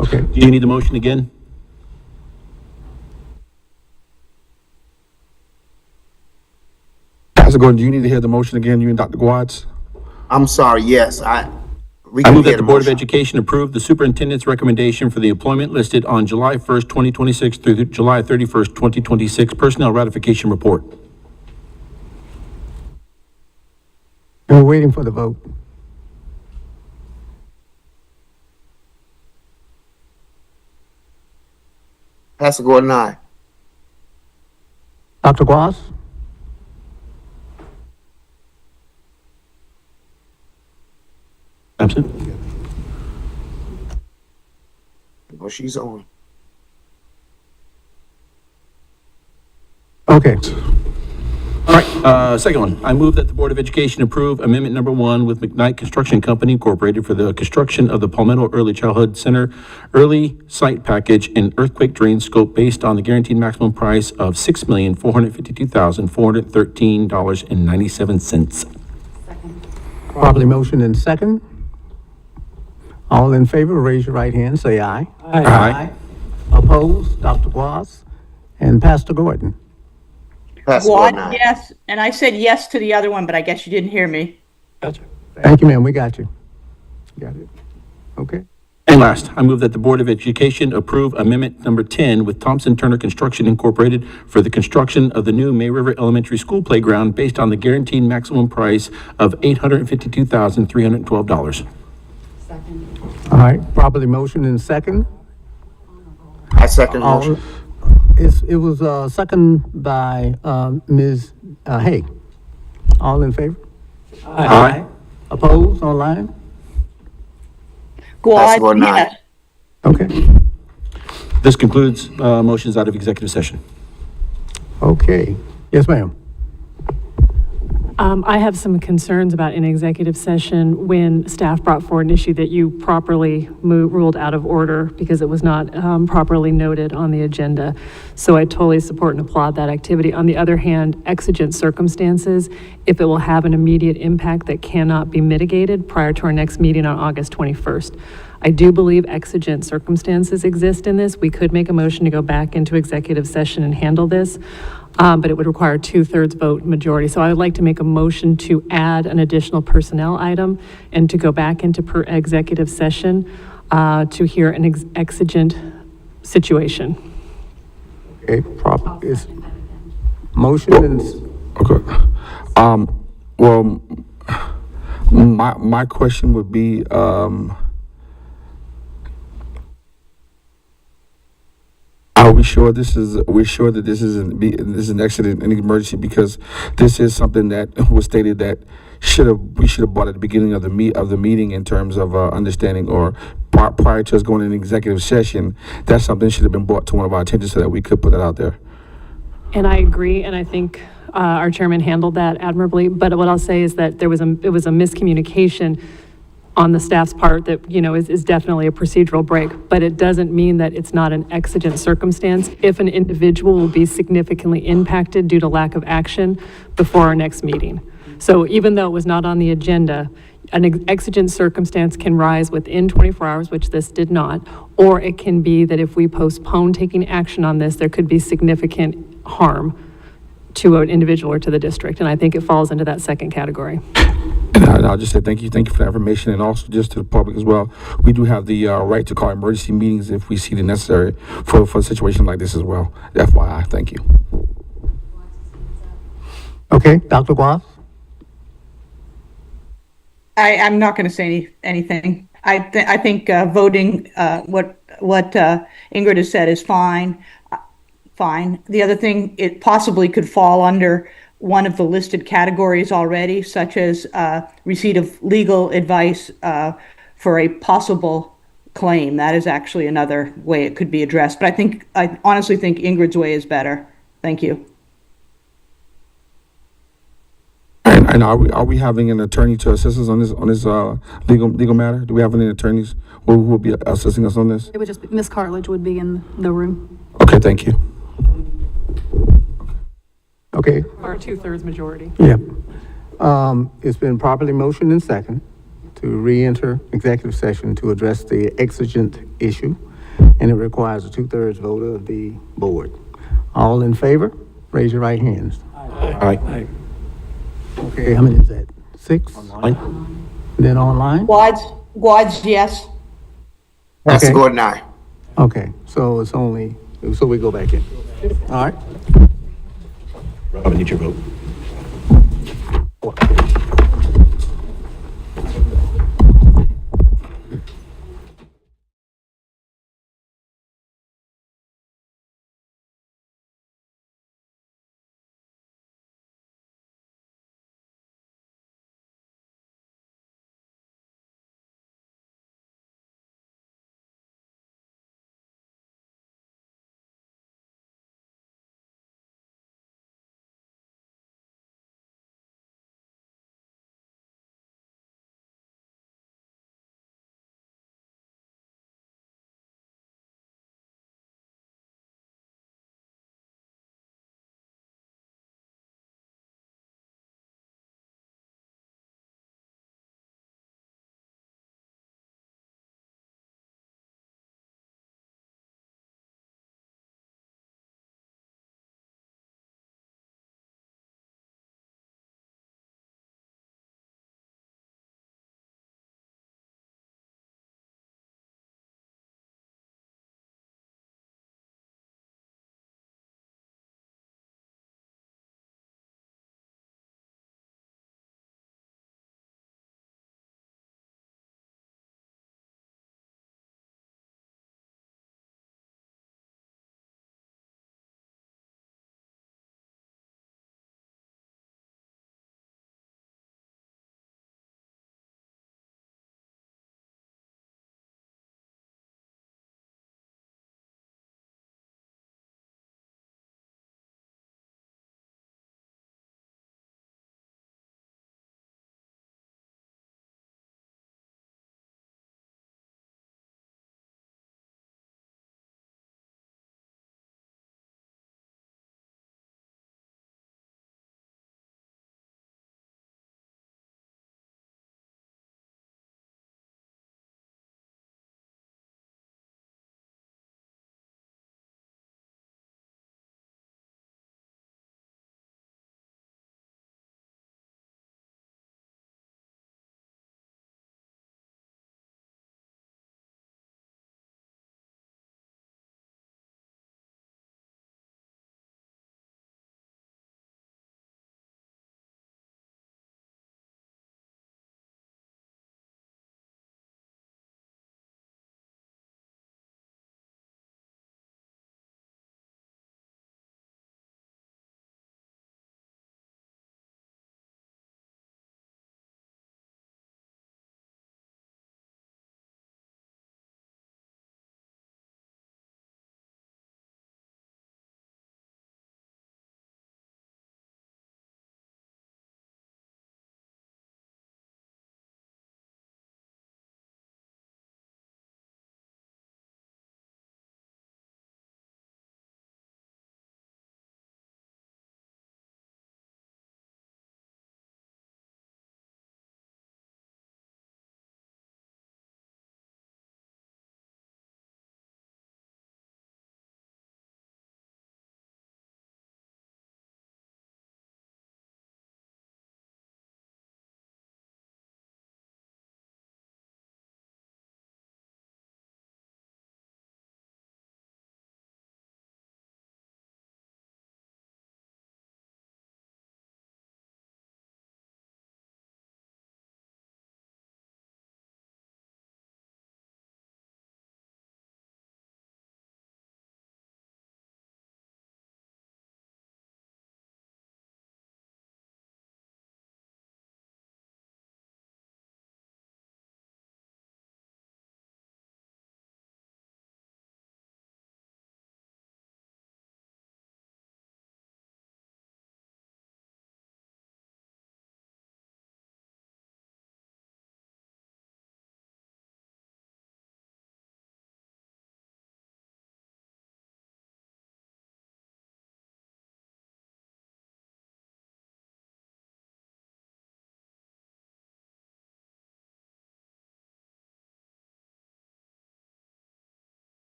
Okay. Do you need the motion again? Pastor Gordon, do you need to hear the motion again, you and Dr. Guaz? I'm sorry, yes, I move that the Board of Education approve the superintendent's recommendation for the employment listed on July 1st, 2026 through July 31st, 2026 personnel ratification report. And we're waiting for the vote. Pastor Gordon, aye. Dr. Guaz? Absent? Well, she's on. Okay. All right, second one. I move that the Board of Education approve Amendment Number 1 with McKnight Construction Company Incorporated for the construction of the Palmetto Early Childhood Center Early Site Package and Earthquake Drain Scope based on the guaranteed maximum price of $6,452,413.97. Properly motion and second. All in favor, raise your right hand, say aye. Aye. Opposed? Dr. Guaz and Pastor Gordon. Pastor Gordon, What? aye. Yes, and I said yes to the other one, but I guess you didn't hear me. Thank you, ma'am, we got you. Got it. Okay. And last, I move that the Board of Education approve Amendment Number 10 with Thompson Turner Construction Incorporated for the construction of the new May River Elementary School playground based on the guaranteed maximum price of $852,312. All right, properly motion and second. I second the All, motion. it was, second by, Ms. Hay. All in favor? Aye. Opposed, online? Pastor Guad, Gordon, aye. yes. Okay. This concludes motions out of executive session. Okay. Yes, ma'am. I have some concerns about in executive session when staff brought forward an issue that you properly ruled out of order because it was not properly noted on the agenda. So I totally support and applaud that activity. On the other hand, exigent circumstances, if it will have an immediate impact that cannot be mitigated prior to our next meeting on August 21st. I do believe exigent circumstances exist in this. We could make a motion to go back into executive session and handle this, but it would require 2/3 vote majority. So I would like to make a motion to add an additional personnel item and to go back into executive session to hear an exigent situation. Okay, proper, is motion and, Okay. Well, my question would be, are we sure this is, we're sure that this is an accident, an emergency, because this is something that was stated that we should have brought at the beginning of the meeting in terms of understanding, or prior to us going into executive session, that's something that should have been brought to one of our attention so that we could put that out there. And I agree, and I think our chairman handled that admirably. But what I'll say is that it was a miscommunication on the staff's part that, is definitely a procedural break, but it doesn't mean that it's not an exigent circumstance if an individual will be significantly impacted due to lack of action before our next meeting. So even though it was not on the agenda, an exigent circumstance can rise within 24 hours, which this did not, or it can be that if we postpone taking action on this, there could be significant harm to an individual or to the district, and I think it falls into that second category. And I'll just say thank you for that information, and also just to the public as well. We do have the right to call emergency meetings if we see the necessary for a situation like this as well. FYI, thank you. Okay, Dr. Guas? I'm not going to say anything. I think voting what Ingrid has said is fine. Fine. The other thing, it possibly could fall under one of the listed categories already, such as receipt of legal advice for a possible claim. That is actually another way it could be addressed. But I honestly think Ingrid's way is better. Thank you. And are we having an attorney to assist us on this legal matter? Do we have any attorneys who will be assisting us on this? It would just be, Ms. Cartledge would be in the room. Okay, thank you. Okay. Or a 2/3 majority. Yeah. It's been properly motioned and second to re-enter executive session to address the exigent issue, and it requires a 2/3 vote of the board. All in favor, raise your right hands. Aye. Okay, how many is that? 6? Online. Then online? Wads, yes. That's Okay. Gordon, aye. Okay, so we go back in. All right. Robin, need your vote.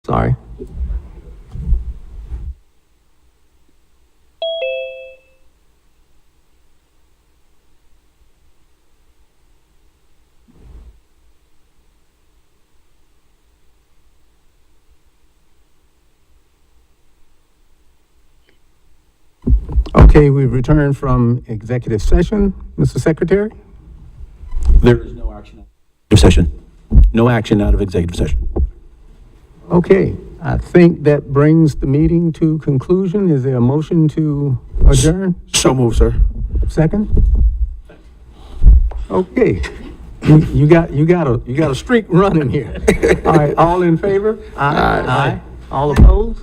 Sorry. Okay, we've returned from executive session. Mr. Secretary? There is no action. Session. No action out of executive session. Okay, I think that brings the meeting to conclusion. Is there a motion to adjourn? So move, sir. Second? Okay. You got a streak running here. All right, all in favor? Aye. All opposed?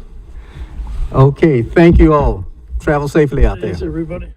Okay, thank you all. Travel safely out there. Thanks, everybody.